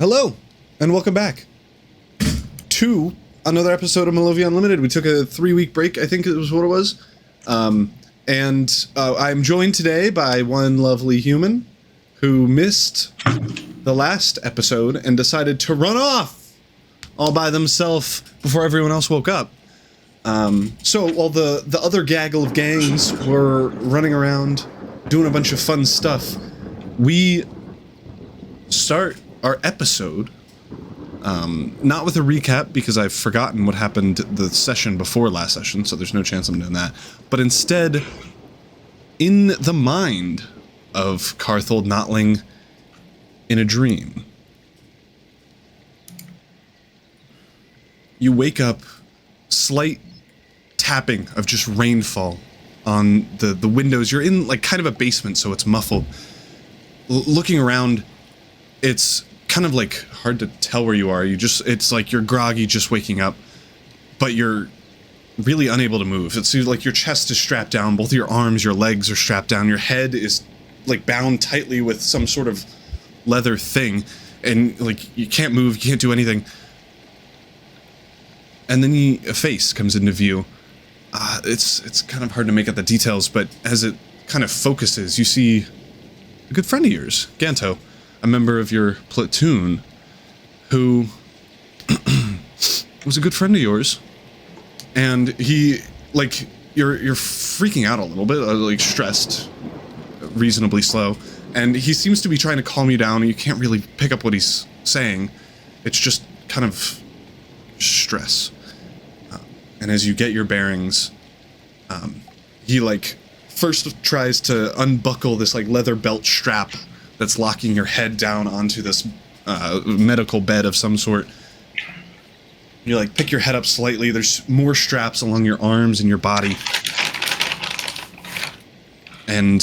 Hello, and welcome back to another episode of Malovia Unlimited. We took a 3-week break, I think it was what it was. I'm joined today by one lovely human who missed the last episode and decided to run off all by themselves before everyone else woke up. So while the other gaggle of gangs were running around doing a bunch of fun stuff, we start our episode, not with a recap because I've forgotten what happened the session before last session, so there's no chance I'm doing that, but instead in the mind of Carthold Notling in a dream. You wake up, slight tapping of just rainfall on the windows. You're in like kind of a basement, so it's muffled. Looking around, it's kind of like hard to tell where you are. It's like you're groggy just waking up, but you're really unable to move. It's like your chest is strapped down, both your arms, your legs are strapped down, your head is like bound tightly with some sort of leather thing, and like you can't move, you can't do anything. And then a face comes into view. It's kind of hard to make out the details, but as it kind of focuses, you see a good friend of yours, Ganto, a member of your platoon, who was a good friend of yours, and he, like, you're freaking out a little bit, like stressed, reasonably slow, and he seems to be trying to calm you down, and you can't really pick up what he's saying. It's just kind of stress. And as you get your bearings, he, like, first tries to unbuckle this, like, leather belt strap that's locking your head down onto this medical bed of some sort. You, like, pick your head up slightly. There's more straps along your arms and your body. And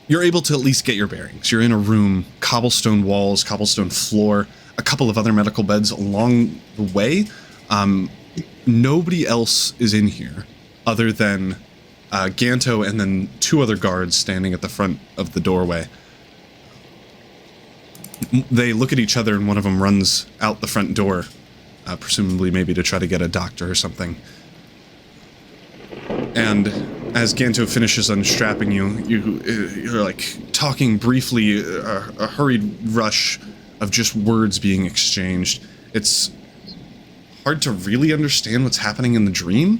you're able to at least get your bearings. You're in a room, cobblestone walls, cobblestone floor, a couple of other medical beds along the way. Nobody else is in here other than Ganto and then 2 other guards standing at the front of the doorway. They look at each other and one of them runs out the front door, presumably maybe to try to get a doctor or something. And as Ganto finishes unstrapping you're like talking briefly, a hurried rush of just words being exchanged. It's hard to really understand what's happening in the dream.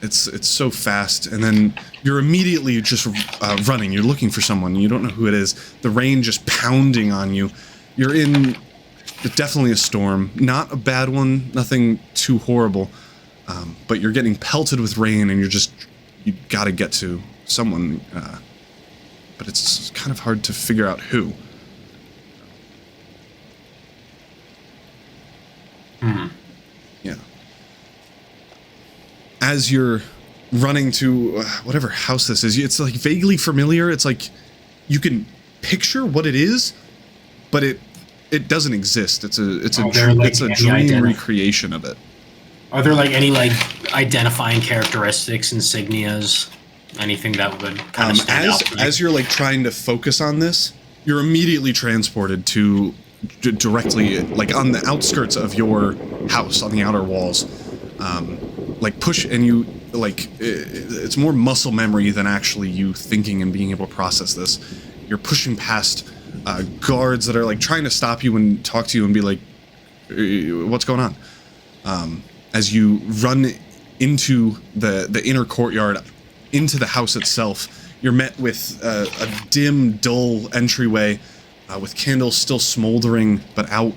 It's so fast, and then you're immediately just running. You're looking for someone. You don't know who it is. The rain just pounding on you. You're in definitely a storm. Not a bad one. Nothing too horrible. But you're getting pelted with rain, and you got to get to someone. But it's kind of hard to figure out who. Yeah. As you're running to whatever house this is, it's like vaguely familiar. It's like you can picture what it is, but it doesn't exist. It's a dream recreation of it. Are there like any like identifying characteristics, insignias, anything that would kind of stand out? As you're like trying to focus on this, you're immediately transported to directly like on the outskirts of your house, on the outer walls. Like push, and you like it's more muscle memory than actually you thinking and being able to process this. You're pushing past guards that are like trying to stop you and talk to you and be like, what's going on? As you run into the inner courtyard, into the house itself, you're met with a dim, dull entryway with candles still smoldering but out,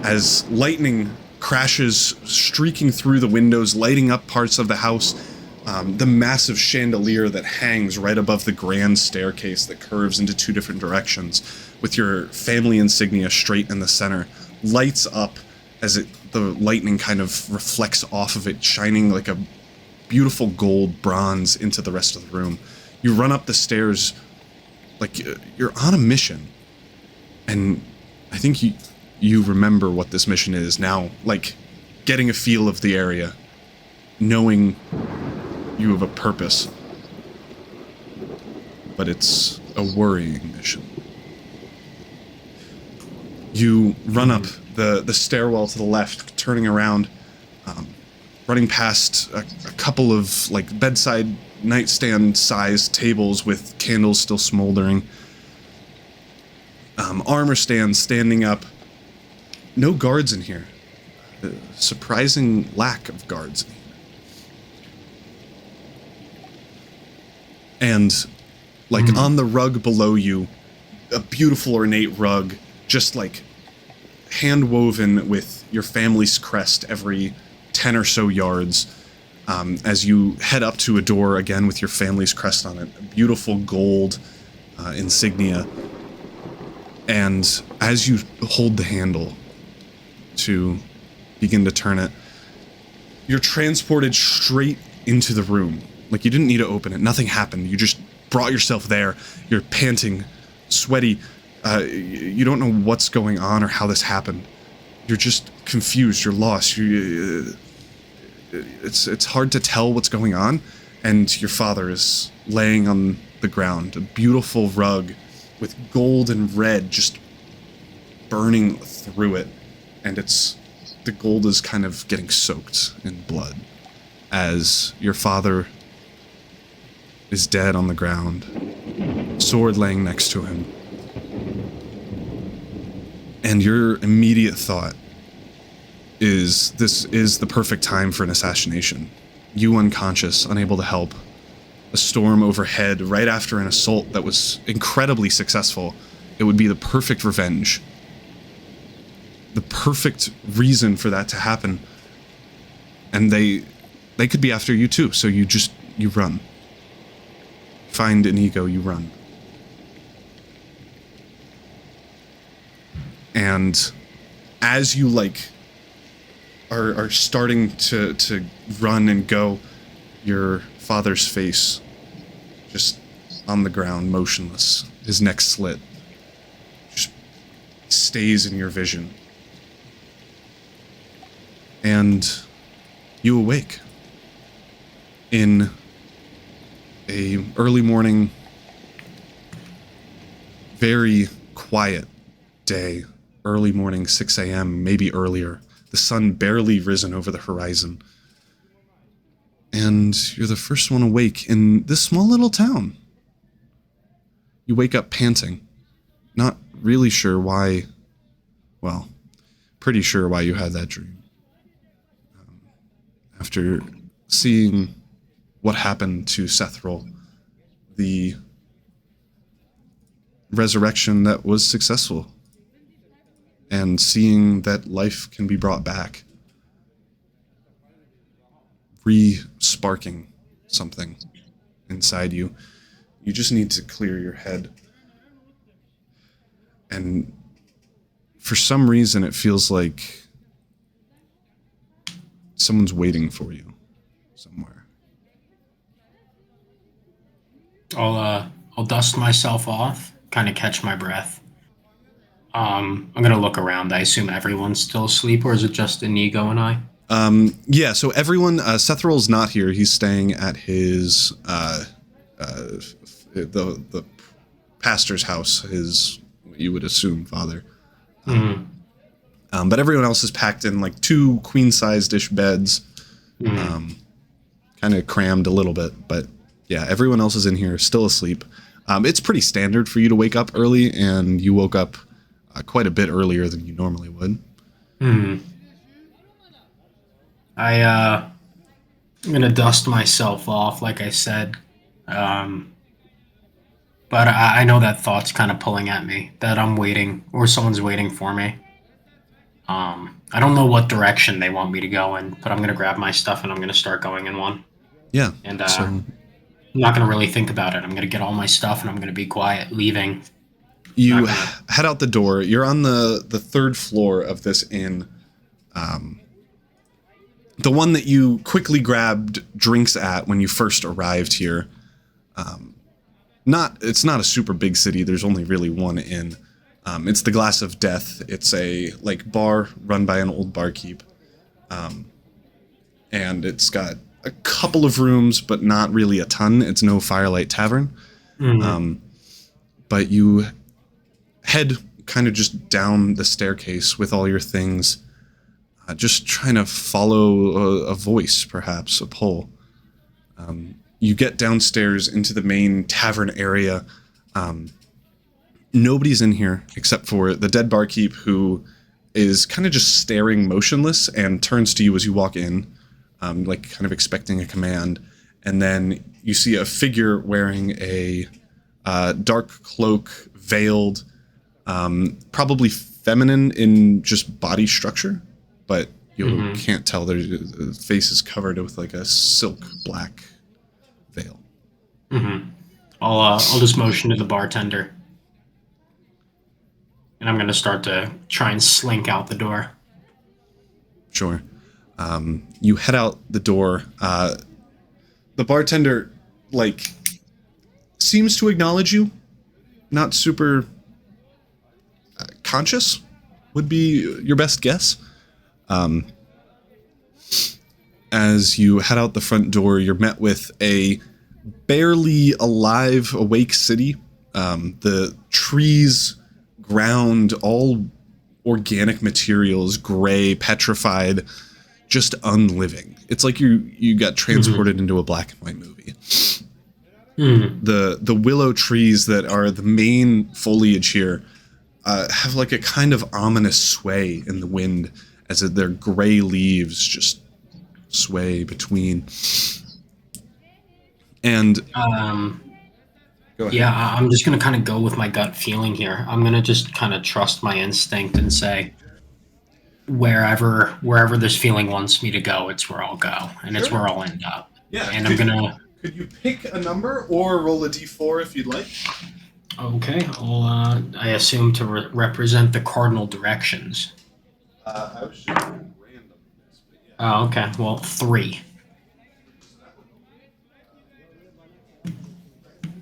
as lightning crashes streaking through the windows, lighting up parts of the house. The massive chandelier that hangs right above the grand staircase that curves into 2 different directions, with your family insignia straight in the center, lights up as the lightning kind of reflects off of it, shining like a beautiful gold bronze into the rest of the room. You run up the stairs like you're on a mission, and I think you remember what this mission is now, like getting a feel of the area, knowing you have a purpose, but it's a worrying mission. You run up the stairwell to the left, turning around, running past a couple of like bedside nightstand-sized tables with candles still smoldering. Armor stands standing up. No guards in here. A surprising lack of guards in here. And, like, on the rug below you, a beautiful ornate rug, just, like, hand-woven with your family's crest every 10 or so yards, as you head up to a door, again, with your family's crest on it. A beautiful gold insignia. And as you hold the handle to begin to turn it, you're transported straight into the room. Like, you didn't need to open it. Nothing happened. You just brought yourself there. You're panting, sweaty. You don't know what's going on or how this happened. You're just confused. You're lost. It's hard to tell what's going on. And your father is laying on the ground. A beautiful rug with gold and red just burning through it. And the gold is kind of getting soaked in blood as your father is dead on the ground, sword laying next to him. And your immediate thought is, this is the perfect time for an assassination. You unconscious, unable to help. A storm overhead right after an assault that was incredibly successful. It would be the perfect revenge. The perfect reason for that to happen. And they could be after you too, so you run. Find Inigo, you run. And as you are starting to run and go, your father's face just on the ground, motionless, his neck slit, just stays in your vision. And you awake in a early morning, very quiet day. Early morning, 6 a.m., maybe earlier. The sun barely risen over the horizon. And you're the first one awake in this small little town. You wake up panting. Not really sure why. Well, pretty sure why you had that dream. After seeing what happened to Sethril, the resurrection that was successful, and seeing that life can be brought back, re-sparking something inside you. You just need to clear your head. And for some reason, it feels like someone's waiting for you somewhere. I'll dust myself off, kind of catch my breath. I'm gonna look around. I assume everyone's still asleep, or is it just Inigo and I? Yeah, so everyone, Sethril's not here. He's staying at his, the pastor's house, his, you would assume, father. But everyone else is packed in like 2 queen-sized-ish beds, kind of crammed a little bit, but yeah, everyone else is in here, still asleep. It's pretty standard for you to wake up early, and you woke up quite a bit earlier than you normally would. I'm gonna dust myself off, like I said. But I know that thought's kind of pulling at me, that I'm waiting, or someone's waiting for me. I don't know what direction they want me to go in, but I'm gonna grab my stuff and I'm gonna start going in one. Yeah. And I'm not gonna really think about it. I'm gonna get all my stuff and I'm gonna be quiet, leaving. You head out the door. You're on the 3rd floor of this inn. The one that you quickly grabbed drinks at when you first arrived here. It's not a super big city. There's only really one inn. It's the Glass of Death. It's a bar run by an old barkeep. And it's got a couple of rooms, but not really a ton. It's no Firelight Tavern. But you head kind of just down the staircase with all your things, just trying to follow a voice, perhaps, a pull. You get downstairs into the main tavern area. Nobody's in here except for the dead barkeep, who is kind of just staring motionless and turns to you as you walk in, like kind of expecting a command. And then you see a figure wearing a dark cloak, veiled, probably feminine in just body structure, but you can't tell. The face is covered with like a silk black veil. I'll just motion to the bartender, and I'm gonna start to try and slink out the door. Sure. You head out the door. The bartender, like, seems to acknowledge you. Not super conscious would be your best guess. As you head out the front door, you're met with a barely alive, awake city. The trees, ground, all organic materials, gray, petrified, just unliving. It's like you got transported into a black and white movie. The willow trees that are the main foliage here have like a kind of ominous sway in the wind as their gray leaves just sway between. And go ahead. Yeah, I'm just gonna kind of go with my gut feeling here. I'm gonna just kind of trust my instinct and say, wherever this feeling wants me to go, it's where I'll go, and it's where I'll end up. Yeah, and I'm gonna. Could you pick a number or roll a d4 if you'd like? Okay, I assume to represent the cardinal directions. I was just random. Oh, okay. Well, 3.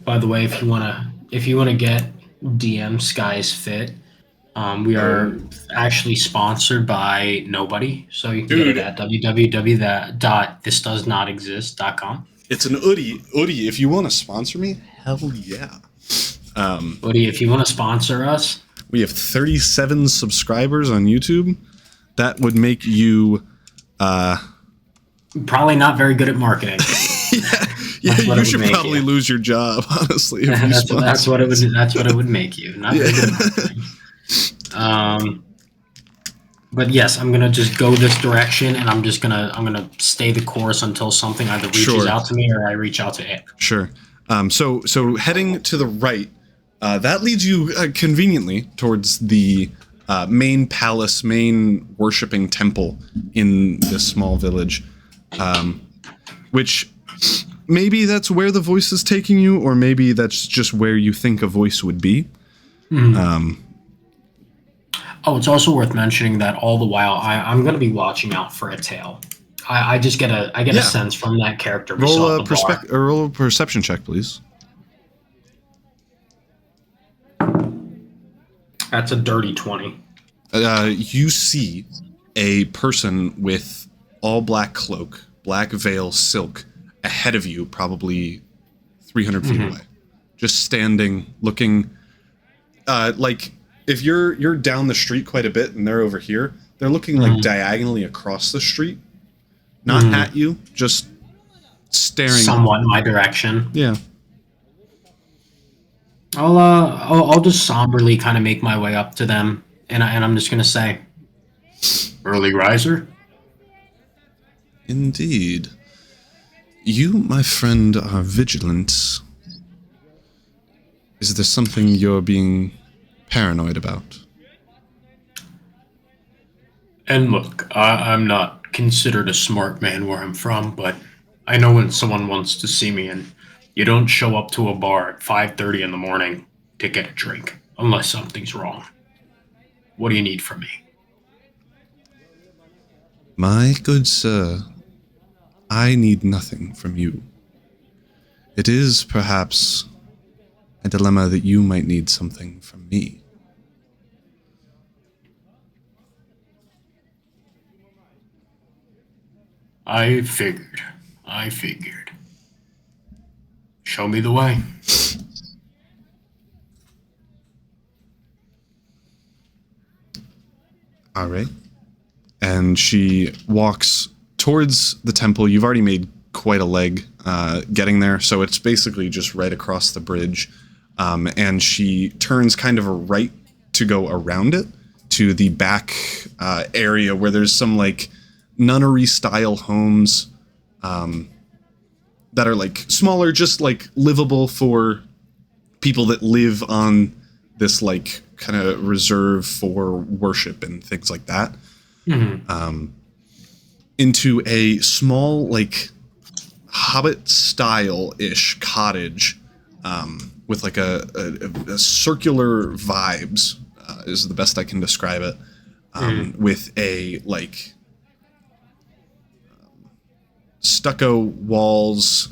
By the way, if you wanna get DM Sky's Fit, we are actually sponsored by nobody, so you can get it at www.thisdoesnotexist.com. It's an Udi. Udi, if you want to sponsor me, hell yeah. Udi, if you want to sponsor us, we have 37 subscribers on YouTube. That would make you probably not very good at marketing. Yeah, you should probably lose your job, honestly. If that's what it would make you. Not very good at marketing. But yes, I'm gonna just go this direction, and I'm gonna stay the course until something either reaches out to me or I reach out to it. Sure. So heading to the right, that leads you conveniently towards the main palace, main worshipping temple in this small village, which maybe that's where the voice is taking you, or maybe that's just where you think a voice would be. It's also worth mentioning that all the while I'm going to be watching out for a tail. I just get a sense from that character. Roll a perception check, please. That's a dirty 20. You see a person with all black cloak, black veil, silk, ahead of you, probably 300 feet away, just standing, looking like. If you're down the street quite a bit and they're over here, they're looking like diagonally across the street, not at you, just staring somewhat in my direction. Yeah. I'll just somberly kind of make my way up to them, and I'm just gonna say, early riser. Indeed. You, my friend, are vigilant. Is there something you're being paranoid about? And look, I'm not considered a smart man where I'm from, but I know when someone wants to see me, and you don't show up to a bar at 5:30 in the morning to get a drink unless something's wrong. What do you need from me? My good sir, I need nothing from you. It is perhaps a dilemma that you might need something from me. I figured. Show me the way. All right. And she walks towards the temple. You've already made quite a leg getting there, so it's basically just right across the bridge. And she turns kind of a right to go around it to the back area where there's some like nunnery style homes that are like smaller, just like livable for people that live on this like kind of reserve for worship and things like that. Into a small like Hobbit style ish cottage with like a circular vibes is the best I can describe it. With a like stucco walls,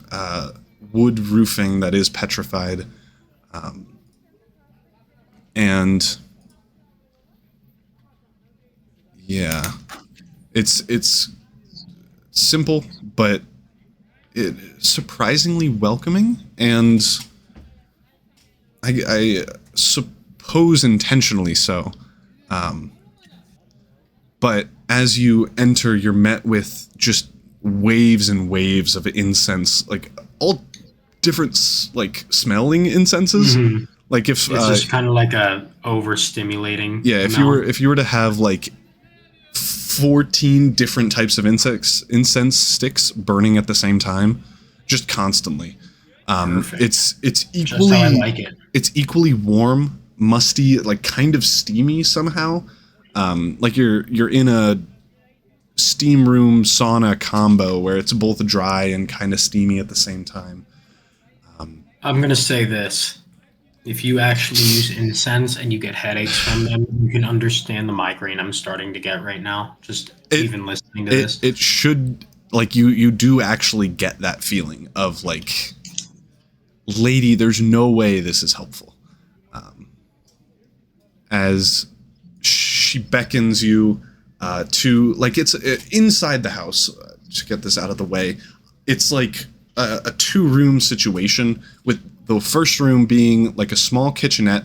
wood roofing that is petrified, and yeah, it's simple, but it surprisingly welcoming, and I suppose intentionally so. But as you enter, you're met with just waves and waves of incense, like all different like smelling incenses. Like if It's just kind of like a overstimulating. yeah, if you were to have like 14 different types of incense sticks burning at the same time, just constantly. It's equally, just how I like it. It's equally warm, musty, like kind of steamy somehow. Like you're in a steam room sauna combo where it's both dry and kind of steamy at the same time. I'm gonna say this: if you actually use incense and you get headaches from them, you can understand the migraine I'm starting to get right now. Just even listening to this, it should, like, you do actually get that feeling of like, lady, there's no way this is helpful. As she beckons you to, like, it's inside the house, to get this out of the way. It's like a 2-room situation, with the first room being like a small kitchenette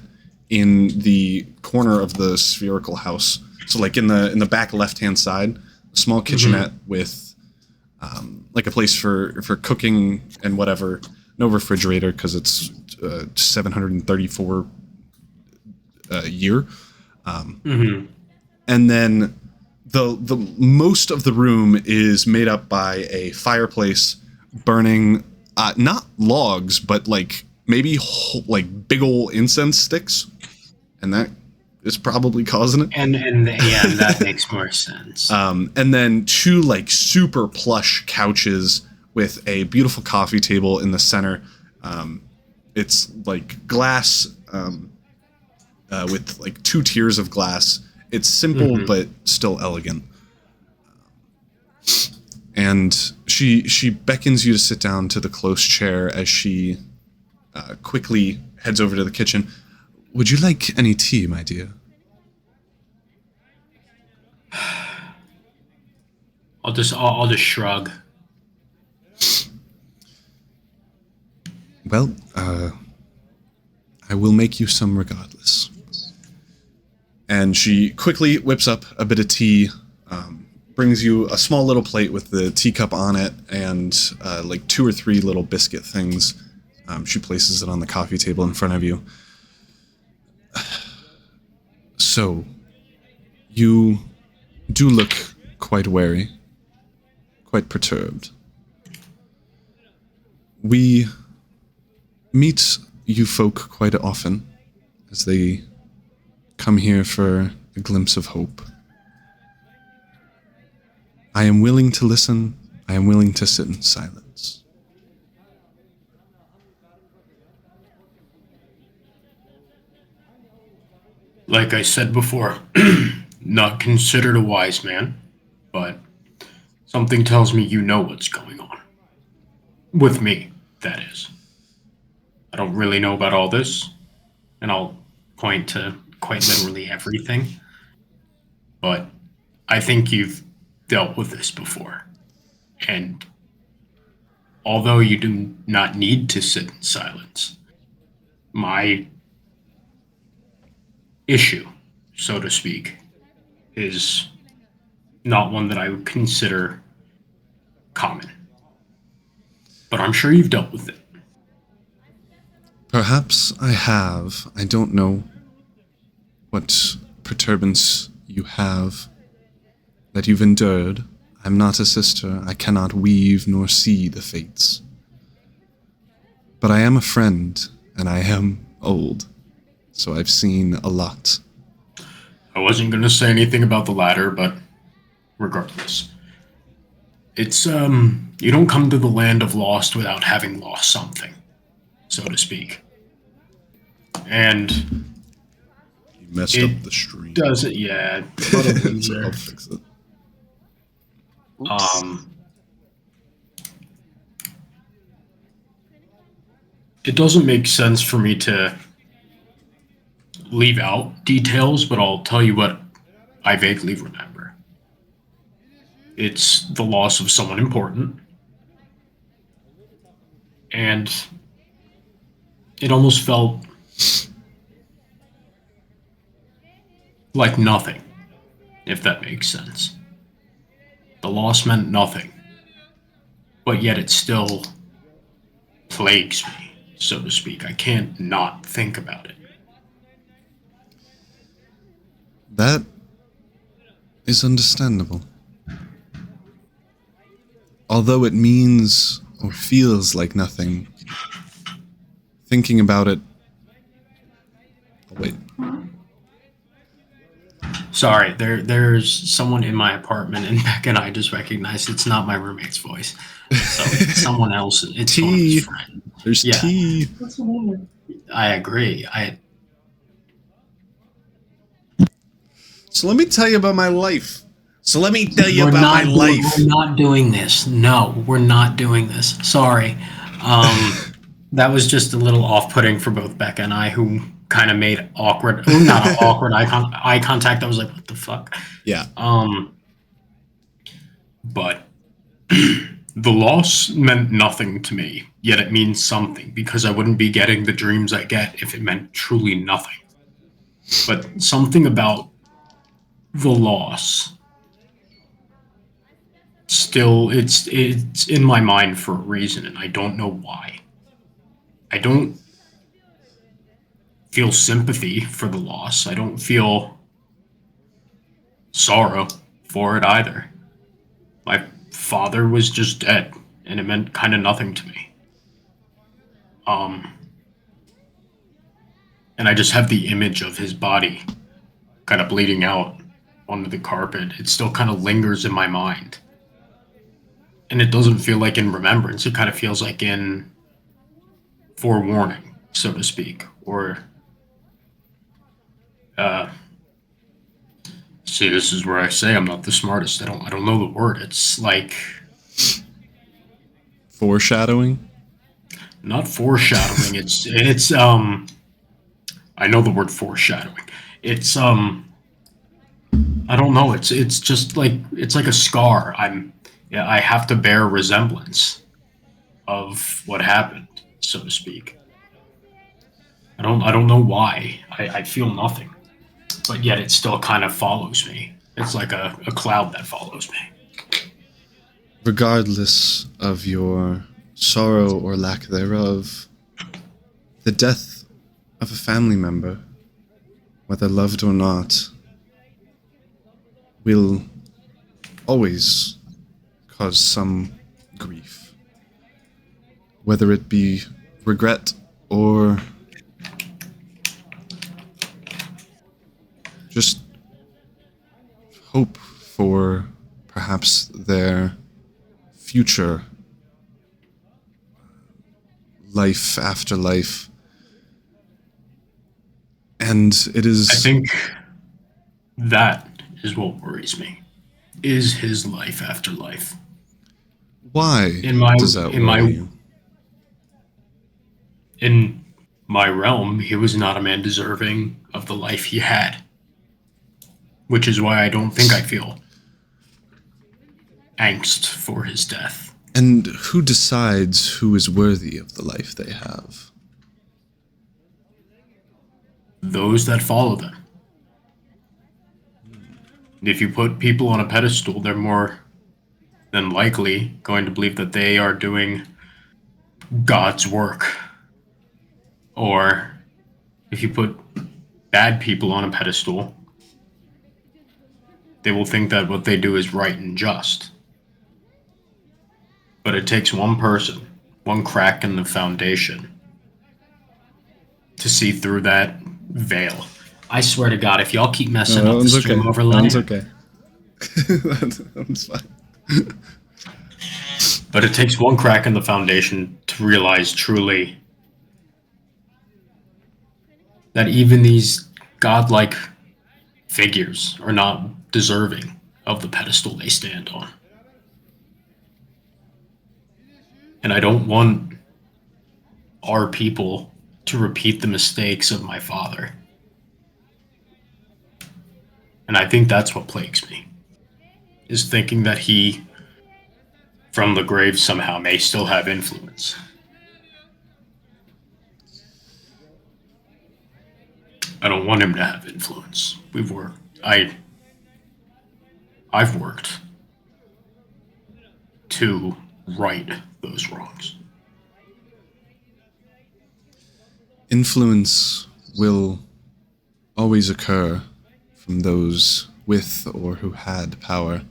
in the corner of the spherical house. So like in the back left-hand side, a small kitchenette with like a place for cooking and whatever. No refrigerator because it's 734 a year. And then the most of the room is made up by a fireplace burning not logs, but like maybe like big old incense sticks, and that is probably causing it. And yeah, that makes more sense. And then 2 like super plush couches with a beautiful coffee table in the center. It's like glass with like 2 tiers of glass. It's simple but still elegant. And she beckons you to sit down to the close chair as she quickly heads over to the kitchen. Would you like any tea, my dear? I'll just shrug. Well, I will make you some regardless. And she quickly whips up a bit of tea, brings you a small little plate with the teacup on it, and like 2 or 3 little biscuit things. She places it on the coffee table in front of you. So, you do look quite wary, quite perturbed. We meet you folk quite often as they come here for a glimpse of hope. I am willing to listen. I am willing to sit in silence. Like I said before, not considered a wise man, but something tells me you know what's going on. With me, that is. I don't really know about all this, and I'll point to quite literally everything, but I think you've dealt with this before. And although you do not need to sit in silence, my issue, so to speak, is not one that I would consider common. But I'm sure you've dealt with it. Perhaps I have. I don't know what perturbance you have that you've endured. I'm not a sister. I cannot weave nor see the fates. But I am a friend, and I am old, so I've seen a lot. I wasn't going to say anything about the latter, but regardless. It's, you don't come to the land of lost without having lost something, so to speak. And You messed up the stream. doesn't, yeah. What a loser. I'll fix it. It doesn't make sense for me to leave out details, but I'll tell you what I vaguely remember. It's the loss of someone important. And it almost felt like nothing, if that makes sense. The loss meant nothing, but yet it still plagues me, so to speak. I can't not think about it. That is understandable. Although it means or feels like nothing, thinking about it... Oh, wait. Sorry, there's someone in my apartment, and Beck and I just recognized it's not my roommate's voice. So it's someone else. It's Tea. someone's friend. There's Yeah. tea. I agree. So let me tell you about my life. We're not doing this. No, we're not doing this. Sorry. That was just a little off-putting for both Becca and I, who kind of made awkward, not awkward eye contact. I was like, what the fuck? Yeah. But the loss meant nothing to me, yet it means something, because I wouldn't be getting the dreams I get if it meant truly nothing. But something about the loss, still, it's in my mind for a reason, and I don't know why. I don't feel sympathy for the loss. I don't feel sorrow for it either. My father was just dead, and it meant kind of nothing to me. And I just have the image of his body kind of bleeding out onto the carpet. It still kind of lingers in my mind. And it doesn't feel like in remembrance. It kind of feels like in forewarning, so to speak. Or, see, this is where I say I'm not the smartest. I don't know the word. It's like... Foreshadowing? Not foreshadowing. It's I know the word foreshadowing. It's I don't know. It's just like, it's like a scar. I have to bear resemblance of what happened, so to speak. I don't know why. I feel nothing, but yet it still kind of follows me. It's like a cloud that follows me. Regardless of your sorrow or lack thereof, the death of a family member, whether loved or not, will always cause some grief. Whether it be regret or just hope for perhaps their future life after life. And it is... I think that is what worries me. Is his life after life. Why does that worry you? In my realm, he was not a man deserving of the life he had. Which is why I don't think I feel angst for his death. And who decides who is worthy of the life they have? Those that follow them. If you put people on a pedestal, they're more than likely going to believe that they are doing God's work. Or if you put bad people on a pedestal, they will think that what they do is right and just. But it takes one person, one crack in the foundation, to see through that veil. I swear to God, if y'all keep messing No, up that the one's stream okay. overlay, That one's okay. That one's fine. but it takes one crack in the foundation to realize truly that even these godlike figures are not deserving of the pedestal they stand on. And I don't want our people to repeat the mistakes of my father. And I think that's what plagues me, is thinking that he, from the grave, somehow may still have influence. I don't want him to have influence. I've worked to right those wrongs. Influence will always occur from those with or who had power.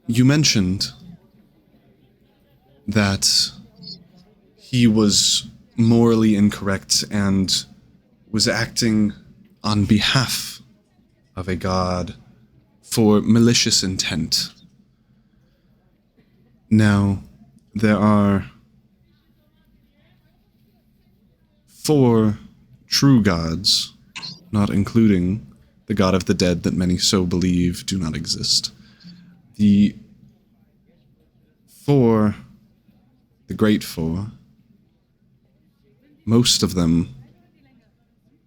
You mentioned that he was morally incorrect and was acting on behalf of a god for malicious intent. Now, there are 4 true gods, not including the god of the dead that many so believe do not exist. The 4, the Great 4, most of them,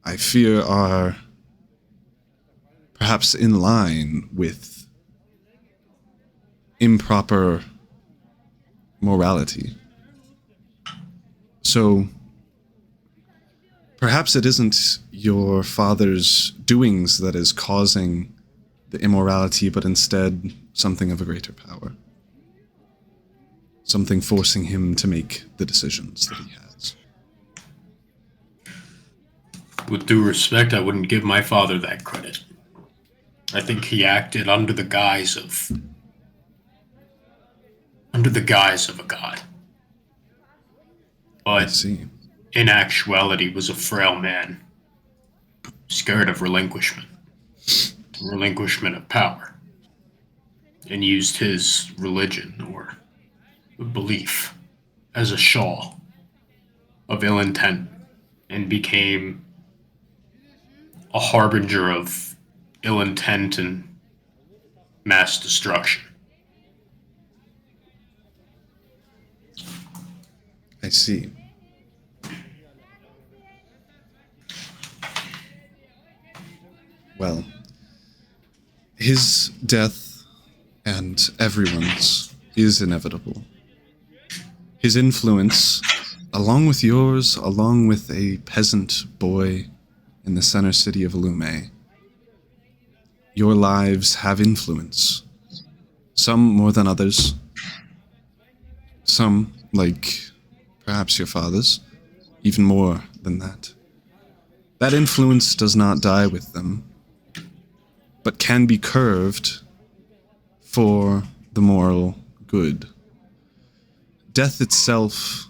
I fear, are perhaps in line with improper morality. So, perhaps it isn't your father's doings that is causing the immorality, but instead something of a greater power. Something forcing him to make the decisions that he has. With due respect, I wouldn't give my father that credit. I think he acted under the guise of a god. I But see. in actuality was a frail man, scared of relinquishment of power, and used his religion or belief as a shawl of ill intent and became a harbinger of ill intent and mass destruction. I see. Well, his death and everyone's is inevitable. His influence, along with yours, along with a peasant boy in the center city of Lume, your lives have influence. Some more than others. Some, like perhaps your father's, even more than that. That influence does not die with them, but can be curved for the moral good. Death itself,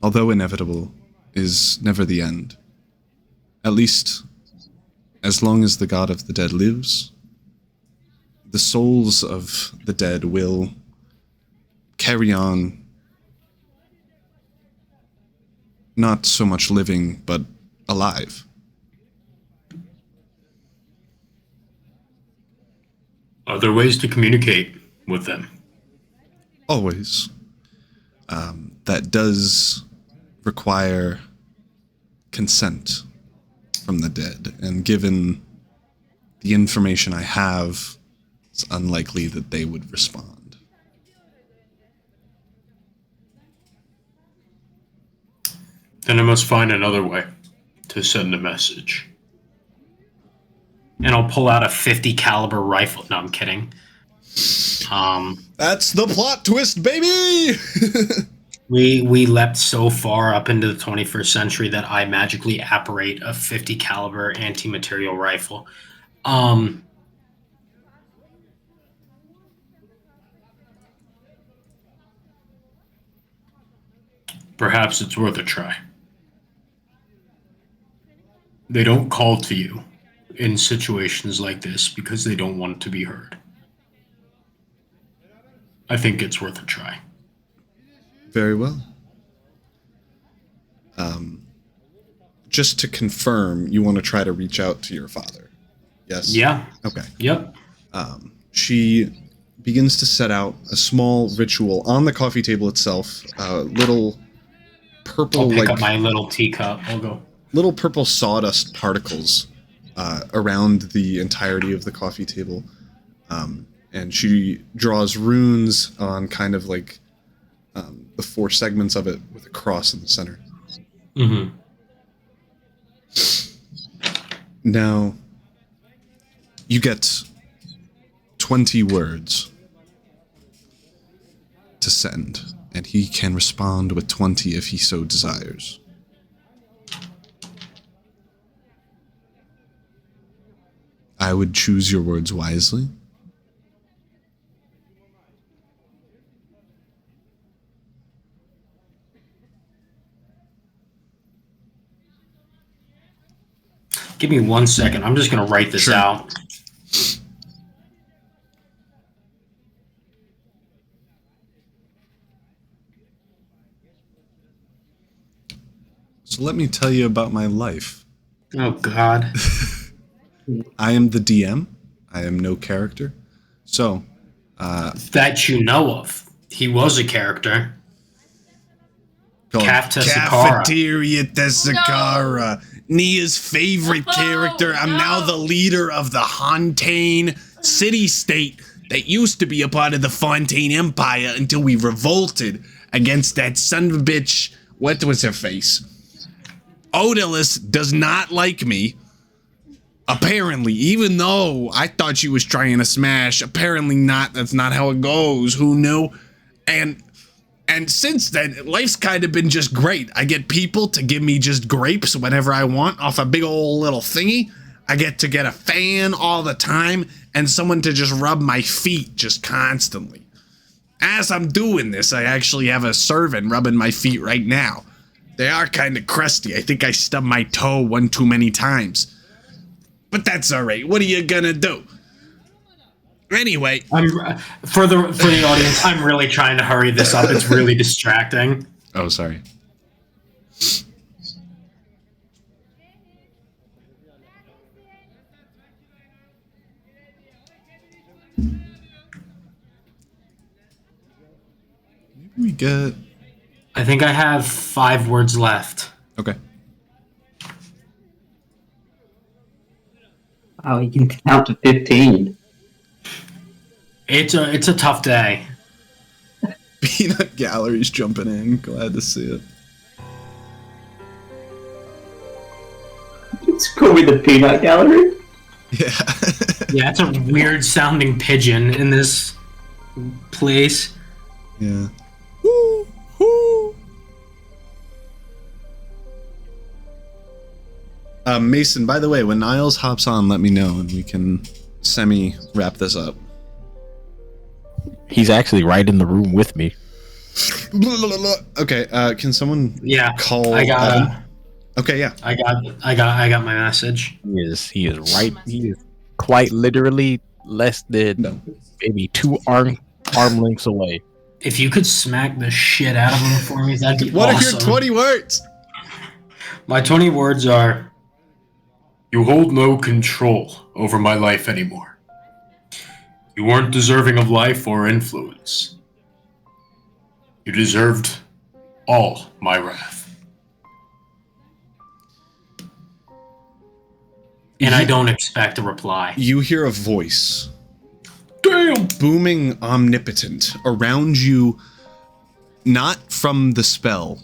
although inevitable, is never the end. At least, as long as the god of the dead lives, the souls of the dead will carry on, not so much living, but alive. Are there ways to communicate with them? Always. That does require consent from the dead, and given the information I have, it's unlikely that they would respond. Then I must find another way to send a message. and I'll pull out a 50 caliber rifle. No, I'm kidding. That's the plot twist, baby. We leapt so far up into the 21st century that I magically apparate a 50 caliber anti-material rifle. Perhaps it's worth a try. They don't call to you in situations like this because they don't want to be heard. I think it's worth a try. Very well. Just to confirm, you want to try to reach out to your father? Yes? Yeah. Okay. Yep. She begins to set out a small ritual on the coffee table itself. Little purple, I'll pick like up my little teacup. I'll go. little purple sawdust particles around the entirety of the coffee table. And she draws runes on kind of like the four segments of it with a cross in the center. Mm-hmm. Now, you get 20 words to send, and he can respond with 20 if he so desires. I would choose your words wisely. Give me 1 second. I'm just going to write this Sure. out. So let me tell you about my life. Oh, God. I am the DM. I am no character. So, That you know of. He was a character. called Caf Tessakara. Cafeteria Tessakara. Nia's favorite character. I'm now the leader of the Fontaine city-state that used to be a part of the Fontaine Empire until we revolted against that son of a bitch. What was her face? Odalus does not like me. Apparently, even though I thought she was trying to smash, apparently not. That's not how it goes. Who knew? And since then, life's kind of been just great. I get people to give me just grapes whenever I want off a big old little thingy. I get to get a fan all the time and someone to just rub my feet just constantly. As I'm doing this, I actually have a servant rubbing my feet right now. They are kind of crusty. I think I stubbed my toe one too many times. But that's all right. What are you gonna do? Anyway, For the audience, I'm really trying to hurry this up. It's really distracting. oh, sorry. Maybe we get... I think I have 5 words left. Okay. Oh, you can count to 15. It's a tough day. Peanut Gallery's jumping in. Glad to see it. Just call me the Peanut Gallery. Yeah. Yeah, it's a weird sounding pigeon in this place. Yeah. Woo, woo. Mason, by the way, when Niles hops on, let me know and we can semi-wrap this up. He's actually right in the room with me. Okay, can someone call I got Evan? Okay, yeah. I got my message. He is right. He is quite literally less than maybe 2 arm lengths away. If you could smack the shit out of him for me, that'd be What awesome. are your 20 words? My 20 words are: you hold no control over my life anymore. You weren't deserving of life or influence. You deserved all my wrath. And I don't expect a reply. You hear a voice. Damn! Booming omnipotent around you, not from the spell.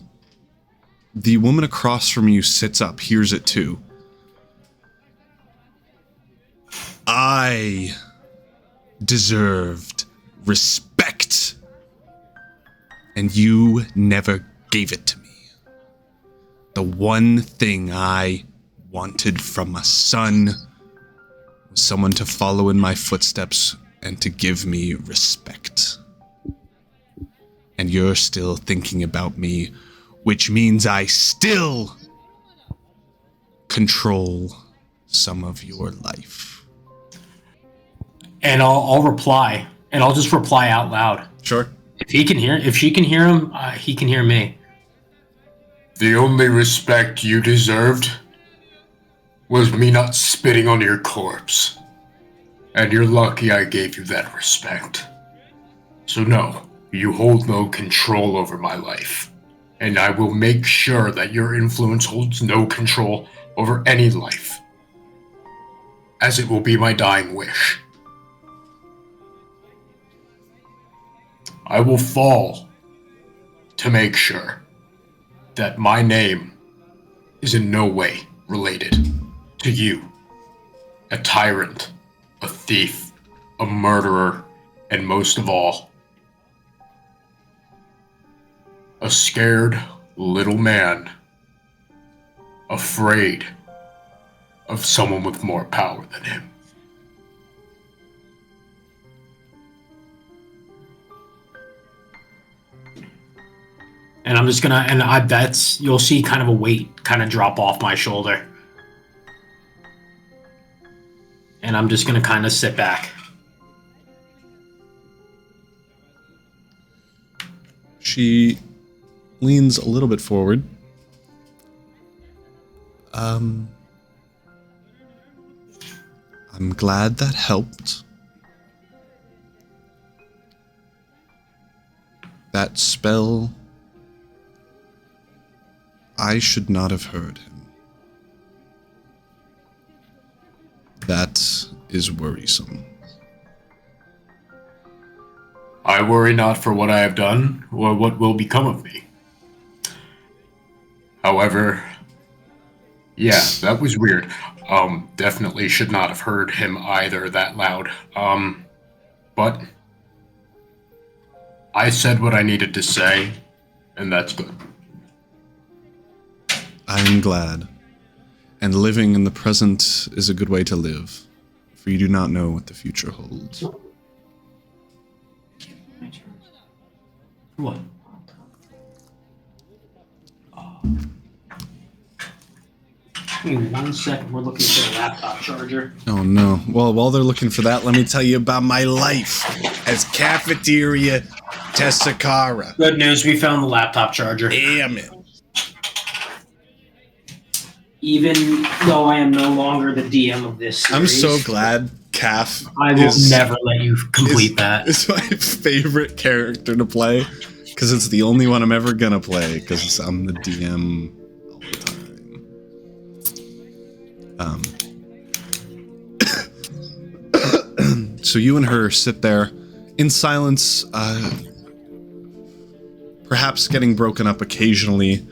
The woman across from you sits up, hears it too. I deserved respect, and you never gave it to me. The one thing I wanted from a son was someone to follow in my footsteps and to give me respect. And you're still thinking about me, which means I still control some of your life. And I'll reply, and I'll just reply out loud. Sure. If she can hear him, he can hear me. The only respect you deserved was me not spitting on your corpse. And you're lucky I gave you that respect. So no, you hold no control over my life. And I will make sure that your influence holds no control over any life. As it will be my dying wish. I will fall to make sure that my name is in no way related to you, a tyrant, a thief, a murderer, and most of all, a scared little man, afraid of someone with more power than him. And I'm just gonna, you'll see kind of a weight kind of drop off my shoulder. And I'm just gonna kind of sit back. She leans a little bit forward. I'm glad that helped. That spell, I should not have heard him. That is worrisome. I worry not for what I have done, or what will become of me. However, yeah, that was weird. Definitely should not have heard him either that loud. But I said what I needed to say, and that's good. I am glad. And living in the present is a good way to live, for you do not know what the future holds. What? Give me 1 second, we're looking for a laptop charger. Oh no. Well, while they're looking for that, let me tell you about my life as Cafeteria Tessakara. Good news, we found the laptop charger. Damn it. Even though I am no longer the DM of this series, I'm so glad Caf I will never let you complete that. It's my favorite character to play, because it's the only one I'm ever gonna play, because I'm the DM all the time. So you and her sit there in silence, perhaps getting broken up occasionally,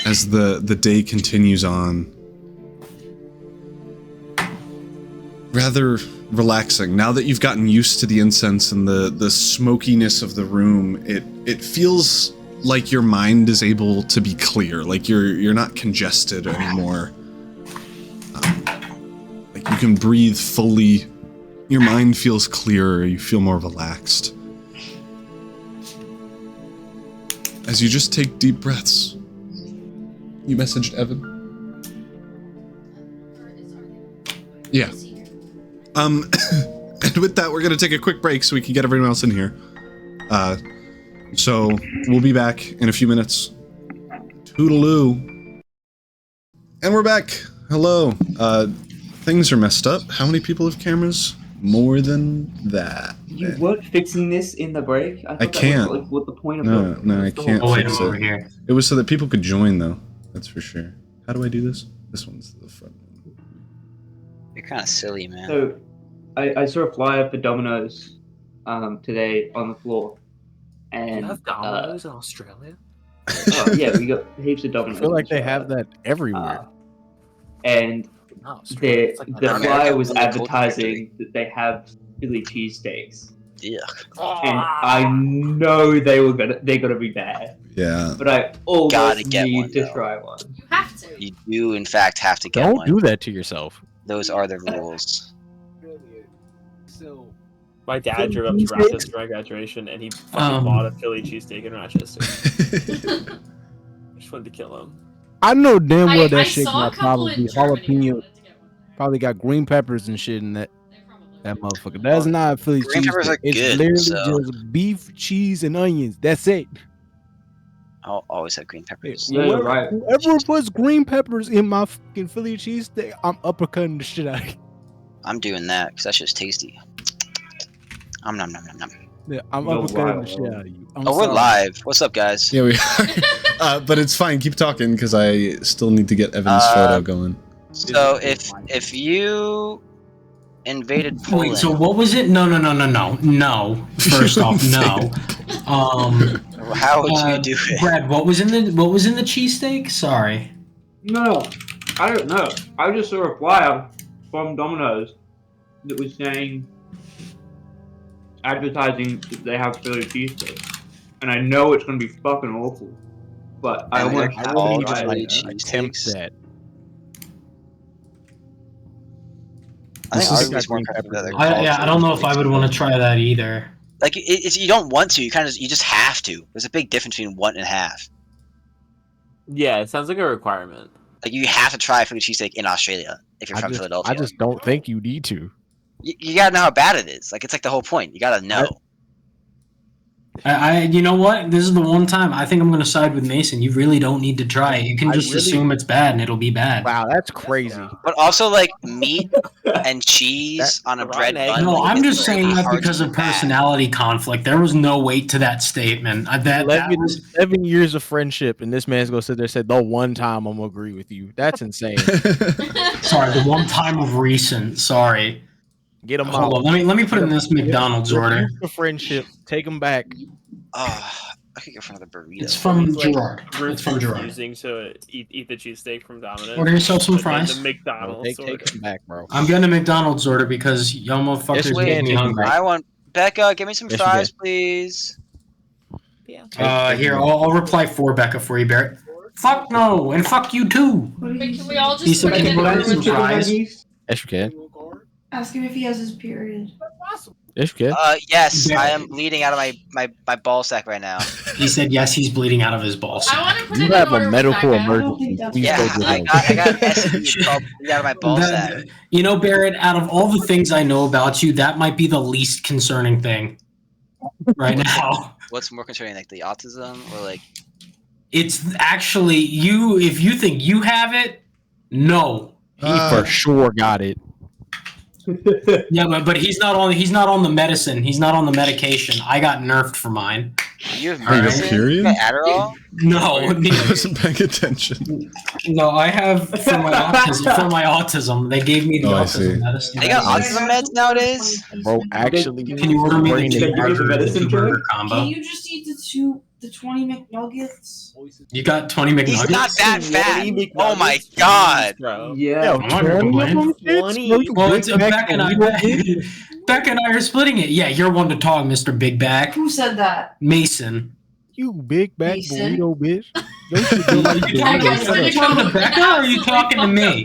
as the day continues on. Rather relaxing. Now that you've gotten used to the incense and the smokiness of the room, it feels like your mind is able to be clear, like you're not congested anymore. Like you can breathe fully. Your mind feels clearer. You feel more relaxed. As you just take deep breaths. You messaged Evan? Yeah. And with that, we're gonna take a quick break so we can get everyone else in here. So we'll be back in a few minutes. Toodaloo. And we're back. Hello. Things are messed up. How many people have cameras? More than that. You weren't fixing this in the break? I can't. Like, what the point of No, I can't Oh, wait, fix I'm over it. here. It was so that people could join, though. That's for sure. How do I do this? This one's the front one. You're kind of silly, man. So, I saw a flyer for Domino's today on the floor. And, You have Domino's in Australia? oh, yeah, we got heaps of Domino's. I feel like they have that everywhere. and Oh, the It's like the an flyer American was really cold advertising that they have Philly cheesesteaks, Yeah. and I know they're gonna be bad, Yeah. but I almost Gotta get need one, to though. try one. You have to. You do, in fact, have to get Don't one. do that to yourself. Those are the rules. So My dad Philly drove up to cheesesteaks? Rochester for my graduation, and he fucking bought a Philly cheesesteak in Rochester. I just wanted to kill him. I know damn well I that shit saw a got couple probably in Germany. I jalapeno, wanted to get one there. probably got green peppers and shit in that They probably that do. motherfucker. That's Oh, not Philly green peppers cheesesteak. are It's good, literally so- just beef, cheese, and onions. That's it. I'll always have green peppers. Yeah, you're right. Whoever puts green peppers in my fucking Philly cheesesteak, I'm uppercutting the shit out of you. I'm doing that because that's just tasty. Nom nom nom nom nom. Yeah, I'm You're uppercutting the wild. shit out of you. I'm Oh, we're sorry. live. What's up, guys? Yeah, we are. But it's fine. Keep talking because I still need to get Evan's photo going. So if you invaded Poland, Wait, so what was it? No. First off, no. how would you do it? Brad, what was in the cheesesteak? Sorry. No, I don't know. I just saw a flyer from Domino's that was saying advertising that they have Philly cheesesteak, and I know it's gonna be fucking awful, but I And want they're to all try Philly it. Attempt cheesesteaks. that. I think This is- Arby's more comfortable that they're I called don't know if Philly I would want to try that either. Like it's you don't want to. You just have to. There's a big difference between want and have. Yeah, it sounds like a requirement. Like you have to try Philly cheesesteak in Australia if you're from Philadelphia. I just don't think you need to. You gotta know how bad it is. Like it's like the whole point. You gotta know. You know what? This is the one time I think I'm going to side with Mason. You really don't need to try it. You can I just really- assume it's bad and it'll be bad. Wow, that's crazy. But also like meat and cheese on a The bread rotten egg. bun. No, I'm is just saying really that hard because to of do bad. personality conflict. There was no weight to that statement. That 11 years of friendship, and this man's gonna sit there and say, "The one time I'm gonna agree with you." That's insane. sorry, the one time of recent. Sorry. Get him Hold out. on. Let me put in this McDonald's order. The friendship. Take him back. Oh, I could go for another burrito. It's from It's like Gerard. It's from Gerard. refusing to eat the cheesesteak from Domino's. Order yourself some but then fries. The Bro, McDonald's take order. him back, bro. I'm getting a McDonald's order because y'all motherfuckers Yes, we make can me take 'em hungry. back. I want Becca. Give me some Yes, you fries, did. please. Here, I'll reply for Becca for you, Barrett. Fuck no, and fuck you too. Wait, can we all He just said, put it "Can in you order some everyone's fries?" Yes, you can. Ask him if he has his period. Yes, you can. Yes, Yeah. I am bleeding out of my ball sack right now. He said yes, he's bleeding out of his balls. I want to put You it have in order a with medical Becca. emergency. that's- Please Yeah, go get I help. got STD. It's called bleeding out of my ball sack. You know, Barrett, out of all the things I know about you, that might be the least concerning thing right now. What's more concerning, like the autism or like? It's actually you. If you think you have it, no. He for sure got it. Yeah, but he's not on the medicine. He's not on the medication. I got nerfed for mine. You have Are you medicine? period? You got Adderall? No, I wasn't paying attention. no, I have for my autism. They gave me the Oh, I see. autism medicine. They got autism meds nowadays? Bro, actually, Can you order me brain the Can you give a medicine burger drug? combo? Can you just eat the 20 McNuggets? You got 20 McNuggets? He's not that fat. 20 Oh my McNuggets? god. Bro. Yeah. I'm not gonna complain. Well, it's Beck and I. Beck and I are splitting it. Yeah, you're one to talk, Mr. Big Back. Who said that? Mason. You big back Mason. burrito bitch. Your shit do like You talking to Becca or are you talking to me?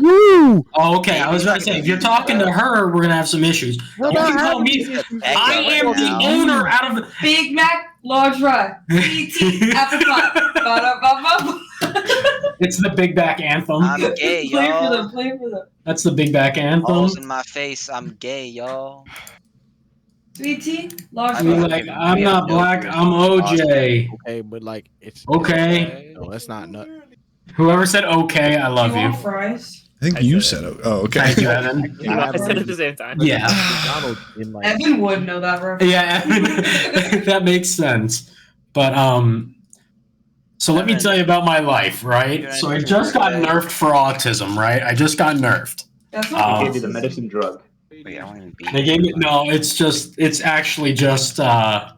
Woo! Oh, okay. I was about to say, if you're talking to her, we're gonna have some issues. You can call me. I am the owner out of the. Big Mac, large fry, BT, apple pie. Ba-da-ba-ba-ba. It's the Big Back anthem. I'm gay, Play for them, y'all. play for them. That's the Big Back anthem. Balls in my face. I'm gay, y'all. Sweet tea, large You're fry. like, I'm not black. I'm OJ. Okay, but like it's Okay. No, that's not nut. Whoever said okay, I love you you. want fries? I think I you said said it. Oh, okay. Thank you, Evan. I said it at the same time. Yeah. McDonald's in like Evan would know that reference. Yeah, that makes sense. But so let me Evan, tell you about my life, right? you're So I gonna just got do it. nerfed for autism, right? I just got nerfed. That's Oh. not They gave you the medicine drug. Wait, I won't even be. They gave me no. It's actually just the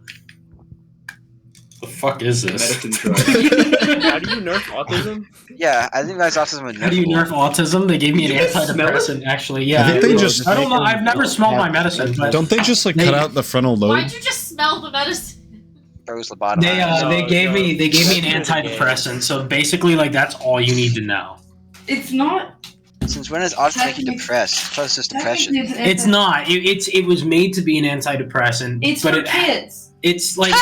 fuck is this? Medicine drug. How do you nerf autism? Yeah, I think that's autism with How do you nerf autism? They gave me an You can smell antidepressant, actually. Yeah. I think they just. I don't know. I've never smelled my medicine, but Don't they just like They- cut out the frontal lobe? Why'd you just smell the medicine? Throws lobotomized. they gave me an That's really antidepressant. So basically, like that's all you need to know. It's not. Since when is autism make you depressed? I thought it was just depression. Technically, It's not. It was made to be an antidepressant. It's but for kids. It's like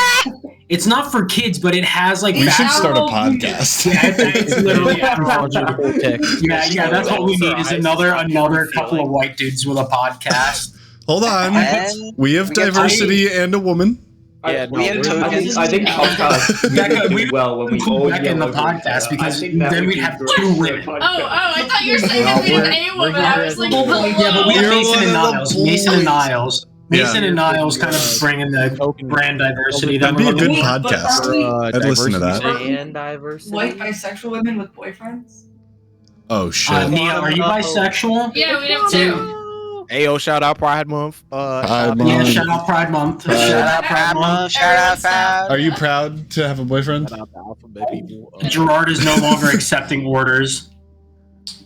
it's not for kids, but it has like. We We should It's start a alcohol. podcast. Yeah, it's literally Cortex. yeah. That's what we need is another couple of white dudes with a podcast. Hold on. And We have We get diversity and a woman. Yeah, we have tokens. I think podcasts Becca, do we well when we put all Becca in yell the over each podcast other. because I think that then would we'd be have great two for women. the Oh, podcast. I thought you were saying No, we had we're- a woman. we're I was like, here- hello. Yeah, but we have You're Mason one and of the Niles. Mason and boys. Niles. Mason and Niles kind of bringing the Token brand diversity. That'd That be a we're good looking for. podcast. Are we I'd listen to that. Are we And diversity. white bisexual women with boyfriends? Oh shit. Nia, are you bisexual? Yeah, we have two. Hey, yo, shout out Pride Month. Pride Yeah, Month. shout out Pride Month. Shout Shout out Proud Month. Shout out Proud. Are you proud to have a boyfriend? Shout out the alphabet people. Gerard is no longer accepting orders.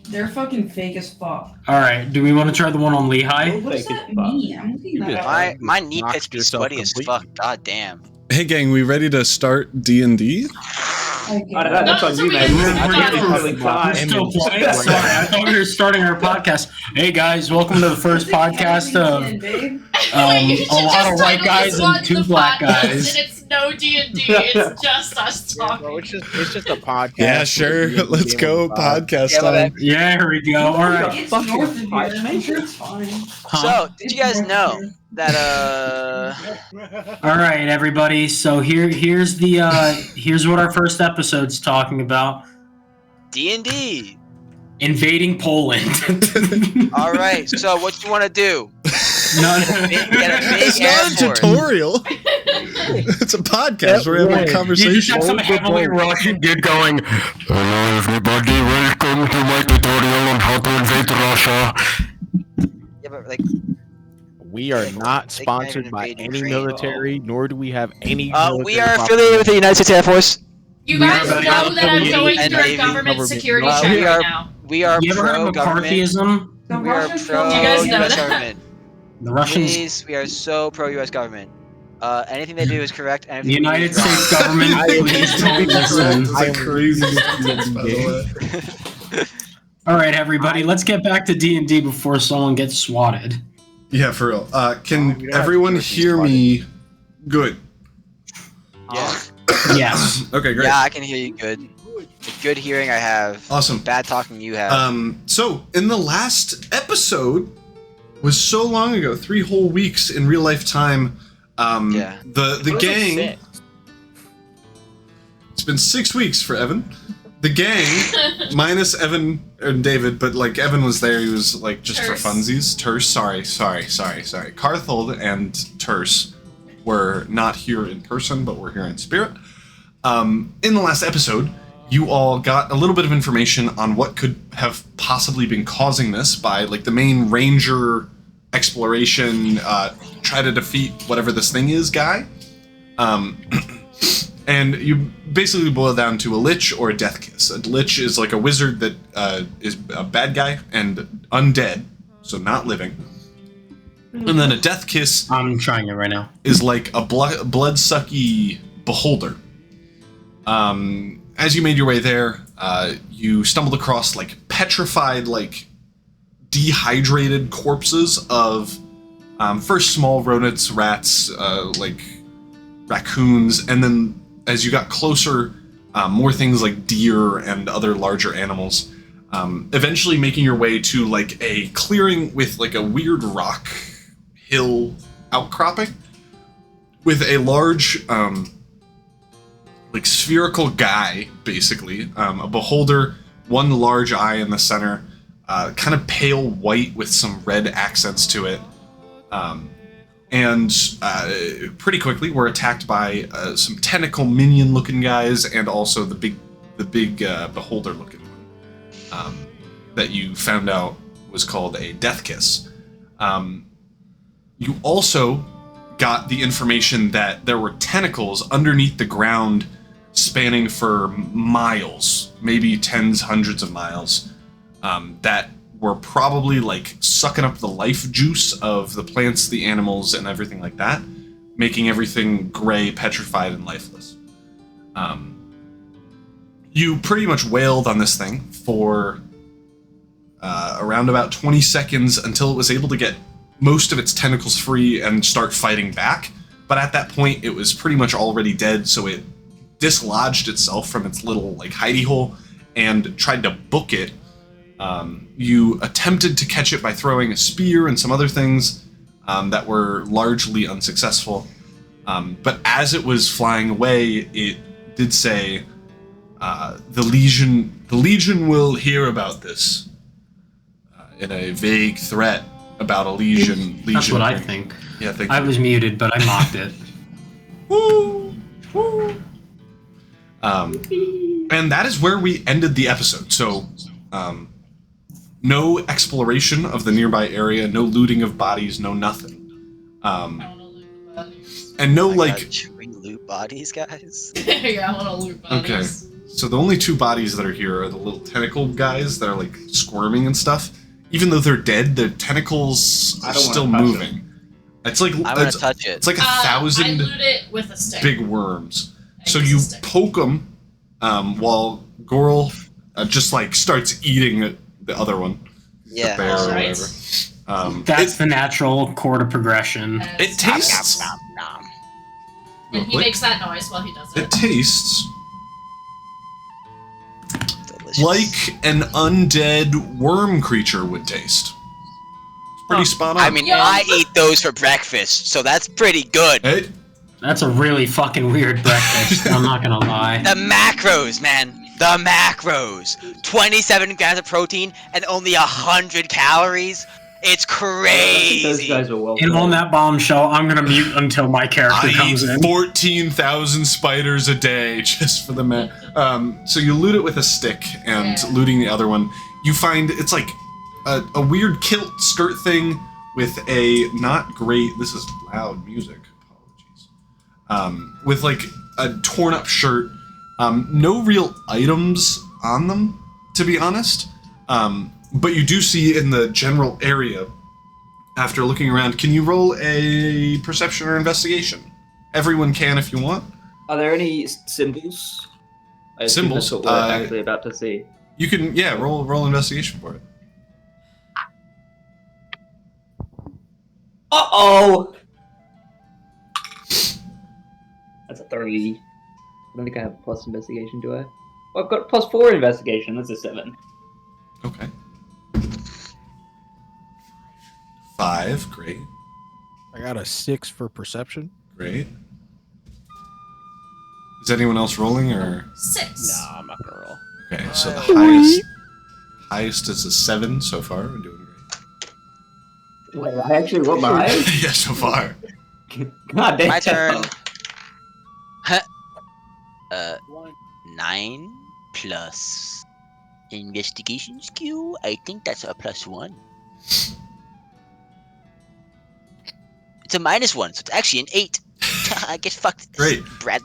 They're fucking fake as fuck. All right, do we want to try the one on Lehigh? What does Fake that as fuck. mean? I'm looking that up. My knee Knocked pits be yourself sweaty as completely. fuck. God damn. Hey gang, we ready to start D&D? That's on you, man. We're We're still playing. Sorry, I thought we were starting our podcast. Hey guys, welcome to the first podcast of Wait, you should a lot just of white title guys this and one two the black podcast, guys. And it's no D&D. It's just us Yeah, talking. bro, it's just a podcast. Yeah, sure. Let's go podcast Yeah, time. Yeah, here we go. All right. It's north of here. I'm sure it's fine. Huh? So, did you guys know that All right, everybody. So here's what our first episode's talking about: D&D? invading Poland. All right. So, what do you want to do? No, Get a big It's not a airport. tutorial. It's a podcast. We're having a you just conversation. have some heavily Russian dude going. Hello everybody, welcome to my tutorial on how to invade Russia. Yeah, but like, We are not They sponsored can't by invade any Ukraine. military, nor do we have any. we military are property. affiliated with the United States Air Force. You We guys are know very that I'm going and through a Navy government security government. check We right are- now. We are You ever heard of pro-government. McCarthyism? The We are Russians pro don't You guys know U.S. that? government. The Russians, Please, we are so pro U.S. government. Anything they do is correct. the Anything they do United is wrong. States government. Please don't listen. It's a crazy sentence, by the way. All right, everybody. Let's get back to D&D before someone gets swatted. Yeah, for real. we don't Can have to everyone do hear this me? Good. Yeah. Yes. Okay, great. Yeah, I can hear you good. The good hearing I have. Awesome. Bad talking you have. So in the last episode was so long ago, 3 whole weeks in real life time. Yeah. The gang. It's been 6 weeks for Evan. The gang, minus Evan and David, but like Evan was there. He was like just Terse. for funsies. Terse, sorry. Carthold and Terse were not here in person, but we're here in spirit. In the last episode, you all got a little bit of information on what could have possibly been causing this by like the main ranger exploration, try to defeat whatever this thing is guy. And you basically boil down to a lich or a death kiss. A lich is like a wizard that is a bad guy and undead, so not living. And then a death kiss I'm trying it right now. is like a blood-sucky beholder. As you made your way there, you stumbled across like petrified, like dehydrated corpses of first small rodents, rats, like raccoons, and then as you got closer, more things like deer and other larger animals. Eventually making your way to like a clearing with like a weird rock hill outcropping with a large like spherical guy, basically, a beholder, one large eye in the center, kind of pale white with some red accents to it, and pretty quickly we're attacked by some tentacle minion looking guys and also the big beholder looking one that you found out was called a death kiss. You also got the information that there were tentacles underneath the ground spanning for miles, maybe tens, hundreds of miles, that were probably like sucking up the life juice of the plants, the animals, and everything like that, making everything gray, petrified, and lifeless. You pretty much wailed on this thing for around about 20 seconds until it was able to get most of its tentacles free and start fighting back. But at that point, it was pretty much already dead, so it dislodged itself from its little like hidey hole and tried to book it. You attempted to catch it by throwing a spear and some other things that were largely unsuccessful. But as it was flying away, it did say, "The Legion will hear about this," in a vague threat about a Legion. That's what I think. Yeah, I was muted, but I mocked it. Woo! Woo! And that is where we ended the episode. So, no exploration of the nearby area, no looting of bodies, no nothing. And no, like... Should we loot bodies, guys? Yeah, I want to loot bodies. Okay. So the only two bodies that are here are the little tentacle guys that are, like, squirming and stuff. Even though they're dead, their tentacles are still moving. It's like... I'm gonna touch it. It's like 1,000 I loot it with a stick. big worms. So you poke them while Goral just, like, starts eating the other one. Yeah. The bear or Right. whatever. That's the natural chord of progression. It tastes... Nom, nom, nom. And he makes that noise while he does it. It tastes Delicious. like an undead worm creature would taste. It's pretty spot on. I mean, I eat those for breakfast, so that's pretty good. Hey, That's a really fucking weird breakfast. I'm not gonna lie. The macros, man. The macros. 27 grams of protein and only 100 calories. It's Those crazy. guys are well. And on that bombshell, I'm gonna mute until my character I comes eat in. 14,000 spiders a day just for the man. So you loot it with a stick, and looting the other one, you find it's like a weird kilt skirt thing with a not great. This is loud music. Apologies. With like a torn up shirt. No real items on them, to be honest. But you do see in the general area, after looking around, can you roll a perception or investigation? Everyone can if you want. Are there any symbols? I assume Symbols? That's what we're actually about to see. You can, roll investigation for it. Uh-oh! That's a 30. I don't think I have a plus investigation, do I? Oh, I've got plus 4 investigation. That's a 7. Okay. 5, great, I got a 6 for perception. great. Is anyone else rolling, or? 6. Nah, I'm not gonna roll. Okay, so the highest is a 7 so far. We're doing Wait, I actually rolled my great. eyes? Yeah, so far. God damn. My turn. 9 plus investigation skill. I think that's a +1. It's a -1, so it's actually an 8. I get fucked. Great. Brad.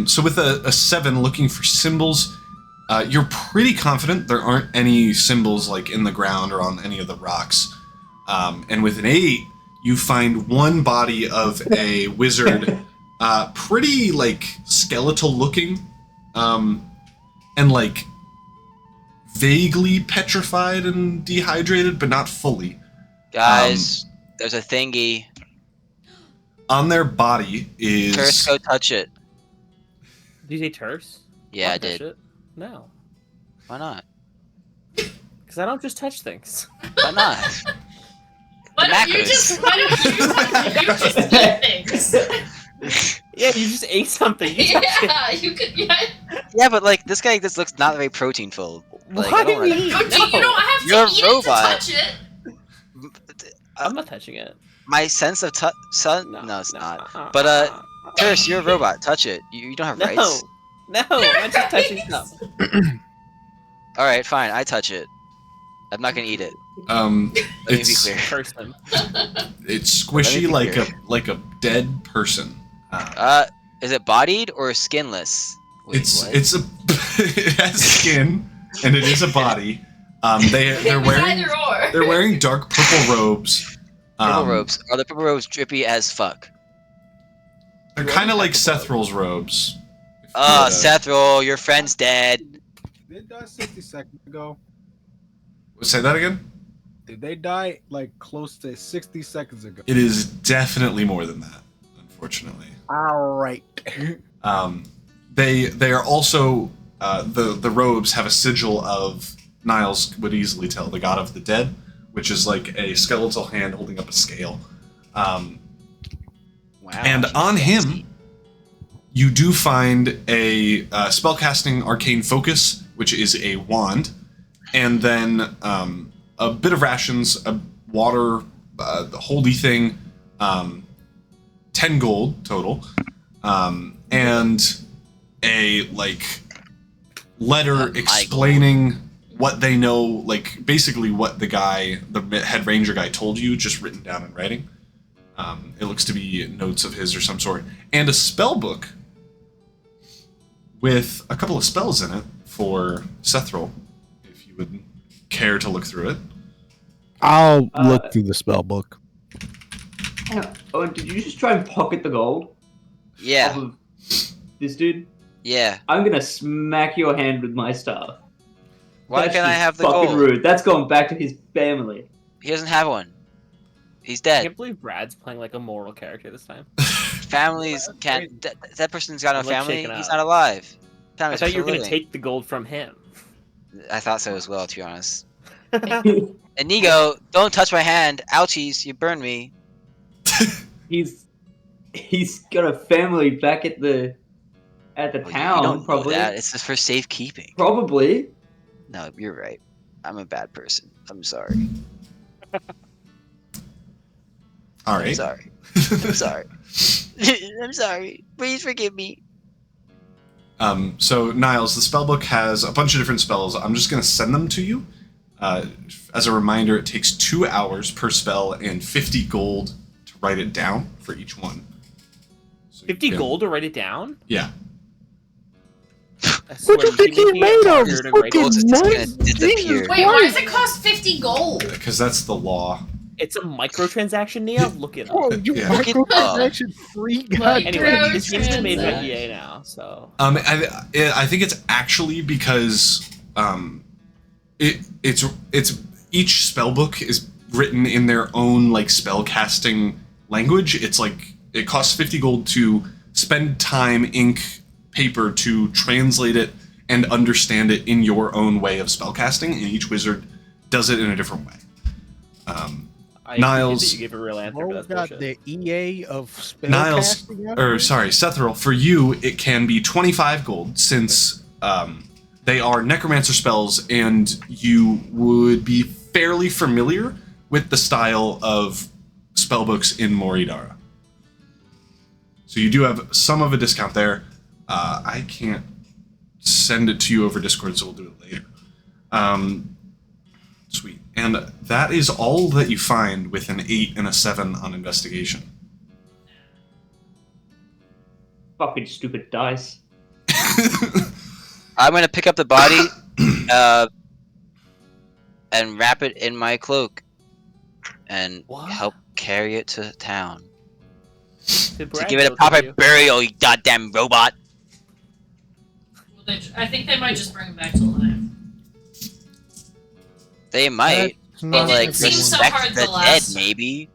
So with a 7 looking for symbols, you're pretty confident there aren't any symbols like in the ground or on any of the rocks. And with an 8, you find one body of a wizard, pretty like skeletal looking, and like vaguely petrified and dehydrated, but not fully. Guys, there's a thingy. On their body is... First, go touch it. Did you say terse? Yeah, I Wanna touch did. it? No. Why not? Because I don't just touch things. Why not? Why don't you macros. just eat things? Yeah, you just ate something. You touched it. Yeah, you could. Yeah. Yeah, but like this guy just looks not very protein full. Like, Why I don't do wanna- you Oh, dude, you don't have to You're a eat robot. it to touch it. I'm not touching it. My sense of touch. No, it's not. But Terrace, you're a robot. Touch it. You don't have No, rights. no, I'm just touching stuff. All right, fine. I touch it. I'm not gonna eat it. Let me be It's clear. Curse them. it's Let me squishy be like clear. a dead person. Is it bodied or skinless? Wait, what? It's a it has skin and it is a body. They're It's wearing either or. they're wearing dark purple robes. Purple robes. Are the purple robes drippy as fuck? They're kind of like Sethral's robes. Sethral, your friend's dead. They died 60 seconds ago. Say that again? Did they die like close to 60 seconds ago? It is definitely more than that, unfortunately. All right. They are also the robes have a sigil of, Niles would easily tell, the god of the dead, which is like a skeletal hand holding up a scale. Wow. And on him, you do find a spellcasting arcane focus, which is a wand, and then a bit of rations, a water, the holy thing, 10 gold total, and a like letter explaining what they know, like basically what the guy, the head ranger guy, told you, just written down in writing. It looks to be notes of his or some sort, and a spell book with a couple of spells in it for Sethral, if you would care to look through it. I'll look through the spell book. Oh, did you just try and pocket the gold? Yeah. Off of this dude? Yeah. I'm gonna smack your hand with my staff. Why That's can't I just have the fucking gold? rude. That's going back to his family. He doesn't have one. He's I dead. can't believe Brad's playing like a moral character this time. Families can't. That person's got no I'm, like, family. shaken He's up. not alive. I Family's thought you were for gonna living. take the gold from him. I thought so as well, to be honest. Inigo, don't touch my hand. Ouchies, you burned me. He's got a family back at the Well, town, you don't probably. know that. It's just for safekeeping. Probably. No, you're right. I'm a bad person. I'm sorry. All right. I'm sorry. I'm sorry. I'm sorry. Please forgive me. So Niles, the spellbook has a bunch of different spells. I'm just going to send them to you. As a reminder, it takes 2 hours per spell and 50 gold to write it down for each one. So 50 gold to write it down? Yeah. I swear, What do you think keep he making it made of? harder to write Gold is it just down. gonna disappear. Wait, why does it cost 50 gold? Because that's the law. It's a microtransaction, Nia. Look it up. Oh, you Yeah. microtransaction free? God Anyway, damn. this game's been made by EA now, so. I think it's actually because it's each spellbook is written in their own like spellcasting language. It's like it costs 50 gold to spend time, ink, paper to translate it and understand it in your own way of spellcasting, and each wizard does it in a different way. I Niles- appreciate that you gave a real answer, but Bro that's got bullshit. the EA of Niles, spellcasting. or sorry, Sethral, for you, it can be 25 gold since they are necromancer spells and you would be fairly familiar with the style of spellbooks in Moridara. So you do have some of a discount there. I can't send it to you over Discord, so we'll do it later. Sweet. And that is all that you find with an 8 and a 7 on investigation. Fucking stupid dice. I'm gonna pick up the body, and wrap it in my cloak, and What? help carry it to town. Did To Brad give it a go proper through you? burial, you goddamn robot. I think they might just bring him back to life. They might, but It like didn't seem so respect hard the the dead, last time. maybe.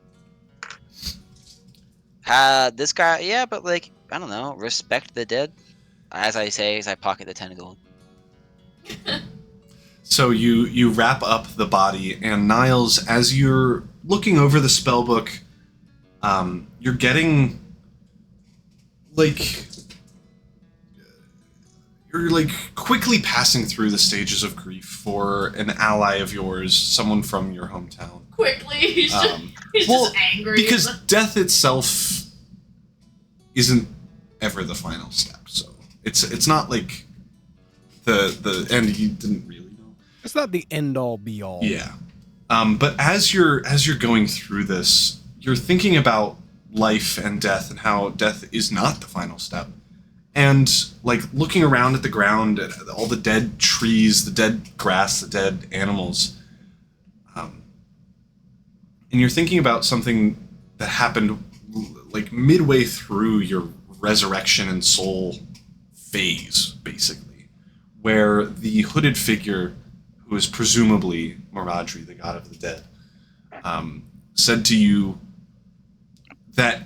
This guy, yeah, but like I don't know, respect the dead. As I say, as I pocket the 10 gold. So you wrap up the body, and Niles, as you're looking over the spellbook, you're getting you're quickly passing through the stages of grief for an ally of yours, someone from your hometown. Quickly, he's Um, just angry. because death itself isn't ever the final step. So it's not like the end. You didn't really know. It's not the end all be all. Yeah. But as you're going through this, you're thinking about life and death and how death is not the final step. And like looking around at the ground, at all the dead trees, the dead grass, the dead animals. And you're thinking about something that happened like midway through your resurrection and soul phase, basically, where the hooded figure, who is presumably Moradri, the god of the dead, said to you that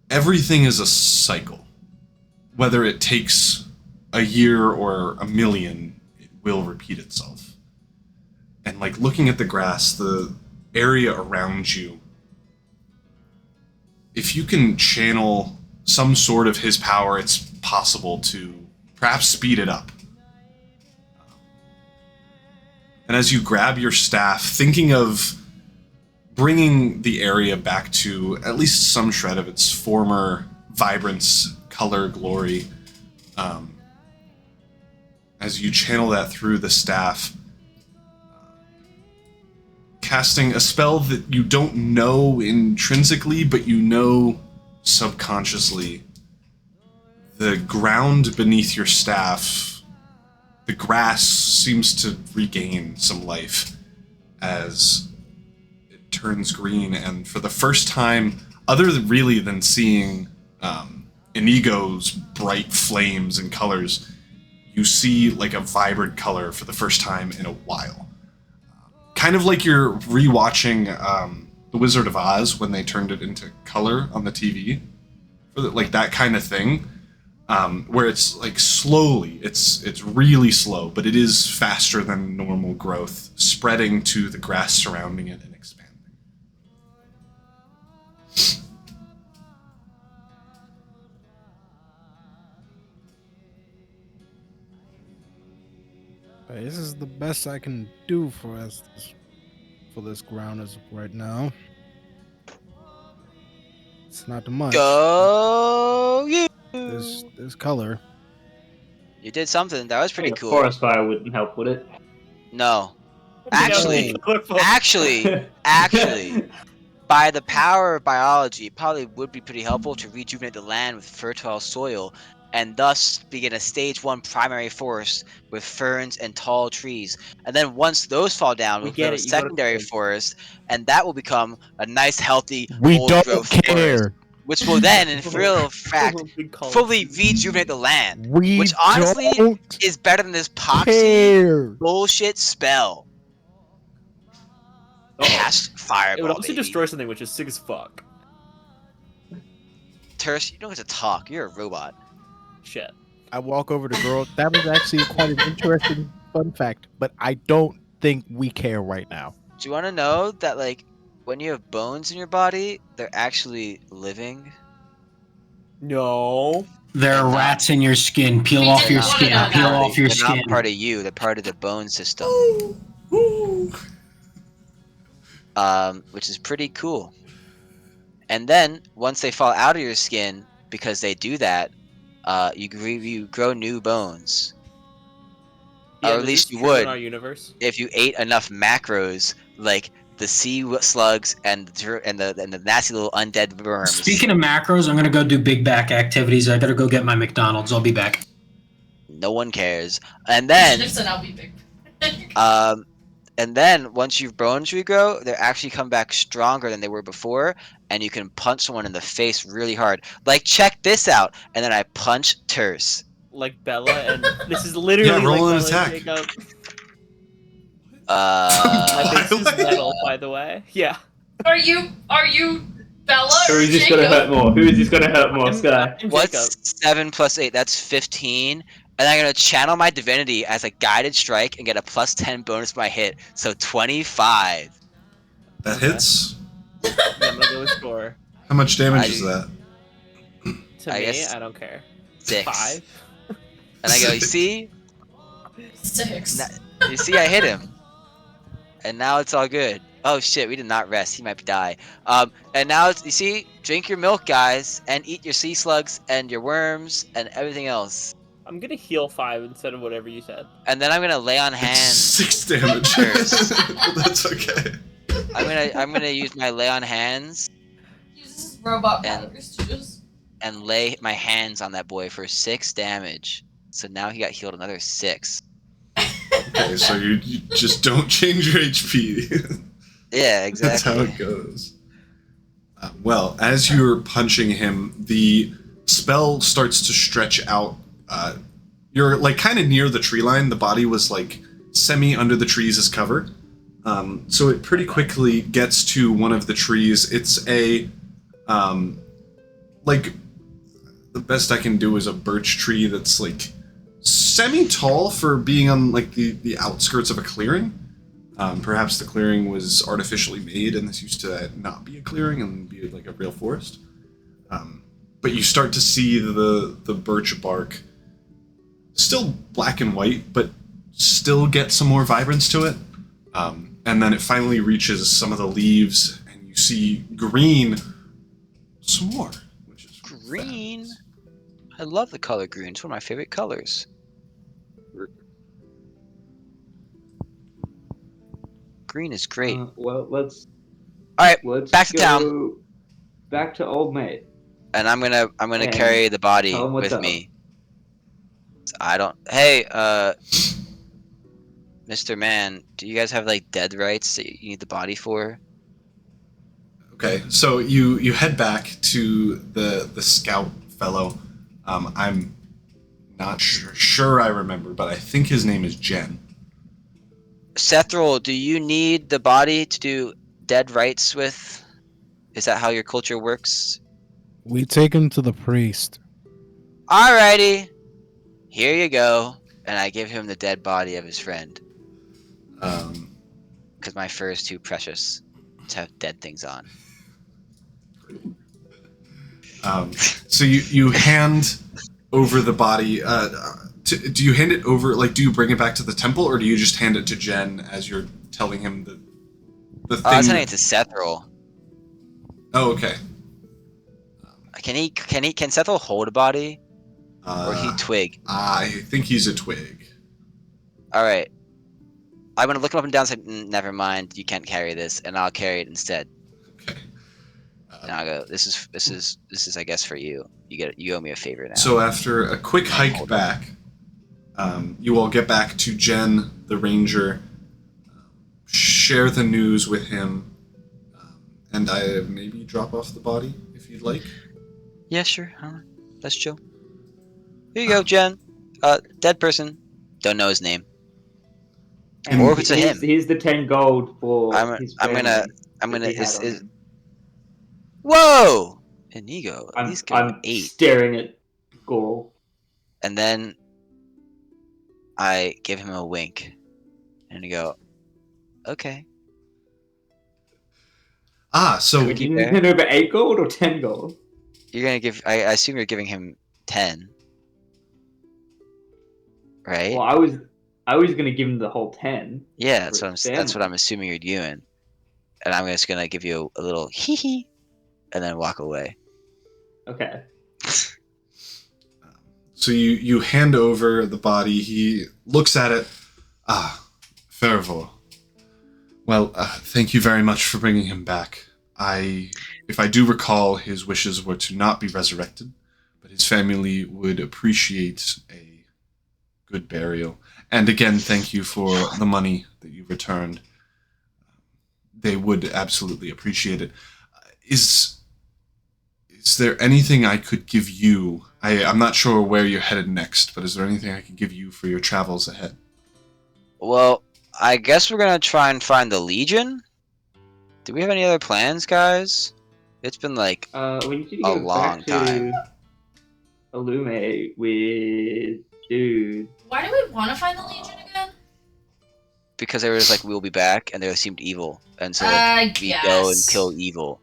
everything is a cycle. Whether it takes a year or a million, it will repeat itself. And like looking at the grass, the area around you, if you can channel some sort of his power, it's possible to perhaps speed it up. And as you grab your staff, thinking of bringing the area back to at least some shred of its former vibrance, color, glory, as you channel that through the staff, casting a spell that you don't know intrinsically, but you know subconsciously, the ground beneath your staff, the grass seems to regain some life as it turns green, and for the first time, other than really than seeing Inigo's bright flames and colors, you see like a vibrant color for the first time in a while. Kind of like you're rewatching The Wizard of Oz when they turned it into color on the TV, like that kind of thing, where it's like slowly, it's really slow, but it is faster than normal growth, spreading to the grass surrounding it and expanding. This is the best I can do for us for this ground as of right now. It's not much. Go you! There's color. You did something. That was pretty A cool. forest fire wouldn't help, would it? No. Actually, Actually, by the power of biology, it probably would be pretty helpful to rejuvenate the land with fertile soil, and thus begin a stage 1 primary forest with ferns and tall trees. And then once those fall down, we'll get build a it, you gotta secondary think. forest, and that will become a nice, healthy, We old don't growth care. forest, which will then, in real fact, Big column. fully rejuvenate the land. We Which honestly don't is better than this poxy care. bullshit spell. Cast fireball. It would also baby. destroy something which is sick as fuck. Terse, you don't get to talk. You're a robot. Shit. I walk over to girl. That was actually quite an interesting fun fact, but I don't think we care right now. Do you want to know that, like, when you have bones in your body, they're actually living? No. There are rats in your skin. Peel We off didn't your wanna skin. know that. Peel off your They're skin. not part of you. They're part of the bone system. Which is pretty cool. And then once they fall out of your skin, because they do that, you grow new bones. Yeah, or at is least this you true in would our universe. if you ate enough macros, like the sea slugs and the nasty little undead worms. Speaking of macros, I'm gonna go do big back activities. I gotta go get my McDonald's. I'll be back. No one cares. And You then should have said I'll be big. and then once your bones regrow, they actually come back stronger than they were before, and you can punch someone in the face really hard. Like, check this out, and then I punch Terse. Like Bella, and this is literally Yeah, roll like an Bella attack. Jacob. My face is metal, by the way. Yeah. Are you Bella Who or is this Jacob? gonna hurt more? Who is this gonna hurt more, Sky? I'm What's Jacob. 7 plus 8? That's 15. And I'm gonna channel my divinity as a guided strike and get a plus 10 bonus for my hit. So 25. That Okay. hits. Yeah, I'm gonna go with score. How much damage I- is that? To I me, guess I don't care. 6. 5. And I go, you see? 6. You see, I hit him. And now it's all good. Oh shit, we did not rest. He might die. And now it's, you see, drink your milk, guys, and eat your sea slugs and your worms and everything else. I'm gonna heal 5 instead of whatever you said. And then I'm gonna lay on It's hands. 6 damage. First. That's okay. I'm gonna use my lay on hands Uses his robot And- powers to just. and lay my hands on that boy for 6 damage. So now he got healed another 6. Okay, so you just don't change your HP. Yeah, exactly. That's how it goes. Well, as you're punching him, the spell starts to stretch out. You're like kind of near the tree line. The body was like semi under the trees as cover. So it pretty quickly gets to one of the trees. It's a, like, the best I can do is a birch tree that's like semi-tall for being on like the outskirts of a clearing. Perhaps the clearing was artificially made and this used to not be a clearing and be like a real forest. But you start to see the birch bark still black and white, but still get some more vibrance to it. And then it finally reaches some of the leaves and you see green some more, which is Green? fabulous. I love the color green. It's one of my favorite colors. Green is great. Well, let's Alright, back to go town. Back to Old Maid. And I'm gonna And carry the body tell 'em what's with up. me. I don't. Hey, Mr. Man, do you guys have like dead rights that you need the body for? Okay, so you head back to the scout fellow. I'm not sure I remember, but I think his name is Jen. Sethril, do you need the body to do dead rights with? Is that how your culture works? We take him to the priest. Alrighty, here you go. And I give him the dead body of his friend. Because my fur is too precious to have dead things on. So you hand over the body. Do you hand it over? Like, do you bring it back to the temple, or do you just hand it to Jen as you're telling him the thing? I was sending it to Sethril. Oh, okay. Can Sethril hold a body? Or he twig? I think he's a twig. Alright. I'm gonna look him up and down and say, never mind, you can't carry this, and I'll carry it instead. Okay. And I'll go, this is I guess for you. You owe me a favor now. So after a quick hike back, you all get back to Jen, the ranger, share the news with him, and I maybe drop off the body if you'd like. Yeah, sure. That's chill. Here you go, Jen. Dead person. Don't know his name. And or if it's a him. Here's the 10 gold for I'm his gonna family that he had on is him. Whoa! Inigo, at least give him I'm 8. staring at Goral. And then I give him a wink. And I go, okay. So We keep You there? hand over 8 gold or 10 gold? You're gonna give I assume you're giving him 10. Right? Well, I was gonna give him the whole 10. Yeah, that's for what his that's what I'm family. assuming you're doing. And I'm just gonna give you a little hee hee and then walk away. Okay. So you hand over the body. He looks at it. Fervor. Well, thank you very much for bringing him back. If I do recall, his wishes were to not be resurrected, but his family would appreciate a good burial. And again, thank you for the money that you returned. They would absolutely appreciate it. Is there anything I could give you? I'm not sure where you're headed next, but is there anything I could give you for your travels ahead? Well, I guess we're gonna try and find the Legion. Do we have any other plans, guys? It's been like We need to a go long back time. to Illume with dude. Why do we want to find the Legion again? Because they were just like, we'll be back, and they seemed evil, and so I like, we go and guess. kill evil.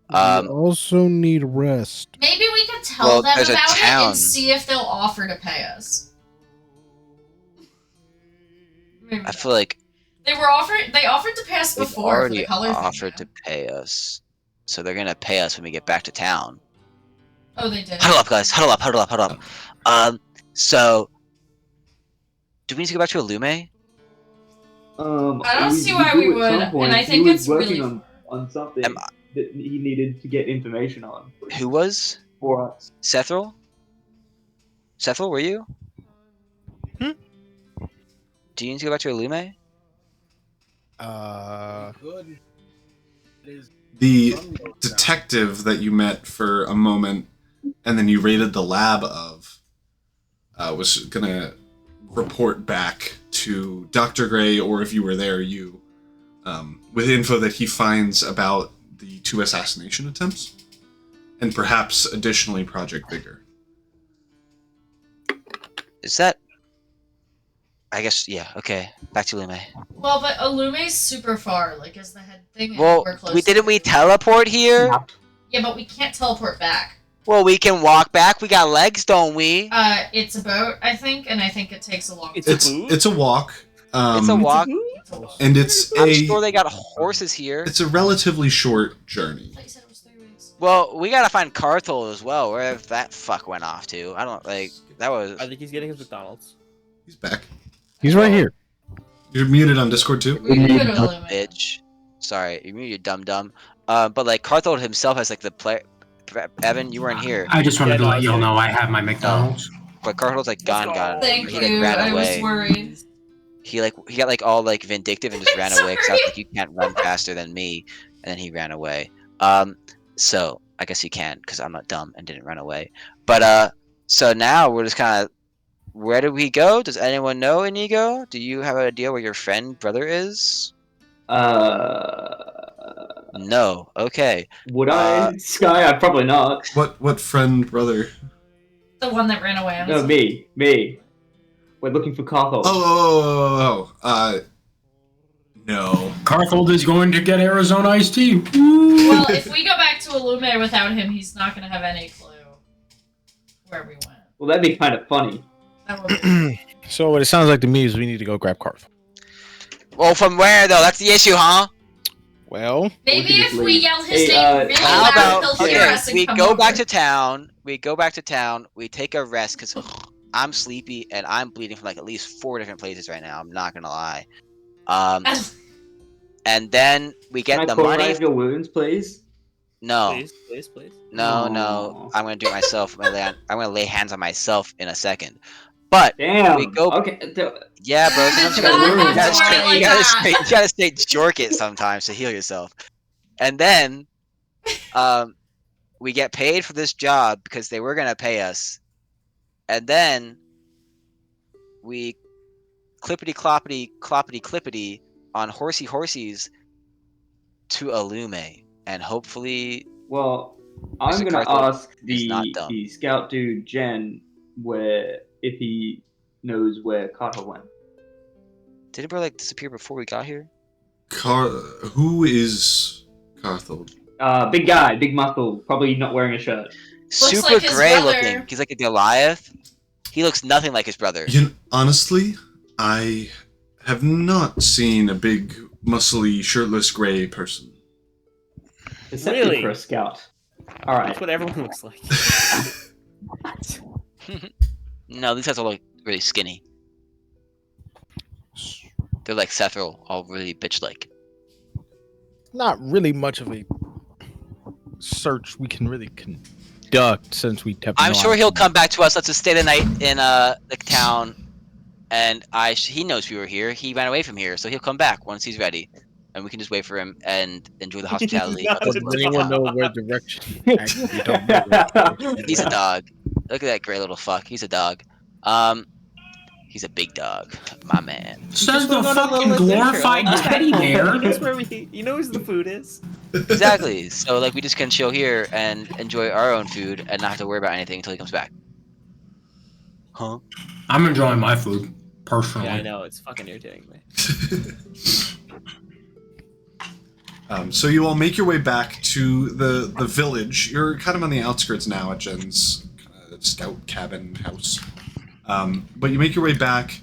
We also need rest. Maybe we could tell Well, them there's a about it town. and see if they'll offer to pay us. Maybe I feel like they offered to pay us they've before for already the color offered thing. to pay us, so they're gonna pay us when we get back to town. Oh, they did. Huddle up, guys! Huddle up! So do we need to go back to Alume? I don't see why we would, and I think it's working really on something Am that he needed to get information on Who was? for us. Sethril? Sethril, were you? Hmm? Do you need to go back to Alume? The detective that you met for a moment and then you raided the lab of was gonna report back to Dr. Gray, or if you were there, you, with info that he finds about the 2 assassination attempts and perhaps additionally Project Vigor. Is that? I guess, yeah, okay. Back to Lume. Well, but Alume's super far, like, as the head thing, and Well, we're close. didn't we teleport here? Yeah, but we can't teleport back. Well, we can walk back. We got legs, don't we? It's a boat, I think, and I think it takes a long time. It's a walk. It's a walk. And it's I'm sure they got horses here. It's a relatively short journey. I thought you said it was 3 weeks. Well, we gotta find Carthol as well. Where that fuck went off to? I don't like. That was. I think he's getting his McDonald's. He's back. He's right here. You're muted on Discord too? We muted Alume. Bitch. Sorry, you muted dumb. But like Carthol himself has like the play. Evan, you weren't here. I just wanted to let y'all know I have my McDonald's. But Carthol's like gone. Thank He like you. ran I away. was worried. He got like all like vindictive and just ran away because I was Sorry. like, you can't run faster than me, and then he ran away. So I guess he can because I'm not dumb and didn't run away. But so now we're just kind of, where do we go? Does anyone know Inigo? Do you have an idea where your friend brother is? No. Okay. Would I? Sky? I probably not. What friend, brother? The one that ran away. No, me. We're looking for Carthol. No. Carthold is going to get Arizona iced tea. Well, if we go back to Alume without him, he's not going to have any clue where we went. Well, that'd be kind of funny. That would be. So what it sounds like to me is we need to go grab Carthol. Well, from where though? That's the issue, huh? Well, Maybe if we yell his Hey, name really How loud, about he'll hear us and we come go over. back to town? We go back to town. We take a rest because I'm sleepy and I'm bleeding from like at least 4 different places right now. I'm not gonna lie. And then we get Can I the money. cauterize your wounds, please? No, Please. no. Aw. I'm gonna do it myself. I'm gonna lay hands on myself in a second. But Damn. we go. Okay. Yeah, bro. Sometimes you Not gotta, have to worry like you gotta stay jork it sometimes to heal yourself. And then, we get paid for this job because they were gonna pay us. And then we clippity cloppity on horsies to Alume, and hopefully Well, I'm Mr. gonna Carthol ask is not dumb. the scout dude Jen if he knows where Carthol went. did it like disappear before we got here? Who is Carthol? Big guy, big muscle, probably not wearing a shirt. Super like his gray brother. looking. He's like a Goliath. He looks nothing like his brother. Honestly, I have not seen a big, muscly, shirtless gray person. Deceptive Really? for a scout. All right. That's what everyone looks like. No, these guys all look really skinny. They're like Sethril, all really bitch-like. not really much of a search we can really conduct since we have. I'm sure he'll come back to us. Let's just stay the night in the town, and he knows we were here. He ran away from here, so he'll come back once he's ready, and we can just wait for him and enjoy the hospitality. Does anyone know where direction? Actually, don't know where direction. He's a dog. Look at that gray little fuck. He's a dog. He's a big dog, my man. Says the fucking glorified teddy bear. He knows where he knows the food is. Exactly. So like we just can chill here and enjoy our own food and not have to worry about anything until he comes back. Huh? I'm enjoying my food personally. Yeah, I know. It's fucking irritating me. So you all make your way back to the village. You're kind of on the outskirts now at Jen's scout cabin house. But you make your way back,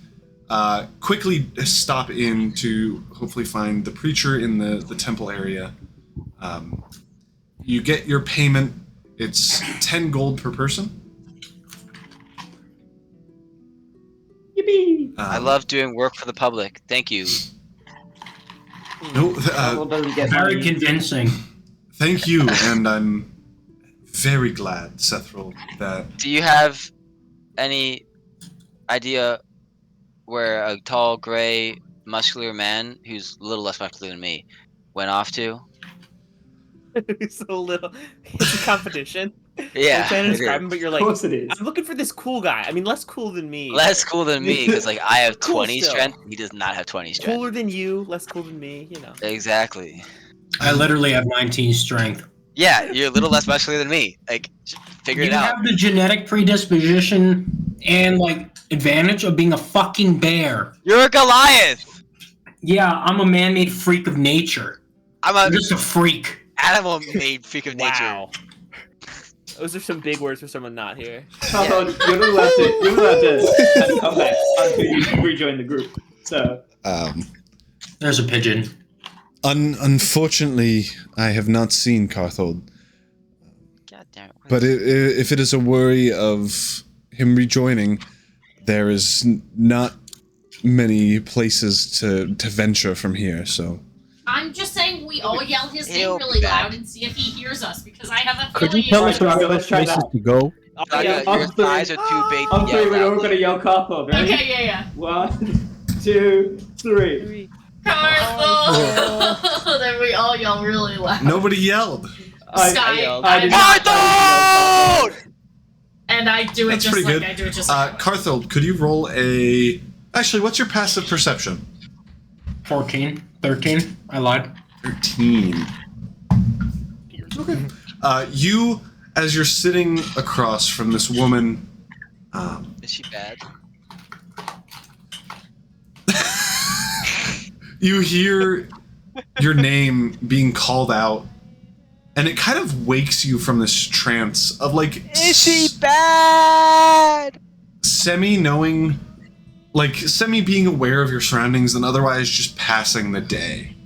quickly stop in to hopefully find the preacher in the temple area. You get your payment. It's 10 gold per person. Yippee! I love doing work for the public. Thank you. No, doesn't get Very money. convincing. thank you, and I'm very glad, Sethril, that Do you have any idea where a tall, gray, muscular man who's a little less muscular than me went off to? It's a little. It's a competition. Yeah, You're trying to it describe is. him, but you're Of like, course it is. I'm looking for this cool guy. I mean, less cool than me. Less cool than me, because like I have Cool 20 still. strength. He does not have 20 strength. Cooler than you, less cool than me. You know. Exactly. I literally have 19 strength. Yeah, you're a little less muscular than me. Like, figure You it out. have the genetic predisposition and like advantage of being a fucking bear. You're a Goliath. Yeah, I'm a man-made freak of nature. I'm I'm a just a freak. animal-made freak of nature. Wow. Those are some big words for someone not here. You're not allowed to come back until you rejoin the group. So There's a pigeon. unfortunately, I have not seen Carthold. God damn it. But if it is a worry of him rejoining, there is not many places to venture from here, so... I'm just saying we all yell his name He'll really be back. loud and see if he hears us, because I have a Could feeling you tell he's us Right, where let's try places that. to go? Nadia, I'm your three. thighs are too big to I'm three, yell we're all loudly. gonna yell Carthold, ready? Okay, yeah. 1, 2, 3. Carthold! Then we all yell really loud. Nobody yelled! Sky, yelled. I did Carthold! and I do it That's just pretty like good. I do it just like Carthold, could you roll a... Actually, what's your passive perception? 14, 13. I lied. 13. Okay. You, as you're sitting across from this woman, Is she bad? you hear your name being called out, and it kind of wakes you from this trance of like... Is she bad? Semi-knowing... Like, semi-being aware of your surroundings and otherwise just passing the day.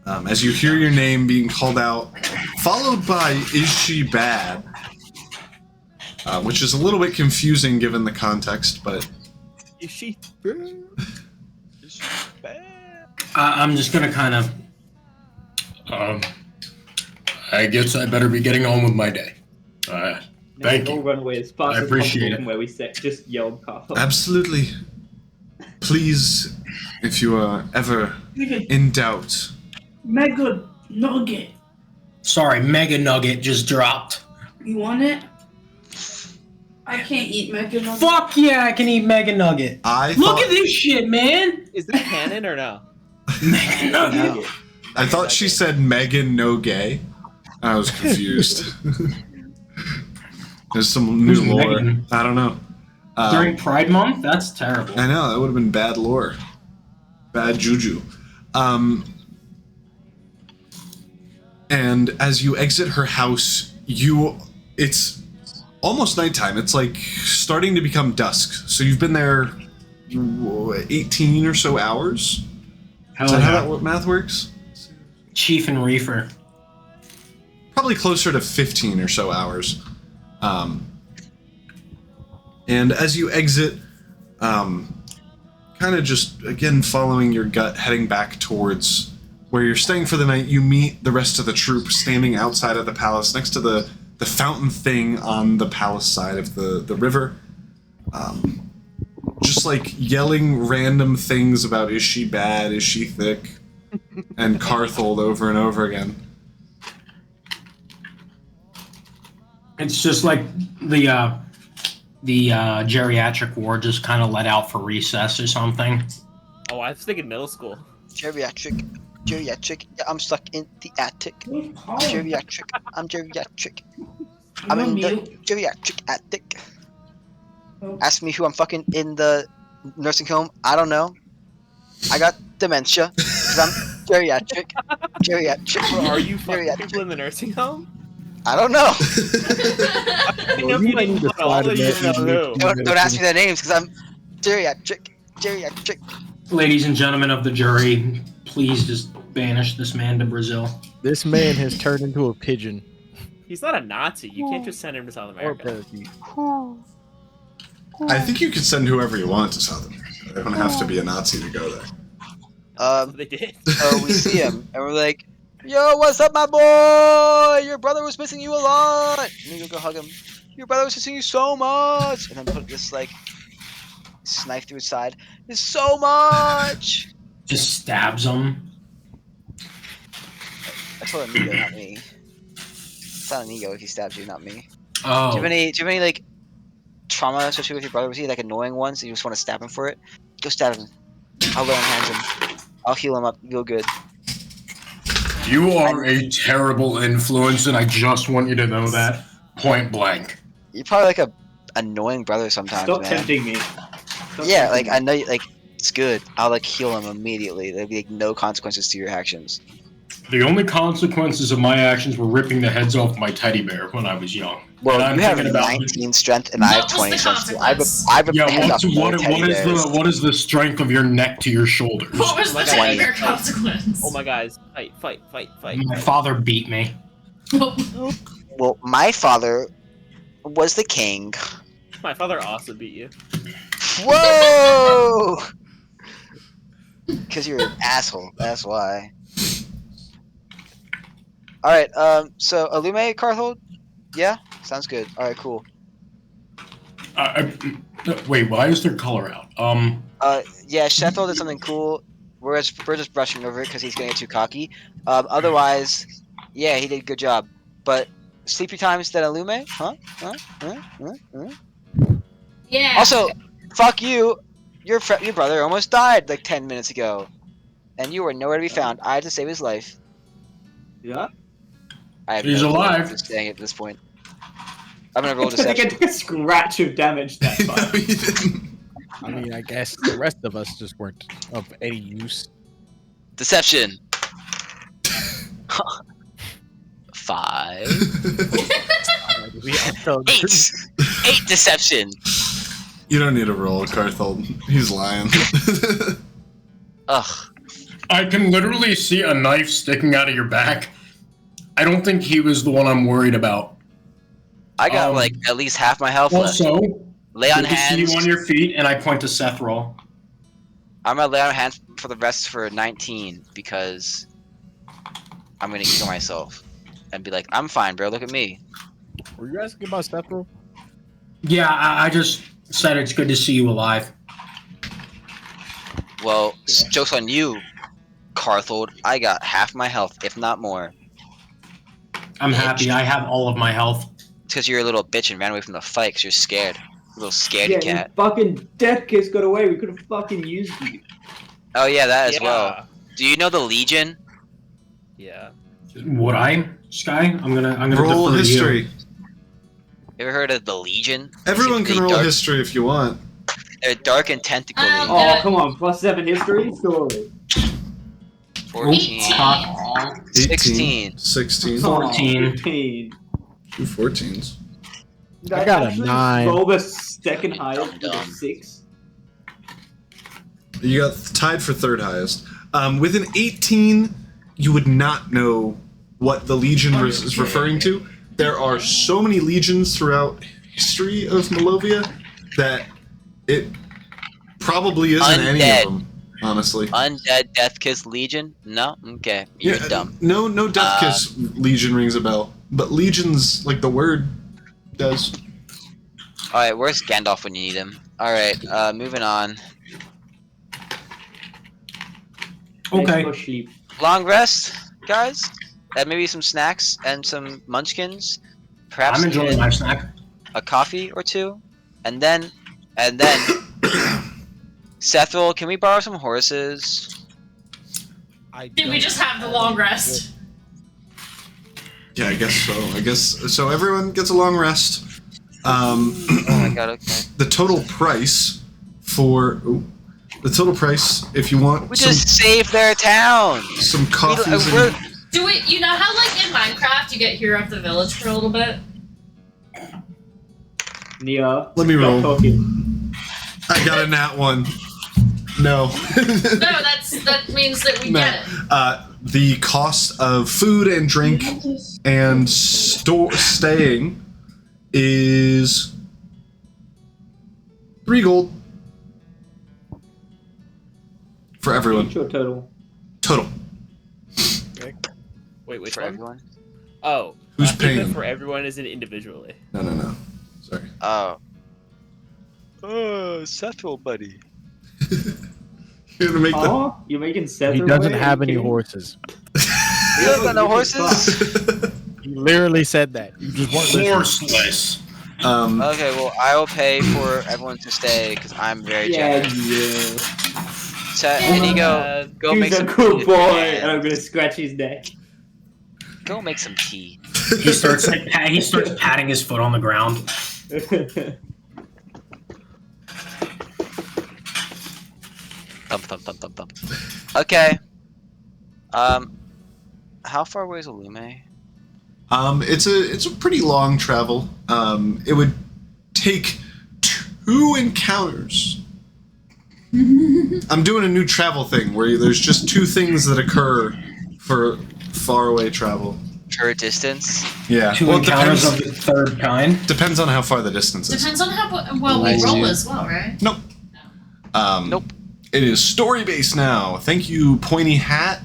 As you hear your name being called out, followed by, is she bad? Which is a little bit confusing given the context, but... Is she? I'm just gonna kind of... I guess I better be getting on with my day. Thank We'll you. run away as fast I as appreciate possible it. from where we sit. Just yelled Carthold. Absolutely. Please, if you are ever in doubt... Mega nugget. Sorry, Mega Nugget just dropped. You want it? I can't eat mega nugget. Fuck yeah, I can eat Mega Nugget. Look at this shit, man. Is this canon or no? Mega Nugget. No. I thought she said Megan no gay. I was confused. There's some new Who's lore. Megan? I don't know. During Pride Month? That's terrible. I know, that would have been bad lore. Bad juju. And as you exit her house, it's almost nighttime. It's like starting to become dusk. So you've been there 18 or so hours? Is that how that math works? Chief and Reefer. Probably closer to 15 or so hours. And as you exit, kind of just, again, following your gut, heading back towards where you're staying for the night, you meet the rest of the troop standing outside of the palace next to the fountain thing on the palace side of the river. Just like yelling random things about is she bad, is she thick, and Carthold over and over again. It's just like the geriatric ward just kind of let out for recess or something. Oh, I was thinking middle school. Geriatric. Yeah, I'm stuck in the attic. Geriatric. I'm geriatric. I'm in the geriatric attic. Ask me who I'm fucking in the nursing home. I don't know. I got dementia because I'm geriatric. Or are you fucking Geriatric. people in the nursing home? I don't know. I didn't know if you didn't know all of you know who. Don't ask me their names because I'm geriatric. Ladies and gentlemen of the jury, please just banish this man to Brazil. This man has turned into a pigeon. He's not a Nazi. You can't just send him to South Or America. parakeet. I think you could send whoever you want to South America. They don't have to be a Nazi to go there. They did. So we see him, and we're like, "Yo, what's up, my boy? Your brother was missing you a lot." And we go hug him. Your brother was missing you so much. And then put this like knife through his side. There's so much. Just stabs him. I told Amigo, not me. It's not Amigo if he stabs you, not me. Oh. Do you have any like trauma associated with your brother? Was he like annoying ones? You just want to stab him for it? Go stab him. I'll let him hand him. I'll heal him up. You'll good. You are a terrible influence, and I just want you to know that. Point blank. You're probably like a annoying brother sometimes, Stop man. tempting me. Yeah, like I know, like it's good. I'll like heal him immediately. There'll be like no consequences to your actions. The only consequences of my actions were ripping the heads off my teddy bear when I was young. Well, and you have 19 strength, and I have 20 strength. So I ripped the heads off more teddy bears. What is the strength of your neck to your shoulders? What was the teddy bear consequence? Oh my guys, fight. My father beat me. Well, my father was the king. My father also beat you. Whoa! Because you're an asshole. That's why. All right. So Illume Carthold. Yeah. Sounds good. All right. Cool. Wait. Why is there color out? Yeah. Shethel did something cool. We're just brushing over it because he's gonna get too cocky. Otherwise, yeah, he did a good job. But sleepy time instead of Illume? Huh? Yeah. Also, fuck you. Your brother almost died like 10 minutes ago, and you were nowhere to be found. I had to save his life. Yeah. He's alive. I'm saying at this point. I'm gonna roll I deception. took a scratch of damage that time. I mean, I guess the rest of us just weren't of any use. Deception. 5. 8 deception. You don't need a roll, Carthold. He's lying. Ugh. I can literally see a knife sticking out of your back. I don't think he was the one I'm worried about. I got like at least half my health left. Also, lay on good to see hands. you on your feet, and I point to Sethrol. I'm gonna lay on hands for the rest for 19 because I'm gonna kill myself and be like, I'm fine, bro. Look at me. Were you asking about Sethrol? Yeah, I just said it's good to see you alive. Well, joke's on you, Carthold. I got half my health, if not more. I'm happy. I have all of my health. It's because you're a little bitch and ran away from the fight because you're scared. A little scaredy Yeah, cat. fucking Death Kiss got away. We could have fucking used you. Oh yeah, that as well. Do you know the Legion? Yeah. Would I, Sky? I'm gonna roll defer to history. you. You ever heard of the Legion? Everyone can roll history if you want. They're dark and tentacly. Oh, come on. +7 history? Surely. 14. 16. 16. 14. 15. 2 14s. I got a 9. Roll the second highest with a 6. You got tied for third highest. With an 18, you would not know what the Legion is referring to. There are so many legions throughout history of Malovia that it probably isn't any of them, honestly. Undead Death Kiss Legion? No? Okay. You're dumb. No Death Kiss Legion rings a bell, but legions, like the word, does. Alright, where's Gandalf when you need him? Alright, moving on. Okay. Long rest, guys? Maybe some snacks and some munchkins? Perhaps I'm enjoying my snack. A coffee or two? And then... Sethrol, can we borrow some horses? Did we just have the long rest? Yeah, I guess so. So. Everyone gets a long rest. Oh my god, okay. The total price for if you want We just saved their town! some coffees and Do we? You know how like in Minecraft you get hero of the village for a little bit? Nia, let me roll. Talking. I got a nat 1. No. No, that means that we get it. The cost of food and drink and staying is 3 gold. For everyone. Each or total? Total. Wait, which For one? everyone? Oh. Who's I think that paying? for everyone is it individually. No. Sorry. Oh. Oh, Settle, buddy. You're gonna make the... Oh, you're making Seth. He doesn't have any horses. You don't got no horses? You literally said that. You just weren't listening. Horseless. Okay, well, I will pay for everyone to stay because I'm very generous. Yeah. So, Inigo, go make He's a some good tea. boy, and I'm gonna scratch his neck. Go make some tea. He starts patting his foot on the ground. Thump, thump, thump, thump, thump. Okay. How far away is Alume? It's a pretty long travel. It would take 2 encounters. I'm doing a new travel thing where there's just 2 things that occur for far away travel. For a distance? Yeah. 2 encounters of the third kind. Depends on how far the distance is. Depends on how well we roll as well, right? Nope. Nope. It is story based now. Thank you, Pointy Hat.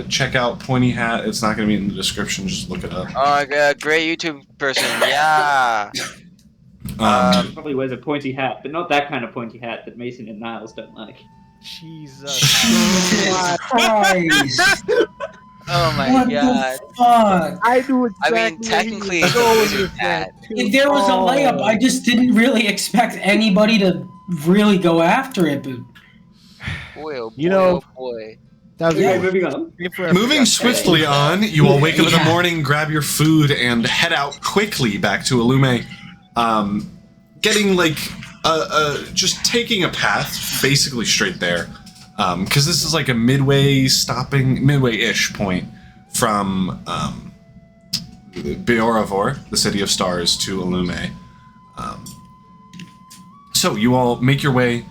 Check out Pointy Hat. It's not going to be in the description. Just look it up. Oh my god, great YouTube person. Yeah. He probably wears a pointy hat, but not that kind of pointy hat that Mason and Niles don't like. Jesus Christ. Oh my What god. the fuck? I do I exactly. mean, technically, it's a wizard hat. If there was a layup, I just didn't really expect anybody to really go after it, but Boy, oh boy, You know- oh boy. That was Okay, good. moving on. Moving swiftly on, you all wake up in the morning, grab your food, and head out quickly back to Alume. Getting like just taking a path basically straight there, because this is like a midway-ish point from Beoravor, the city of stars, to Alume. So you all make your way,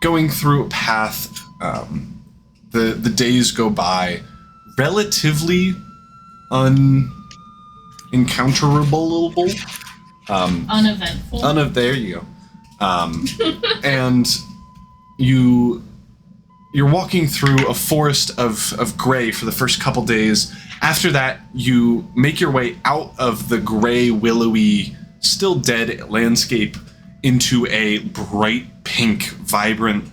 going through a path. The days go by relatively unencounterable. Uneventful. There you go. And you're walking through a forest of gray for the first couple days. After that, you make your way out of the gray, willowy, still dead landscape into a bright pink, vibrant,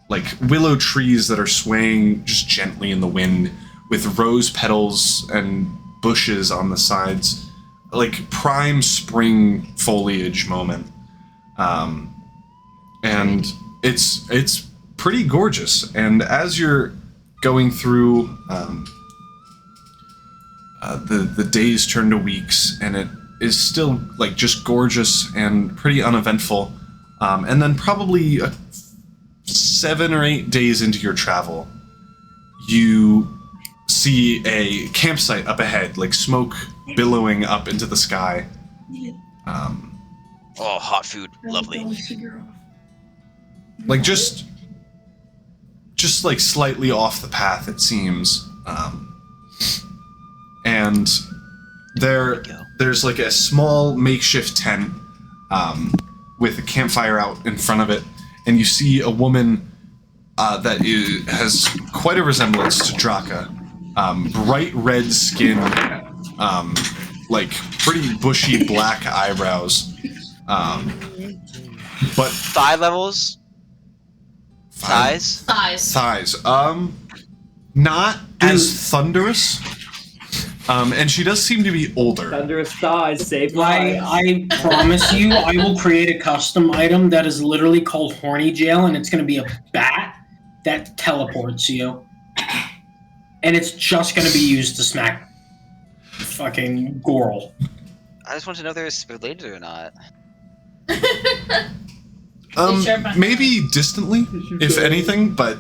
like willow trees that are swaying just gently in the wind with rose petals and bushes on the sides, like prime spring foliage moment. And it's pretty gorgeous. And as you're going through, the days turn to weeks, and it is still like just gorgeous and pretty uneventful. And then probably 7 or 8 days into your travel, you see a campsite up ahead, like smoke billowing up into the sky. Oh, hot food. Lovely. Like just like slightly off the path, it seems. And there's like a small makeshift tent with a campfire out in front of it, and you see a woman that has quite a resemblance to Draka. Bright red skin, like pretty bushy black eyebrows. But Thigh levels? Thighs? thighs. Not as thunderous. And she does seem to be older. Thunderous thighs save lives. I promise you, I will create a custom item that is literally called Horny Jail, and it's going to be a bat that teleports you. And it's just going to be used to smack fucking Goral. I just want to know if they're related or not. Maybe distantly, if anything, but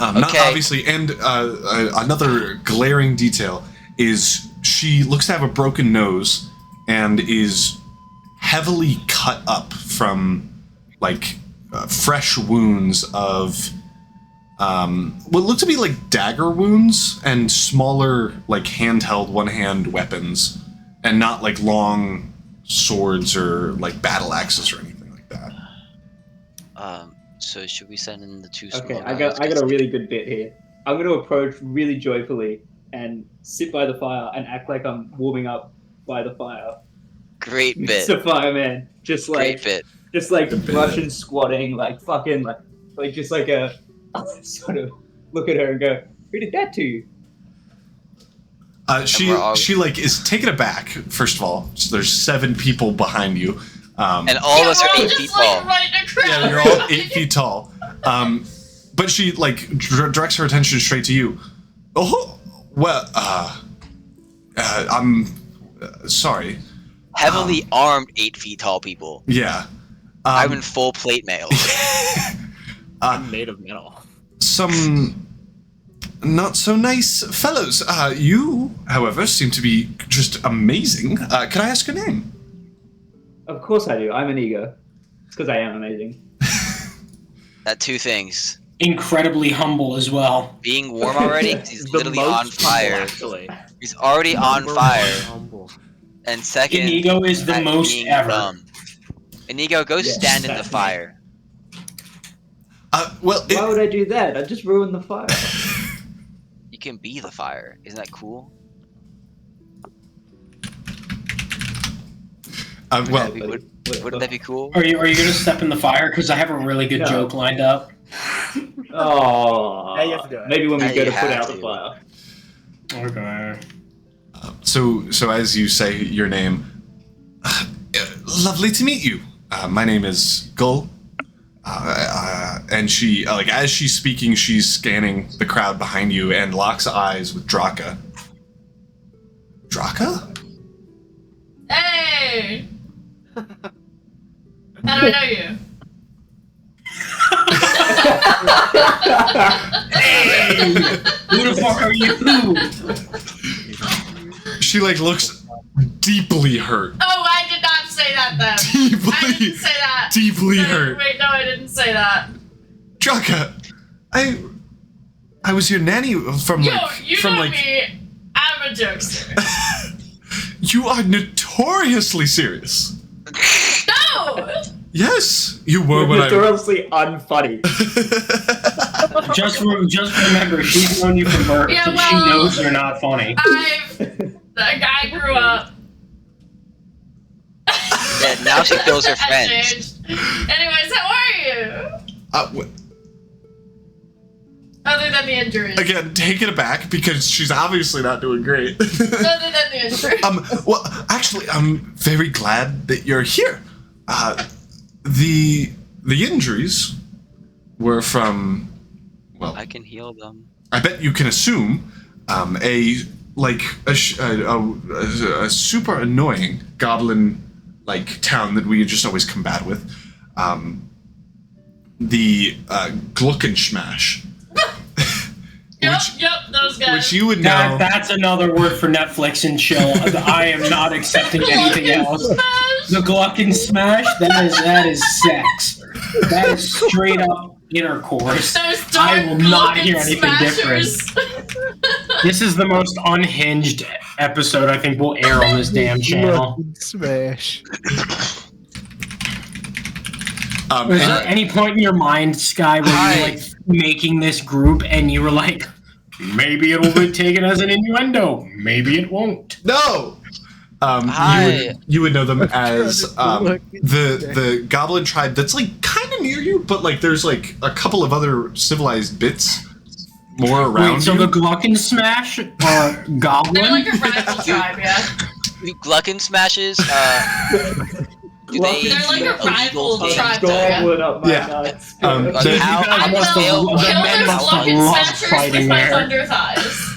not obviously. And another glaring detail is she looks to have a broken nose and is heavily cut up from like fresh wounds of what look to be like dagger wounds and smaller like handheld one-hand weapons, and not like long swords or like battle axes or anything like that. So should we send in the two Okay, small I got a really good bit here. I'm gonna approach really joyfully and sit by the fire and act like I'm warming up by the fire. Great bit. Mr. Fireman, just Great bit. Russian squatting, like fucking like just like a sort of look at her and go, "Who did that to you?" She like is taken aback. First of all, so there's 7 people behind you, and all of us are 8 feet tall. Yeah, you're all 8 feet tall. But she like directs her attention straight to you. Oh, well, I'm sorry. Heavily armed 8 feet tall people. Yeah. I'm in full plate mail. I'm made of metal. Some not so nice fellows. You, however, seem to be just amazing. Can I ask your name? Of course I do. I'm an ego. It's because I am amazing. That 2 things. Incredibly humble as well. Being warm already. He's literally on fire. Actually. He's already on fire. And second, Inigo is the most ever. Inigo, go stand in the fire. Well, why would I do that? I just ruined the fire. You can be the fire. Isn't that cool? Wouldn't that be cool? Are you gonna step in the fire? Because I have a really good joke lined up. Oh, yeah, you have to do it. Maybe when we go to put out to. the fire. Okay. So as you say your name, lovely to meet you. My name is Gull. And she, like, as she's speaking, she's scanning the crowd behind you and locks eyes with Draka. Draka? Hey! How do I know you? Hey! Who the fuck are you? She, like, looks deeply hurt. Oh, I did not say that then. I didn't say that. Deeply No, hurt. Wait, no, I didn't say that. Draka, I was your nanny from, Yo, like... you from, know like, me. I'm a jokester. You are notoriously serious. No! Yes, you were when notoriously unfunny. Just remember, she's known you from birth. Yeah, She well, knows you're not funny. I grew up. Yeah, now she kills her I friends. changed. Anyways, how are you? Other than the injuries. Again, take it back because she's obviously not doing great. Other than the injuries. Well, actually, I'm very glad that you're here. The injuries were from, well, I can heal them. I bet you can assume a super annoying goblin like town that we just always combat with. The Gluckenschmash. Yep, those guys. Which you would know. That's another word for Netflix and chill. I am not accepting anything else. The Glucken Smash, that is sex. That is straight up intercourse. I will not hear anything different. This is the most unhinged episode I think will air on this damn channel. Smash. Was there any point in your mind, Sky, where you were like making this group and you were like, maybe it'll be taken as an innuendo, maybe it won't? No! You would know them as the goblin tribe that's like kind of near you, but like there's like a couple of other civilized bits more around Wait, so you. the Glucken Smash are goblin? They're like a rival tribe, yeah. Glucken Smashes, they're like a rival tribe. Goblin up my Yeah. nuts. I will kill their fucking smashers with my thunder thighs.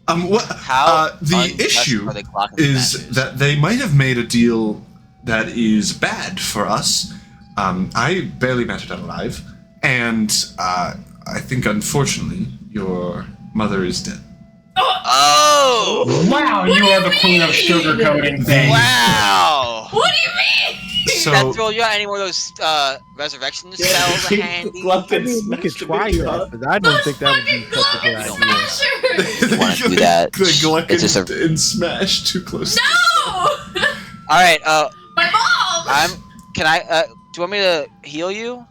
The issue is that they might have made a deal that is bad for us. I barely made it alive, and I think unfortunately your mother is dead. Oh! Wow, you are the queen of sugarcoating things. Wow! What do you mean? So, Bethel, you got any more of those resurrection spells handy? We could try that, but I don't think that would be such a good idea. You want to do that? The Glucken It's just and Smash too close. No! All right. My mom. Can I? Do you want me to heal you?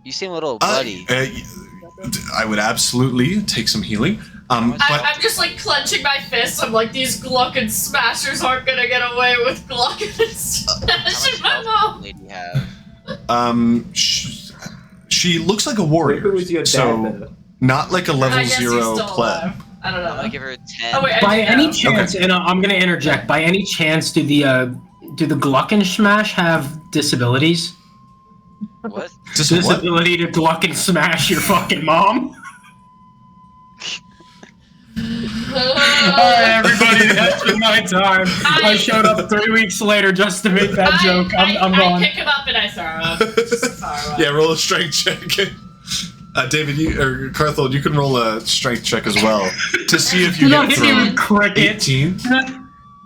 You seem a little bloody. I would absolutely take some healing. But I'm just like clenching my fists. I'm like, these Gluckin smashers aren't gonna get away with Gluckin and smashing my mom. Lady have? She looks like a warrior. Who was your dad, so though? not like a level I guess he's 0 still pleb. alive. I don't know. I'm gonna give her a 10. Oh wait, By I any know. chance, and I'm gonna interject. By any chance, do the Gluckin Smash have disabilities? What? Disability to Gluckin Smash your fucking mom? Alright, everybody, that's been my time. I showed up 3 weeks later just to make that joke. I'm I gone. pick him up and I throw him. Just throw him. Yeah, roll a strength check. David, or Carthol, you can roll a strength check as well to see if you Not get even thrown. cricket. 18.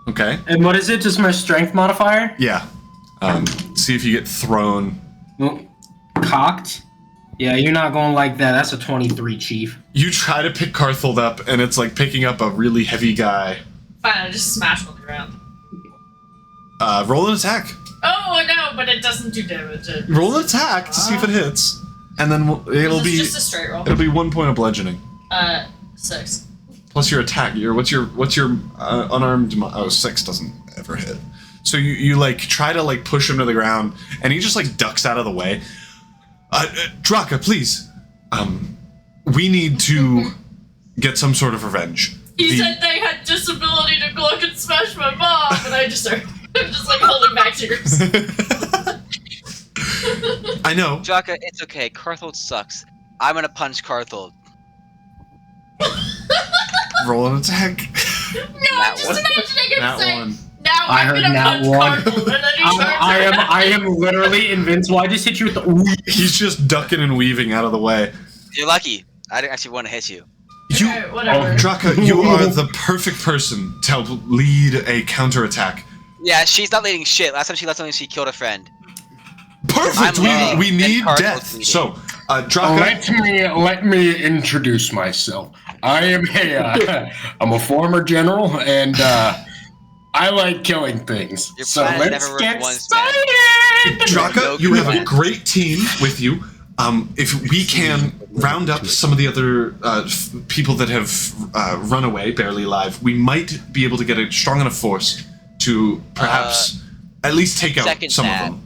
Okay. And what is it? Just my strength modifier? Yeah. See if you get thrown. Cocked? Yeah, you're not going like that. That's a 23, Chief. You try to pick Carthold up, and it's like picking up a really heavy guy. Fine, I just smash him on the ground. Roll an attack. Oh no, but it doesn't do damage. Roll an attack to see if it hits, and then it'll be just a straight roll. It'll be 1 point of bludgeoning. 6. Plus your attack. What's your unarmed? 6 doesn't ever hit. So you like try to like push him to the ground, and he just like ducks out of the way. Draka, please. We need to get some sort of revenge. He said they had disability to Gluck and smash my mom, and I'm just like holding back tears. I know. Draka, it's okay. Carthold sucks. I'm gonna punch Carthold. Roll an attack. No, I'm just imagining him Nat saying, 1. now I I'm heard gonna Nat punch 1. Carthold, and then he turns I am literally invincible. I just hit you with the. He's just ducking and weaving out of the way. You're lucky. I didn't actually want to hit you. Okay, whatever. Draka, you are the perfect person to help lead a counterattack. Yeah, she's not leading shit. Last time she left something, she killed a friend. Perfect. We need death. leading. So, Draka. Let me introduce myself. I am I'm a former general, and I like killing things. Your So plan let's never worked get once, started. Draka, you have a great team with you. If we can round up some of the other people that have run away, barely alive, we might be able to get a strong enough force to perhaps at least take out some of them.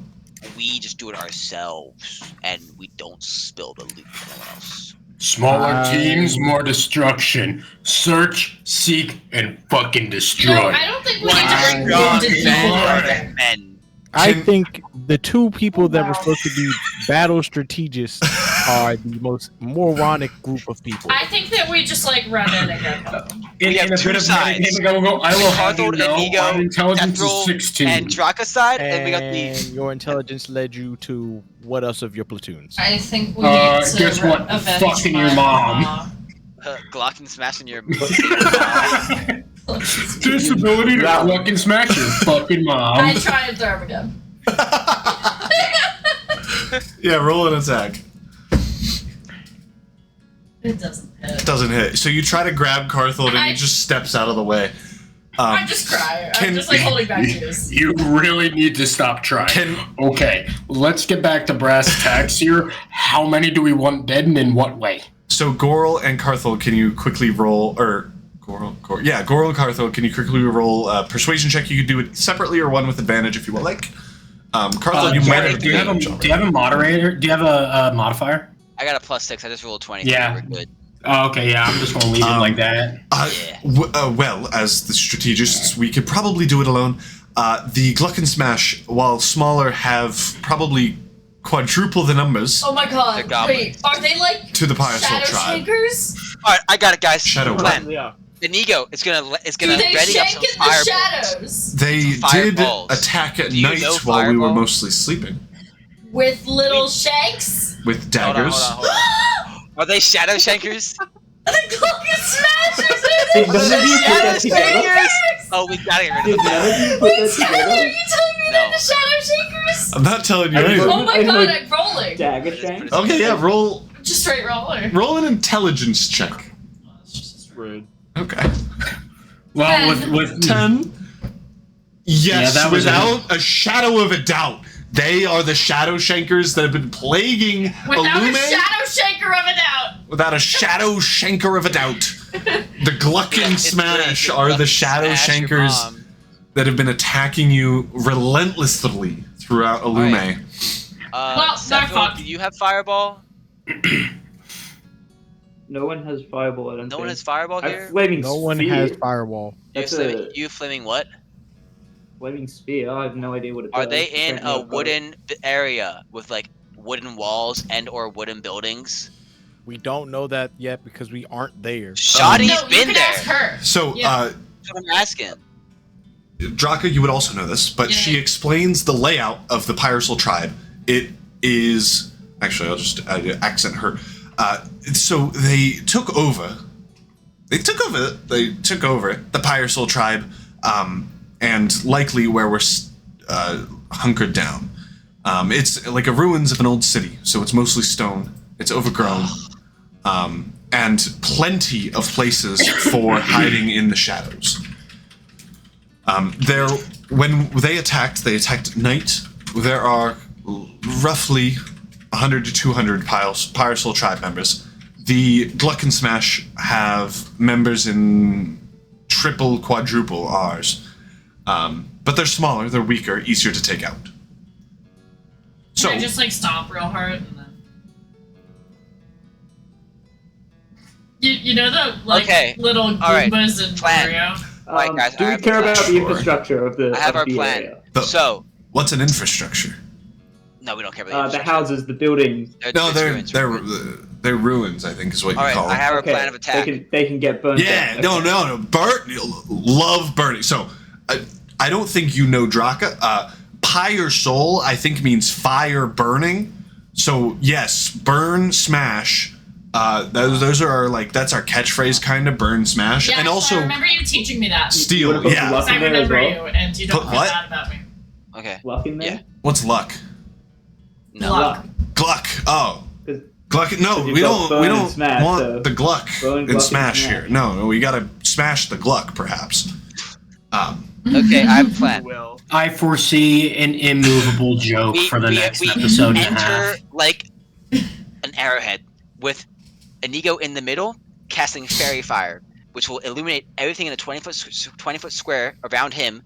We just do it ourselves, and we don't spill the loot for no one else. Smaller teams, more destruction. Search, seek, and fucking destroy. No, I don't think we need to bring wounded people over. I think the two people that were supposed to be battle strategists are the most moronic group of people. I think that we just like run in and get them. We have two sides. I will have you Carthold, know, Inigo, my intelligence is Deathroll, 16. and Draka side, and and we got the. your intelligence led you to what else of your platoons? I think we need to guess what? avenge Fucking my your mom. Glock and smashing your. Disability to fucking smash your fucking mom. I try and throw him again. Yeah, roll an attack. It doesn't hit. Doesn't hit. So you try to grab Carthold, and he just steps out of the way. I just cry. I'm just like holding back tears. You really need to stop trying. Okay, let's get back to brass tacks here. How many do we want dead, and in what way? So Goral and Carthold, can you quickly roll, or Goral and Carthold, can you quickly roll a persuasion check? You could do it separately or one with advantage if you would like. Carthold, you might have. Do you have a moderator? Do you have a modifier? I got a +6. I just rolled 20. Yeah. We're good. Oh, okay, yeah, I'm just gonna leave it like that. Well, as the strategists, we could probably do it alone. The Gluck and Smash, while smaller, have probably quadruple the numbers Oh my god, wait, are they like to the Pyrosoul shadow tribe. shakers? All right, I got it, guys. Shadow plan. Yeah. Inigo, it's gonna Do they ready up shake some in the fireballs. shadows? They Some did fireballs. attack at Do you night know while we were fireballs? mostly sleeping With little shanks? with daggers. Hold on. Are they shadow shankers? The Gluck and Smashers! Did none of you put that Shadow together? shankers? Oh, we gotta get rid Did of none them. of you put that Tyler, are together? you telling me they're the shadow shakers? I'm not telling you I anything. Oh my I god, heard I'm rolling. Dagger shank? Okay, yeah, roll Just straight rolling. an intelligence check. Rude. Okay. Well, Ten. with 10. Yes, Yeah, that was without a shadow of a doubt. They are the Shadow Shankers that have been plaguing Without Illume. a shadow shaker of a doubt. Without a shadow shanker of a doubt. The Gluck and Smash are the Shadow Shankers that have been attacking you relentlessly throughout Illume. Right. Well, they're fucked. Do you have Fireball? No one has fireball. I don't No think. one has Fireball I have here? flaming No spear. one has firewall. That's a You flaming what? flaming spear. I have no idea what it Are does. they in Apparently a I've got it. wooden area with like wooden walls and or wooden buildings? We don't know that yet because we aren't there. Shoddy's No, you been can there. ask her. So, Yeah. That's what I'm asking. Draka, you would also know this, but she explains the layout of the Pyrosil tribe. It is... Actually, I'll just accent her. So they took over... They took over the Pyrosil tribe, and likely where we're hunkered down. It's like a ruins of an old city, so it's mostly stone. It's overgrown. And plenty of places for hiding in the shadows. When they attacked at night. There are roughly 100 to 200 Pyrosil tribe members. The Gluck and Smash have members in triple, quadruple ours. But they're smaller, they're weaker, easier to take out. So Can I just like stomp real hard and then... You know the like little Goombas in Mario? Alright, guys, do we care about the infrastructure of the? I have of our the plan. area? So, what's an infrastructure? no, we don't care about The houses, the buildings. They're ruins, I think is what you Alright, call them. I have our plan of attack. They can get burned. Yeah, down. no. Love burning. So, I don't think you know Draka. Pyre Soul, I think, means fire burning. So, yes, burn, smash. Those are that's our catchphrase, kind of, burn, smash. Yeah, and also, I remember you teaching me that. steal, yeah. Because I remember you, and you don't Put feel what? bad about me. Okay. Luck in there? Yeah. What's luck? No. Luck. Gluck. Oh. Gluck. No, we don't want the Gluck and smash here. No, we gotta smash the Gluck, perhaps. Okay, I have a plan. I foresee an immovable joke for the next episode and a half. Enter like an arrowhead with Inigo in the middle, casting Fairy Fire, which will illuminate everything in a 20-foot square around him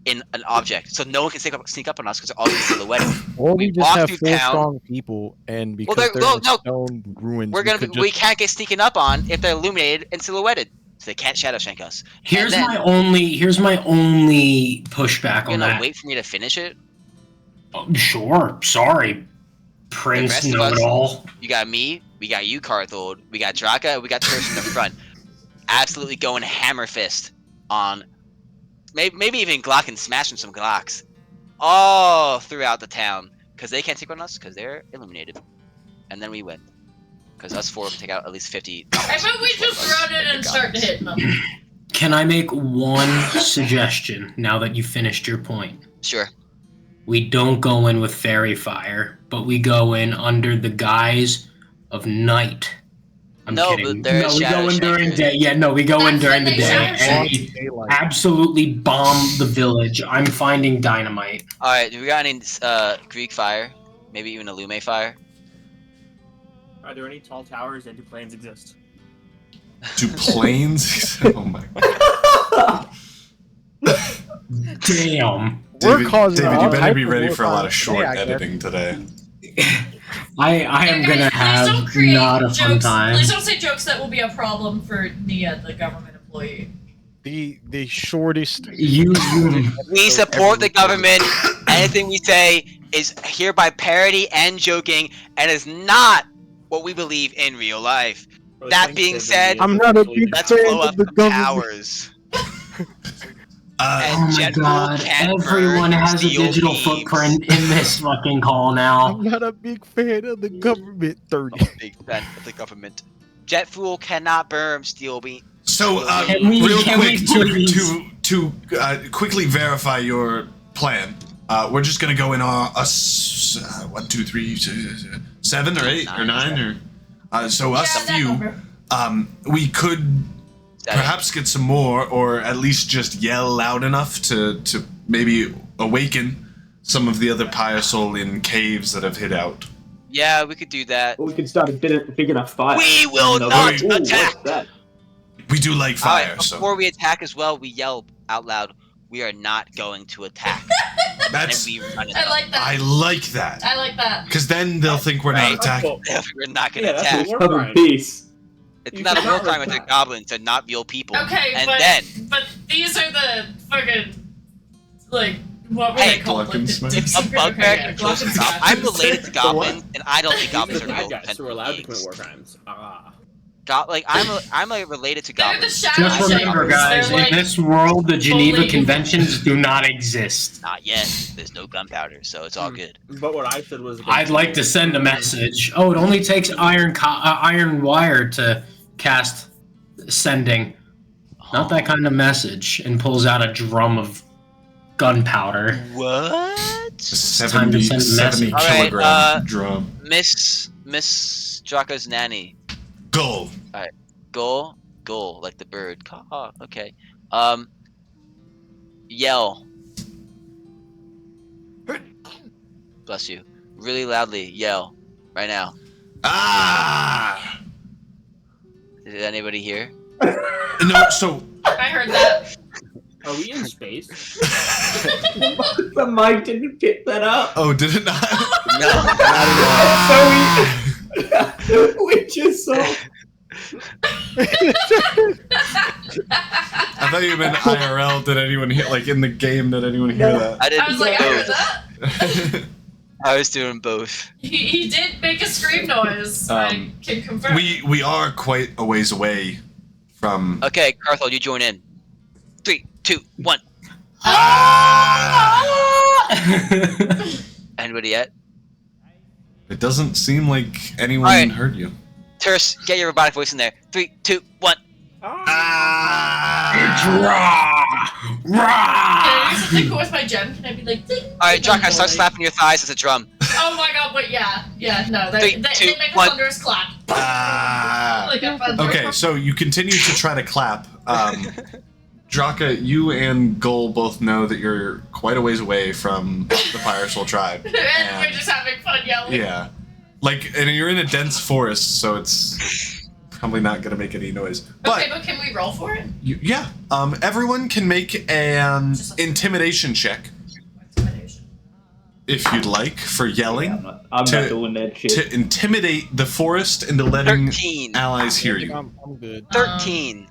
in an object, so no one can sneak up on us because they're all in silhouette. Or we just walk have through 4 town. strong people, and because Well, they're in stone ruins, We can't get sneaking up on if they're illuminated and silhouetted, so they can't shadow shank us. Here's my only pushback You on know, that. wait for me to finish it. Oh, sure, sorry, The Prince rest of Know us, It All. you got me, we got you, Carthold, we got Draka, we got Tersh in the front. Absolutely going hammer fist on maybe even Glock and smashing some Glocks all throughout the town because they can't take on us because they're illuminated, and then we win because us 4 can take out at least 50. I bet we just run in and start hitting them. Can I make one suggestion now that you finished your point? Sure. We don't go in with fairy fire, but we go in under the guise of night. I'm kidding. But No, we go in during day. Yeah, no, we go in during the day and we absolutely bomb the village. I'm finding dynamite. Alright, do we got any Greek fire? Maybe even Illume fire? Are there any tall towers and do planes exist? Do planes? Oh my Damn. David, causing David, all you better type be of ready war for a lot of crimes short today, I guess. editing today. I am gonna have not a fun jokes. time. Please don't say jokes that will be a problem for the government employee. The shortest. We support the government. Anything we say is hereby parody and joking, and is not what we believe in real life. That being said, I'm not a big let's fan blow of up the the government. powers. Oh my god, everyone has a digital footprint in this fucking call now. I'm not a big fan of the government. 30. I'm a big fan of the government. Jet fuel cannot burn steel beam. So, Can we real quick, please? to quickly verify your plan, we're just gonna go in 1, 2, 3, 7 or 8 or 9 or so us Yeah, that few. number. We could perhaps get some more, or at least just yell loud enough to maybe awaken some of the other Pyasol in caves that have hid out. Yeah, we could do that. Or we could start a big enough fire. We will And they'll not go, "Ooh, attack." what's that? We do like fire, Alright, so before we attack as well, we yell out loud, "We are not going to attack." that's. And we run it I like that. I like that. I like that. Because then they'll think we're not Right. attacking. We're not going Yeah, to that's attack. a war Southern crime. peace. It's You not a should war not crime with attack. the goblins. They're not real people. Okay, And but then these are the fucking like what were Hey, they called? Like the Gluckensmith. if a secret- bugbear okay, can kill some Gluckensmith. goblins, I'm related to goblins, and I don't think These are goblins the are bad real. guys who are allowed to beings. commit war crimes. Ah. I'm like related to They're the goblins. shadow Just remember, shapers. guys, They're, in like, this world, the Geneva fully- Conventions do not exist. Not yet. There's no gunpowder, so it's all good. But what I said was. I'd like to send a message. Oh, it only takes iron wire to cast sending. Not that kind of message. And pulls out a drum of gunpowder. What? time to 70, send a 70 message. Alright, kilogram drum. Miss Draco's nanny. Go. Gull, like the bird. Caw, okay. Yell. Bless you. Really loudly, yell. Right now. Ah! Is anybody here? No, so I heard that. Are we in space? The mic didn't pick that up. oh, did it not? No. So we just saw. I thought you meant IRL. Did anyone hear, like in the game? Did anyone hear that? I didn't I was like, I heard both. that. I was doing both. He did make a scream noise. I can confirm. we are quite a ways away from. Okay, Carthel, you join in. 3, 2, 1. Anybody yet? It doesn't seem like anyone Alright. heard you. Terse, get your robotic voice in there. 3, 2, 1. Can I do something cool with my gem? Can I be like, ding? Alright, Draco, start slapping your thighs as a drum. Oh my god, but yeah, no, Three, they two, make a one. thunderous clap. Ah. Like a thunder. Okay, so you continue to try to clap. Draka, you and Gull both know that you're quite a ways away from the Fire Soul tribe. and we're just having fun yelling. Yeah. Like, and you're in a dense forest, so it's probably not gonna make any noise. Okay, but can we roll for it? Yeah. Everyone can make an intimidation check if you'd like for yelling. I'm not doing that shit. To intimidate the forest into letting 13. allies hear you. I'm good. 13.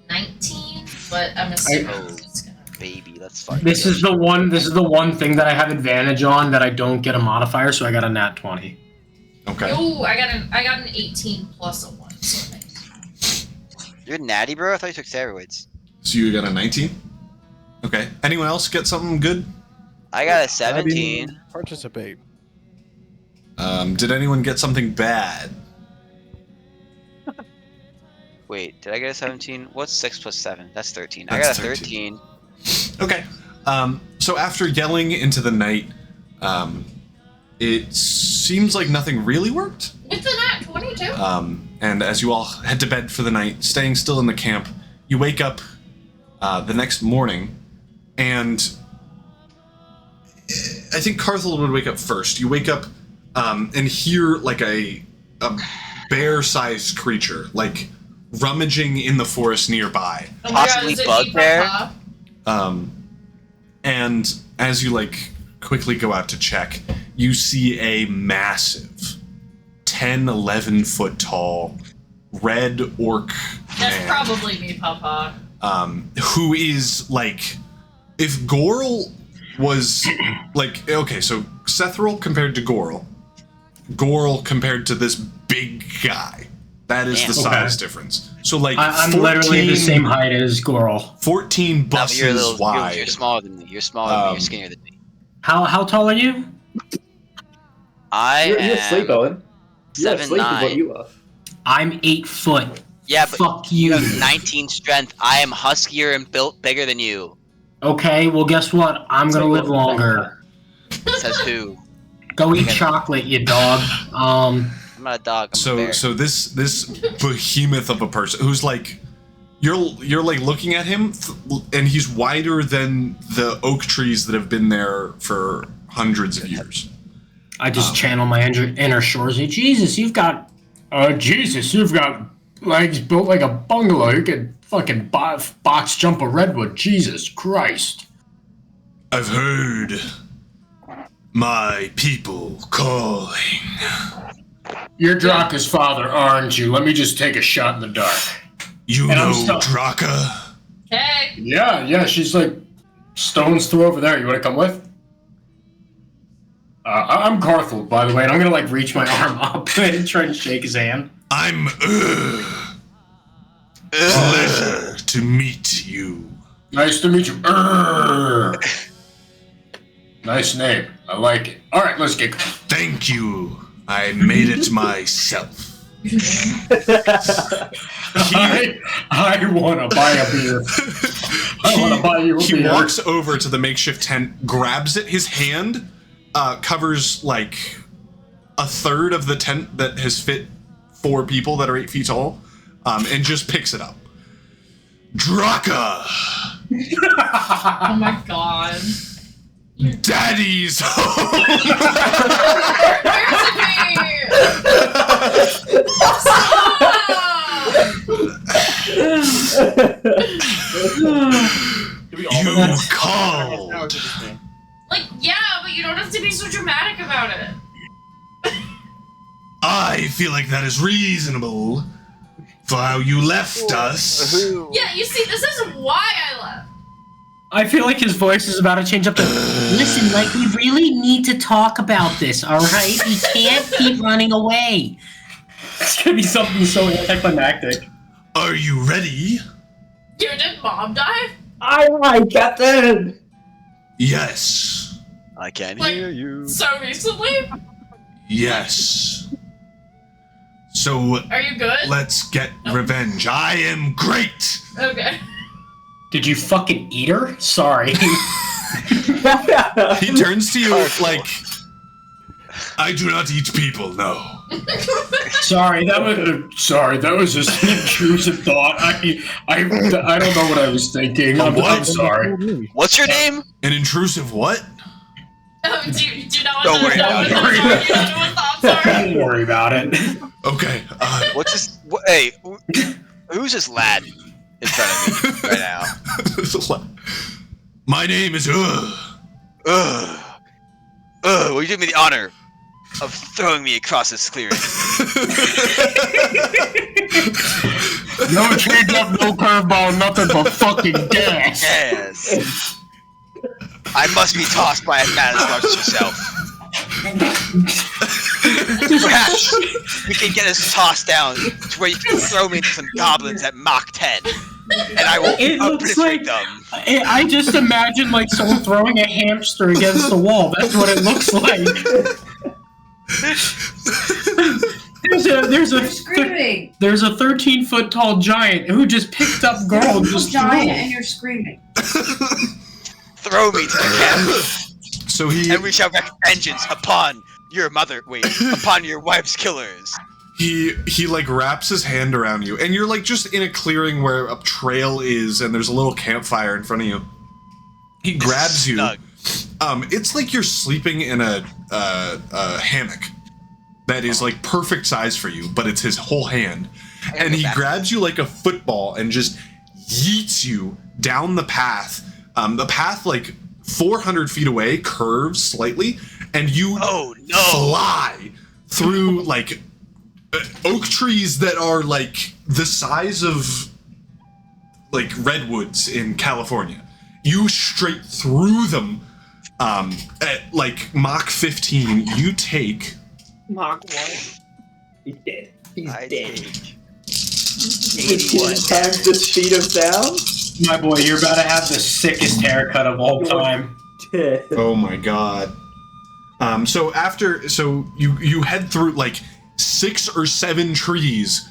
19, but I'm assuming Oh, it's gonna. baby, that's fine. This is the one thing that I have advantage on that I don't get a modifier, so I got a nat 20. Okay. Ooh, I got an 18 plus a 1. So nice. You're natty, bro? I thought you took steroids. So you got a 19? Okay. Anyone else get something good? I got a I 17. didn't participate. Did anyone get something bad? Wait, did I get a 17? What's 6 plus 7? That's 13. I That's got a 13. Okay. So after yelling into the night, it seems like nothing really worked. With the nat 22? And as you all head to bed for the night, staying still in the camp, you wake up the next morning, and I think Carthel would wake up first. You wake up and hear like a bear-sized creature, like rummaging in the forest nearby. Oh my Possibly God, is it bugbear? Papa? And as you like quickly go out to check, you see a massive 10, 11 foot tall red orc That's man, probably me, Papa. who is like, if Gorl was like, okay, so Sethril compared to Gorl compared to this big guy. That is Damn. the size difference. So like, I'm 14, literally the same height as Goral. 14 No, but buses you're a little, wide. You're smaller than me. You're smaller than me. You're skinnier than me. How tall are you? I You're asleep, am Owen. You're asleep is what 7'9". you are. I'm 8 foot. Yeah, but Fuck you you. have 19 strength. I am huskier and built bigger than you. Okay, well guess what? I'm gonna live longer. Says who? Go eat chocolate, you dog. I'm not a dog. I'm a bear. So this behemoth of a person who's like You're like looking at him, and he's wider than the oak trees that have been there for hundreds of years. I just channel my inner Shorzy. Jesus, you've got legs built like a bungalow. You could fucking box jump a redwood. Jesus Christ. I've heard my people calling. You're Draka's father, aren't you? Let me just take a shot in the dark. You know Draka? Hey. Yeah, she's like stone's throw over there. You want to come with? I'm Carthel, by the way, and I'm gonna like reach my arm up and try to shake his hand. I'm pleasure to meet you. Nice to meet you. Nice name. I like it. All right, let's get going. Thank you. I made it myself. I want to buy a beer. I want to buy you a beer. He walks over to the makeshift tent, grabs it. His hand covers like a third of the tent that has fit 4 people that are 8 feet tall, and just picks it up. Draka! Oh my god. Daddy's home! You called! Like, yeah, but you don't have to be so dramatic about it. I feel like that is reasonable for how you left us. Yeah, you see, this is why I left. I feel like his voice is about to change up to, listen, like, we really need to talk about this, alright? We can't keep running away. It's gonna be something so anticlimactic. Are you ready? Did Mom die? Aye, Captain! Yes. I can Like, hear you. So recently? Yes. So, Are you good? let's get revenge. I am great! Okay. Did you fucking eat her? Sorry. He turns to you like, I do not eat people, no. Sorry, that was just an intrusive thought. I don't know what I was thinking. I'm sorry. What's your name? An intrusive what? Oh, do you not Don't worry about it. Don't worry about it. Okay. What's this? Hey, who's this lad in front of me right now? My name is Will you do me the honor of throwing me across this clearing? No change up, no curveball, nothing but fucking gas. Yes. I must be tossed by a man as large as yourself. Perhaps we can get us tossed down to where you can throw me into some goblins at Mach 10. And I will obliterate them. I just imagine like someone throwing a hamster against the wall. That's what it looks like. There's a 13-foot tall giant who just picked up girl and just giant and you're screaming. Throw me to the camp. So and we shall wreak vengeance upon your upon your wife's killers. He like wraps his hand around you, and you're like just in a clearing where a trail is, and there's a little campfire in front of you. He grabs you. It's like you're sleeping in a hammock that is like perfect size for you, but it's his whole hand, and he grabs you like a football and just yeets you down the path. The path like 400 feet away curves slightly, and you fly through like oak trees that are like the size of like redwoods in California. You straight through them at like Mach 15. You take Mach 1. He's dead. He's dead. 81 times the speed of sound? My boy, you're about to have the sickest haircut of all time. Oh my god. So you head through like 6 or 7 trees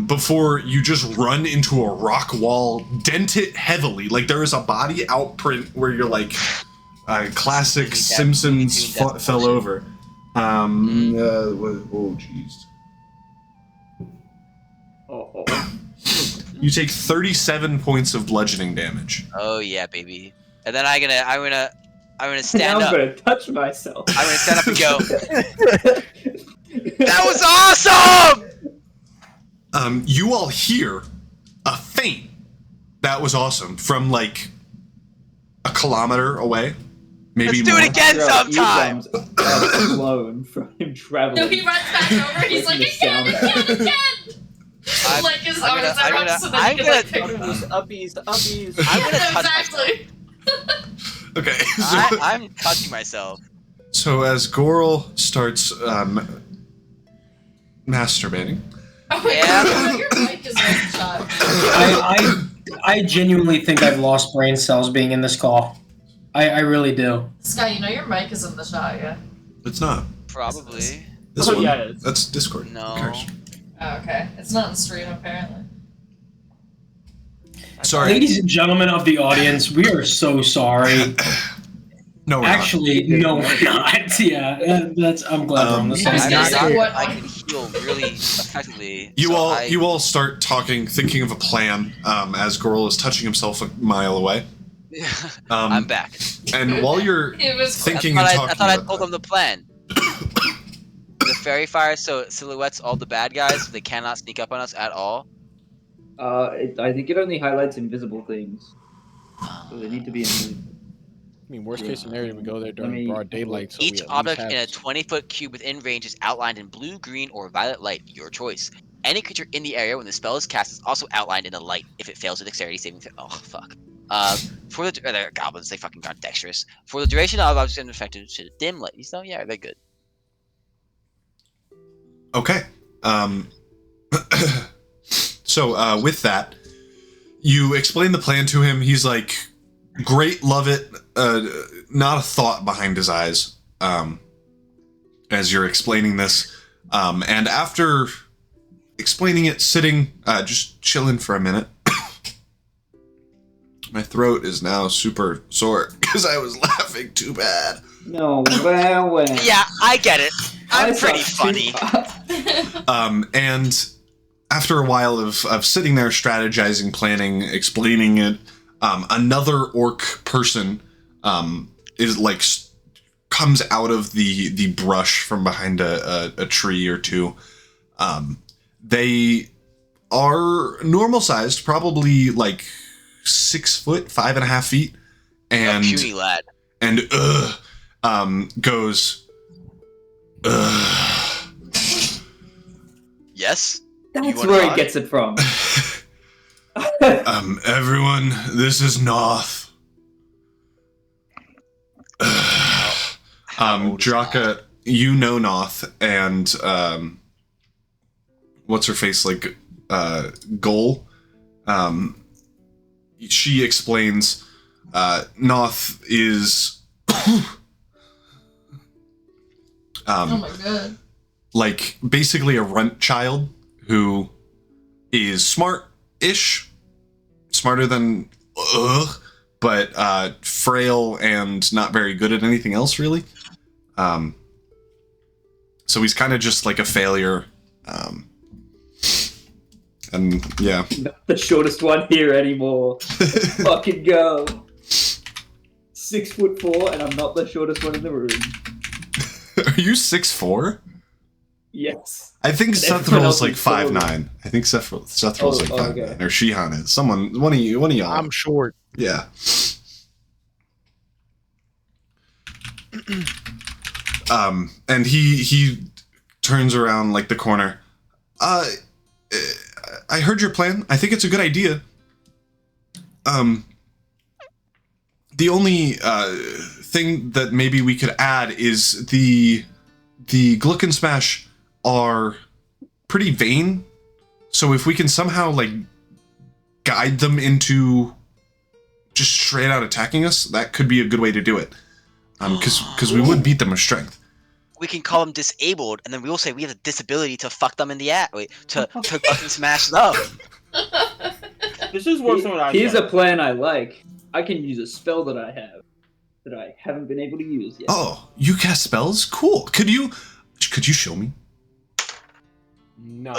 before you just run into a rock wall, dent it heavily. Like there is a body outprint where you're like classic Simpsons fell over. Oh jeez. You take 37 points of bludgeoning damage. Oh yeah, baby. And then I'm gonna stand Now I'm up. gonna touch myself. I'm gonna stand up and go. That was awesome! You all hear a feint. That was awesome from like a kilometer away. Maybe Let's do more. it again sometime. Blown from him traveling. No, he runs back over. He's like, again. Like his arms are up so that he can like pick him up. Uppies. I'm gonna touch Exactly. Okay. I'm touching myself. So as Goral starts masturbating. Oh my Yeah. god, your mic is one shot. I genuinely think I've lost brain cells being in this call. I really do. Sky, you know your mic is in the shot, yeah? It's not. Probably. This Oh, one. yeah, it is. That's Discord. No. Who cares? Oh, okay. It's not in stream, apparently. Sorry. Ladies and gentlemen of the audience, we are so sorry. No, we're Actually, no, we're not. Yeah, I'm glad we're on the same I was gonna page. say, what- I can heal really effectively. You so all you all start talking, thinking of a plan, as Goral is touching himself a mile away. I'm back. And while you're It was thinking I and thought talking I about told them the plan. The fairy fire so silhouettes all the bad guys, so they cannot sneak up on us at all. I think it only highlights invisible things. So they need to be invisible. I mean, worst case scenario, we go there during me- broad daylight. So Each we at least object have in a 20-foot cube within range is outlined in blue, green, or violet light, your choice. Any creature in the area when the spell is cast is also outlined in the light if it fails a dexterity saving throw. Oh, fuck. For the they're goblins, they fucking got dexterous. For the duration of objects infected to dim light. So yeah, they're good. Okay. So with that, you explain the plan to him. He's like, "Great, love it." Not a thought behind his eyes as you're explaining this. And after explaining it, sitting, just chilling for a minute. My throat is now super sore because I was laughing too bad. No, well. Yeah, I get it. I'm I pretty suck too. funny. And after a while of sitting there strategizing, planning, explaining it, another orc person is like comes out of the brush from behind a tree or two. They are normal sized, probably like 6 foot, 5.5 feet, and Puny lad. and goes. Yes. That's where he gets it from. Everyone, this is Noth. Draka, you know Noth, and what's her face, like Goal. She explains Noth is oh my god. like basically a runt child who is smart-ish, smarter than but frail and not very good at anything else really. So he's kind of just like a failure. And yeah. Not the shortest one here anymore. Let's fucking go. 6'4", and I'm not the shortest one in the room. Are you 6'4"? Yes. I think And Seth everyone rolls else like is taller. 5'9". I think Seth rolls like 5'9". okay. Or Shihan is. One of y'all. I'm short. Yeah. And he turns around like the corner. I heard your plan. I think it's a good idea. The only thing that maybe we could add is the Gluck and Smash are pretty vain. So if we can somehow like guide them into just straight out attacking us, that could be a good way to do it. Because we would beat them with strength. We can call them disabled, and then we will say we have the disability to fuck them in the ass. Wait, to fucking smash them. This is worse than what I Here's said. a plan I like. I can use a spell that I have that I haven't been able to use yet. Oh, you cast spells? Cool. Could you show me? No.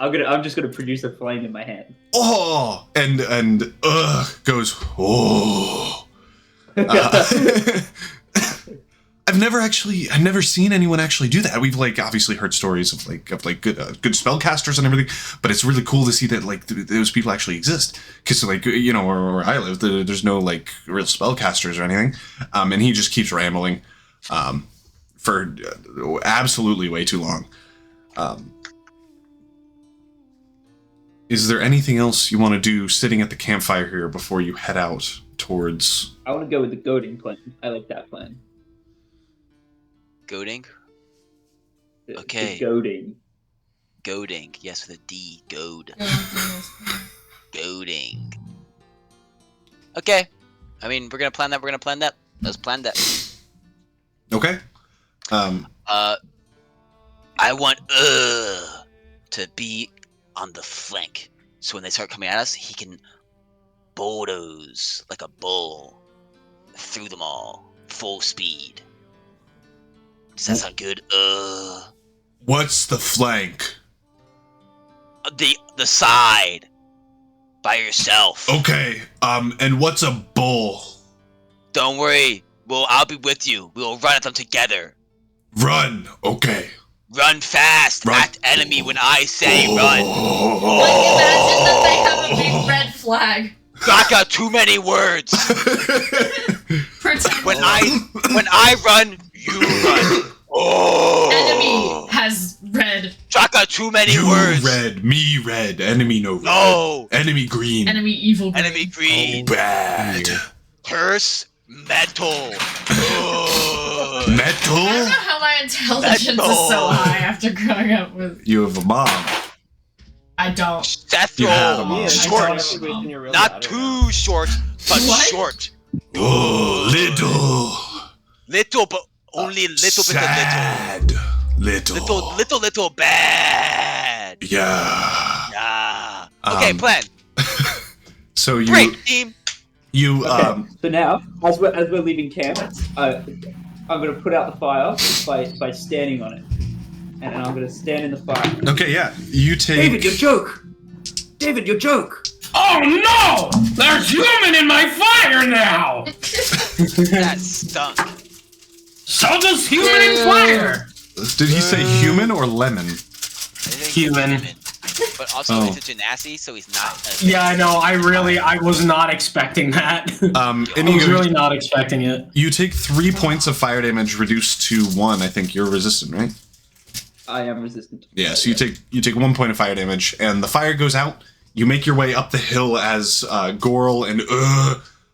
I'm just gonna produce a flame in my hand. Oh, and goes. Oh. I've never seen anyone actually do that. We've like obviously heard stories of good spellcasters and everything, but it's really cool to see that like those people actually exist. Because like where I live, there's no like real spellcasters or anything, and he just keeps rambling, for absolutely way too long. Is there anything else you want to do sitting at the campfire here before you head out towards? I want to go with the goading plan. I like that plan. Goading? Okay. The goading. Goading. Yes, with a D. Goad. Goading. Okay. I mean, we're gonna plan that. Let's plan that. Okay. I want to be on the flank, so when they start coming at us, he can bulldoze like a bull through them all, full speed. Does that sound good? What's the flank? The side. By yourself. Okay. And what's a bull? Don't worry. I'll be with you. We'll run at them together. Run. Okay. Run fast. Run. Act enemy when I say run. Like, imagine that they have a big red flag. I got too many words. Pretend. When I run, you run. Enemy has red. Chaka, too many you words. Red, me red, enemy no red. No. Enemy green. Enemy evil green. Enemy green. Bad. Curse metal. I Metal? don't know how my intelligence is so high after growing up with. You have a mom. I don't. You have a mom. Short. Not too short, but What? short. Oh, little. Little, but only a little Sad. bit Little. of little bad. Yeah. Yeah. Okay, plan. So you. Great team. You Okay. So now, as we're leaving camp, I'm gonna put out the fire by standing on it, and I'm gonna stand in the fire. Okay, yeah. You take. David, your joke. David, your joke. Oh no! There's human in my fire now! That stunk. So does human in fire! Did he say human or lemon? Human. But also, he's a genasi, so he's not. Yeah, I know. I was not expecting that. And I was really not expecting it. You take 3 points of fire damage, reduced to 1. I think you're resistant, right? I am resistant. Yeah. So you take 1 point of fire damage, and the fire goes out. You make your way up the hill as Gorl and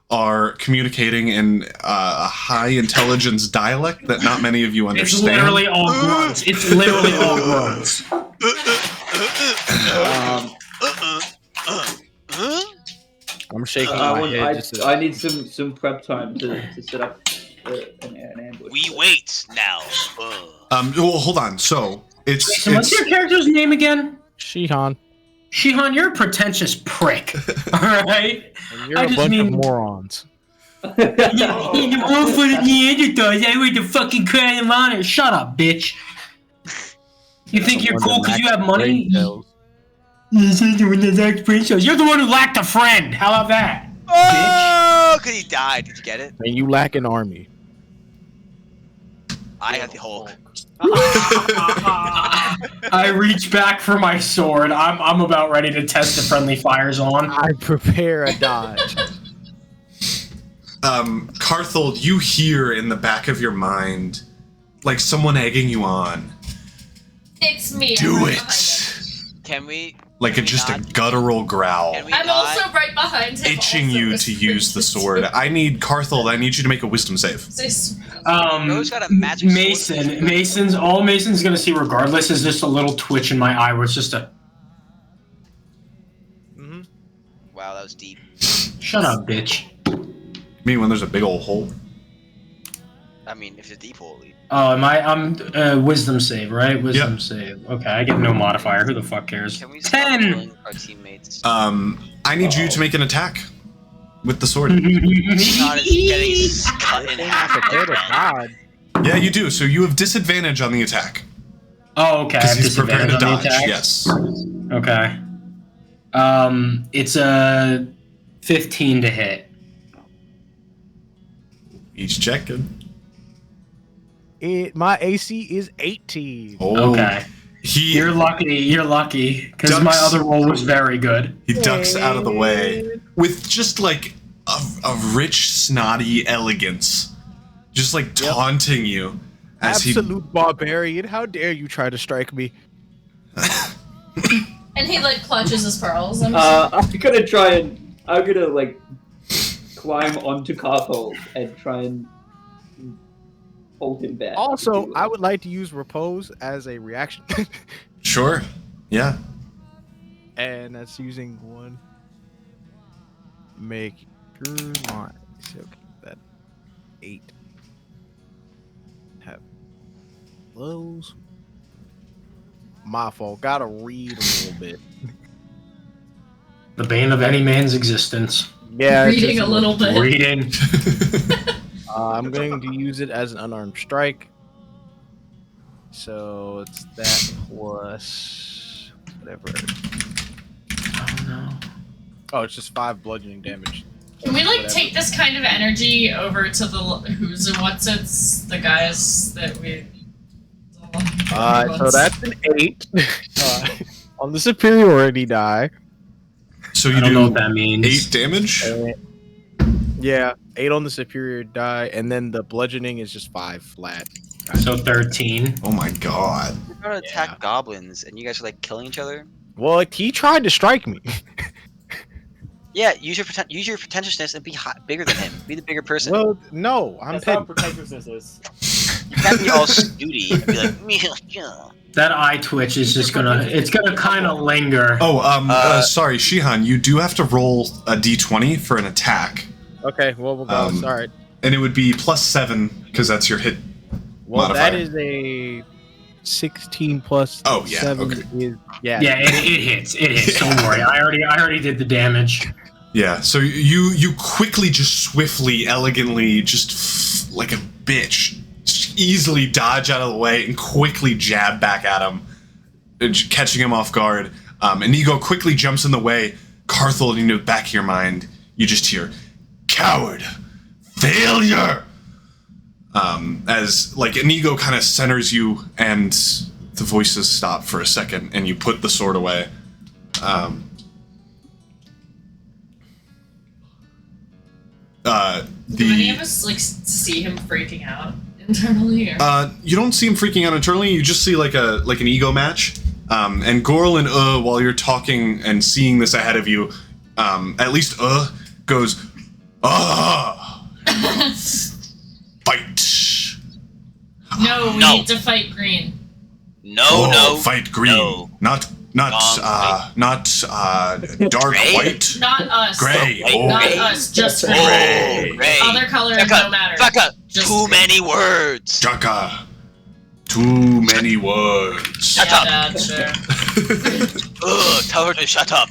are communicating in a high intelligence dialect that not many of you understand. It's literally all grunts. It's literally all grunts. I'm shaking my head. I need some prep time to set up an ambush. We wait now. Well, hold on. So So what's your character's name again? Shihan. Shihan, you're a pretentious prick. All right. And you're a bunch of morons. All for the Neanderthals, I was the fucking crown of honor. Shut up, bitch. You think you're cool because you have money? You're the one who lacked a friend. How about that? Oh, because he died. Did you get it? And you lack an army. I got the Hulk. I reach back for my sword. I'm about ready to test the friendly fires on. I prepare a dodge. Carthold, you hear in the back of your mind, like someone egging you on. It's me. Do I'm it. Can we? Like just a guttural growl. I'm also right behind him. Itching you to use the sword. I need Carthold. I need you to make a wisdom save. Rose got a magic sword. Mason's gonna see regardless is just a little twitch in my eye where it's just a. Wow, that was deep. Shut up, bitch. You mean when there's a big old hole? I mean, if it's a deep hole. Oh, I'm wisdom save, right? Wisdom save. Okay, I get no modifier. Who the fuck cares? Can we stop 10. killing our teammates? I need you to make an attack with the sword. Not getting cut in half. Yeah, you do. So you have disadvantage on the attack. Oh, okay. I Because have he's prepared to disadvantage on dodge. the attack. Yes. Okay. It's a 15 to hit. He's checking. My AC is 18. Oh, Okay. You're lucky, because my other roll was very good. He ducks out of the way with just like a rich, snotty elegance, just like taunting you. As Absolute barbarian! How dare you try to strike me? And he like clutches his pearls. I'm gonna like climb onto Carpole and try and hold him back. Also, I would like to use repose as a reaction. Sure. Yeah. And that's using one. Make sure my that 8. Have those. My fault. Gotta read a little bit. The bane of any man's existence. Yeah, reading a little bit. Reading. I'm going to use it as an unarmed strike. So it's that plus whatever. Oh no. Oh, it's just 5 bludgeoning damage. Can we like take this kind of energy over to the who's and what's it's the guys that we. So that's an 8 on the superiority die. So you I don't know do what that means. 8 damage? Yeah, 8 on the superior die, and then the bludgeoning is just 5 flat. So 13. Oh my god. We're gonna attack goblins, and you guys are like killing each other. Well, like, he tried to strike me. Yeah, use your pretentiousness and be bigger than him. Be the bigger person. Well, no, I'm That's petty. how pretentiousness is. You can't be all snooty and be like, yeah. That eye twitch is just gonna kind of linger. Oh, sorry, Shihan, you do have to roll a d20 for an attack. Okay, well, we'll go. Sorry. And it would be +7, because that's your hit Well, modifier. that is a 16 plus 7 okay. is Yeah, it hits. It hits. Don't worry. I already did the damage. Yeah, so you quickly, just swiftly, elegantly, just like a bitch, just easily dodge out of the way and quickly jab back at him, catching him off guard. Inigo quickly jumps in the way. Carthel, in the back of your mind, you just hear, "Coward! Failure!" As, like, Inigo kind of centers you, and the voices stop for a second, and you put the sword away. Do any of us like see him freaking out internally? Or? You don't see him freaking out internally. You just see like an ego match. And Gorl and while you're talking and seeing this ahead of you, at least goes, fight. No, we need to fight Green. No, fight Green. No. Not dark Gray? white. Not us. Gray. Not Gray. us. Just Green. Gray. Other colors don't matter. Jaka, Just too many words. Jaka. Too many words. Shut yeah, up. Dad, sure. Tell her to shut up.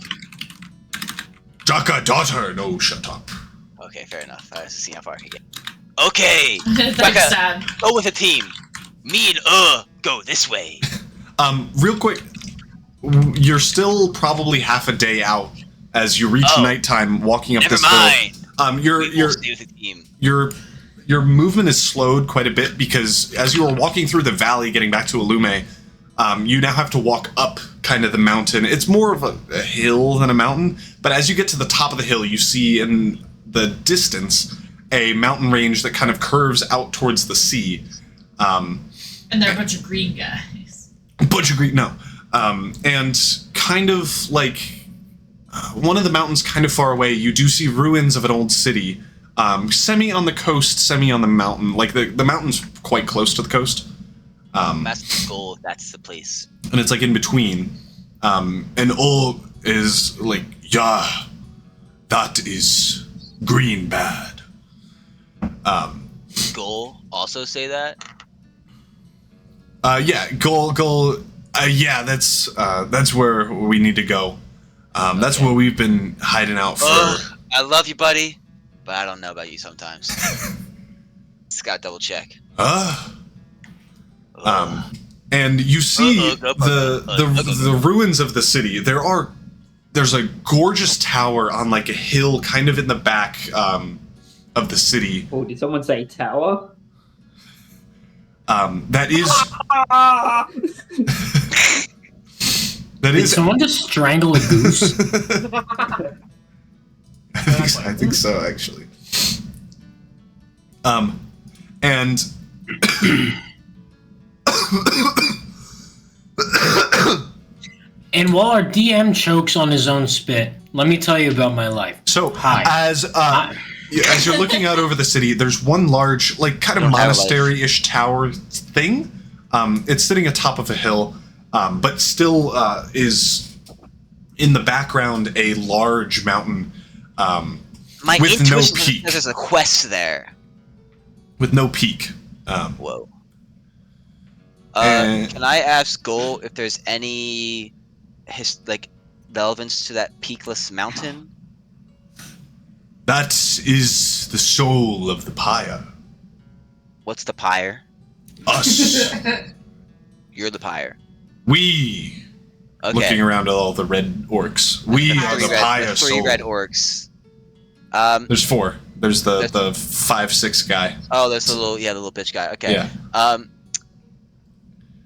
Jaka, daughter. No, shut up. Okay, fair enough. I have to see how far I can get. Okay. Thanks, Jaka, Dad. go with a team. Me and go this way. Real quick, you're still probably half a day out as you reach nighttime walking up Never this mind. hill. We'll stay with the team. Your movement is slowed quite a bit because as you were walking through the valley getting back to Illume, you now have to walk up kind of the mountain. It's more of a hill than a mountain, but as you get to the top of the hill, you see in the distance a mountain range that kind of curves out towards the sea. And they're a bunch of green guys. And kind of like one of the mountains kind of far away, you do see ruins of an old city. Semi on the coast, semi on the mountain. Like the mountain's quite close to the coast. That's the goal. That's the place. And it's like in between. And all is like, yeah, that is green bad. Goal also say that? Yeah, goal. Yeah, that's where we need to go. That's where we've been hiding out for. I love you, buddy, but I don't know about you sometimes. Just gotta double check. And you see the ruins of the city. There's a gorgeous tower on like a hill kind of in the back of the city. Oh, did someone say tower? That is Did someone just strangle a goose? I think so, actually. And And while our DM chokes on his own spit, let me tell you about my life. So, Hi. as you're looking out over the city, there's one large, like, kind of monastery-ish tower thing. It's sitting atop of a hill, but still is in the background a large mountain My with no intuition peak. says there's a quest there. With no peak. Whoa. Can I ask Gol if there's any relevance to that peakless mountain? That is the soul of the pyre. What's the pyre? Us. You're the pyre. We. Okay. Looking around at all the red orcs. We are the pyre three soul. red orcs. There's 4. There's the 5'6" guy. Oh, there's the little bitch guy. Okay. Yeah.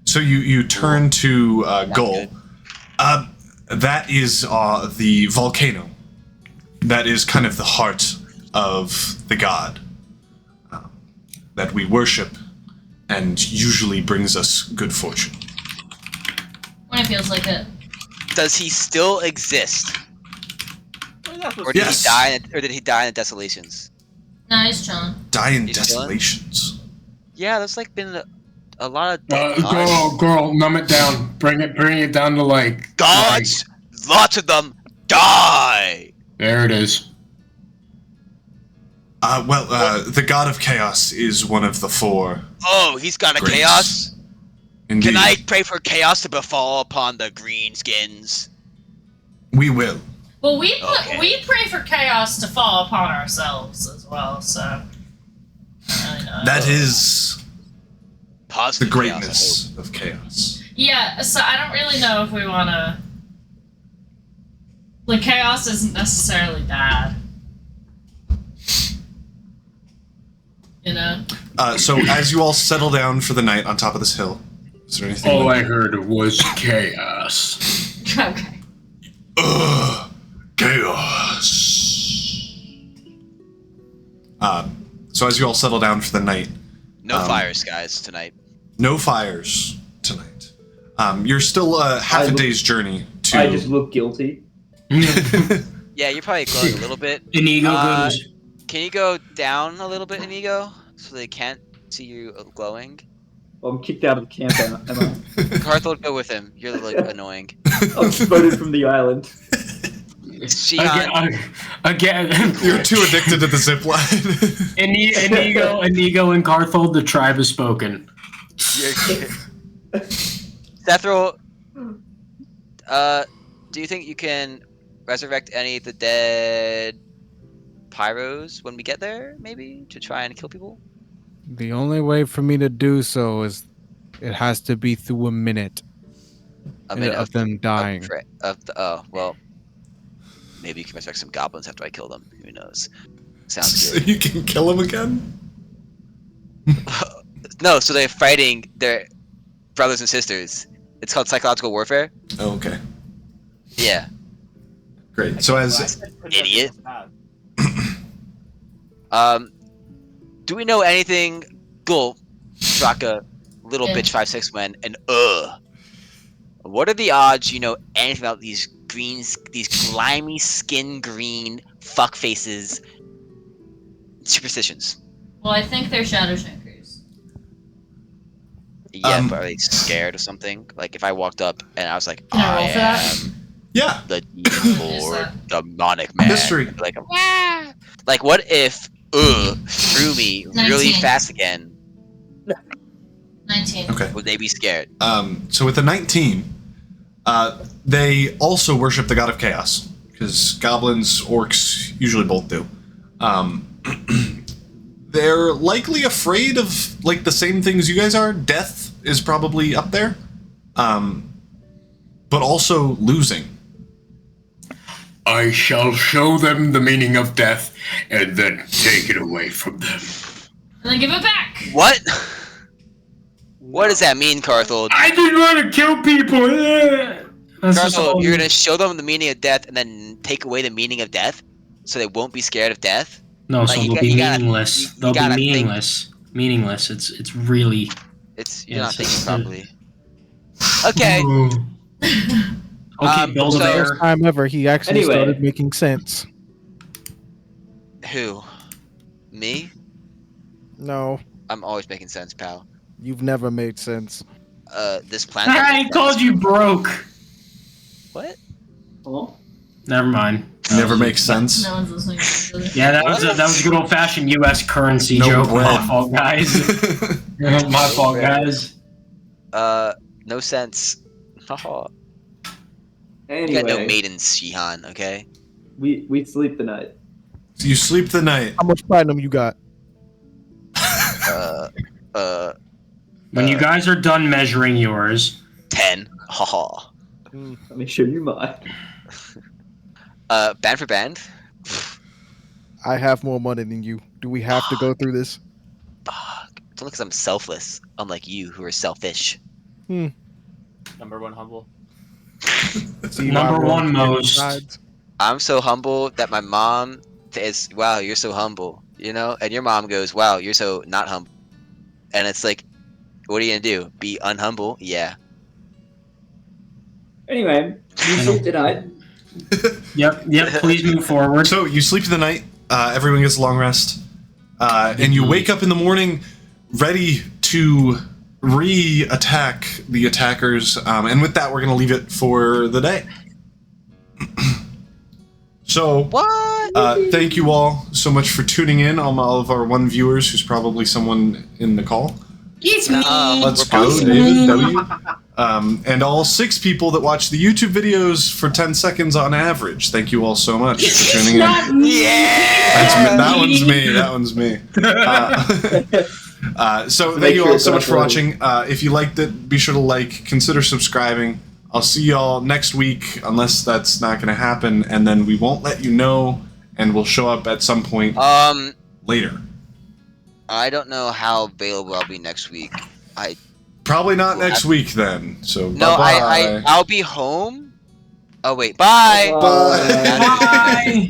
So you turn to Gol. That is the volcano. That is kind of the heart of the god that we worship, and usually brings us good fortune. When it feels like it. Does he still exist? Or did Yes. he die? Or did he die in the desolations? No, he's chilling. Die in He's chilling? desolations. Yeah, there's like been a lot of Girl, numb it down. Bring it down to like gods. Lots of them die. There it is. The god of chaos is one of the 4. Oh, he's got a Great. chaos. Indeed. Can I pray for chaos to befall upon the greenskins? We will. Well, we pray for chaos to fall upon ourselves as well. So I don't really know. That is Positive the greatness of chaos. Yeah. So I don't really know if we want to. Like, chaos isn't necessarily bad. You know. So as you all settle down for the night on top of this hill, is there anything? All I heard was chaos. Okay. Chaos. So as you all settle down for the night, No fires, guys, tonight. no fires tonight. You're still half a day's journey to. I just look guilty. Yeah, you're probably glowing a little bit. Inigo goes. Can you go down a little bit, Inigo, so they can't see you glowing? Well, I'm kicked out of the camp, am I? Carthol, go with him. You're like annoying. I'm voted from the island. Again, You're too addicted to the zip line. Inigo, and Carthol, the tribe has spoken. Sethril, do you think you can resurrect any of the dead pyros when we get there, maybe, to try and kill people? The only way for me to do so is it has to be through a minute. Of them dying. Well, maybe you can resurrect some goblins after I kill them. Who knows? Sounds So good. you can kill him again? No, so they're fighting their brothers and sisters. It's called psychological warfare. Oh, okay. Yeah. Great. So as Idiot. Do we know anything? Gul, Straka, little bitch 5'6" when and what are the odds you know anything about these grimy skin green fuck faces superstitions? Well, I think they're shadow shankers. Yeah, but are they scared or something? Like if I walked up and I was like, Can I roll for that? Yeah. The evil demonic man. Mystery. Like, like what if threw me really 19. fast again? 19. Okay. Would they be scared? So with the 19, they also worship the god of chaos, because goblins, orcs usually both do. They're likely afraid of like the same things you guys are. Death is probably up there, but also losing. I shall show them the meaning of death and then take it away from them. And then give it back. What? What does that mean, Carthold? I didn't want to kill people. Carthold, you're gonna show them the meaning of death and then take away the meaning of death, so they won't be scared of death. No, Like, so you they'll got- be you gotta- meaningless. you They'll be gotta think- meaningless. Meaningless. It's really. You're not thinking it's- properly. Okay. Okay, build a so- bear. First time ever, he actually Anyway. started making sense. Who? Me? No, I'm always making sense, pal. you've never made sense. This planet. I called you broke. What? Oh. Never mind. Never makes sense. No one's listening. Actually. Yeah, that was a good old fashioned U.S. currency No joke. way. My fault, guys. My fault, guys. No sense. Haha. You Anyway, got no maidens, Shihan, okay? we sleep the night. So you sleep the night. How much platinum you got? When you guys are done measuring yours, 10. Haha. Let me show you mine. Band for band? I have more money than you. Do we have to go through this? Fuck. It's only because I'm selfless, unlike you who are selfish. Number one humble. See, Number my one wrong most. sides. I'm so humble that my mom is, wow, you're so humble, you know? And your mom goes, wow, you're so not humble. And it's like, what are you gonna do? Be unhumble? Yeah. Anyway, we sleep the night. Yep, please move forward. So you sleep the night. Everyone gets a long rest, and you wake up in the morning, ready to re-attack the attackers. And with that, we're gonna leave it for the day. So, What? thank you all so much for tuning in. All of our one viewers, who's probably someone in the call. It's me. Let's we're go, probably- David W. And all 6 people that watch the YouTube videos for 10 seconds on average. Thank you all so much for tuning in. That one's me. That one's me. So thank you all so much for watching. If you liked it, be sure to like, consider subscribing. I'll see y'all next week, unless that's not going to happen, and then we won't let you know, and we'll show up at some point later. I don't know how available I'll be next week. Probably not next week then. So No, bye-bye. I'll be home. Oh wait, bye. Bye. Bye.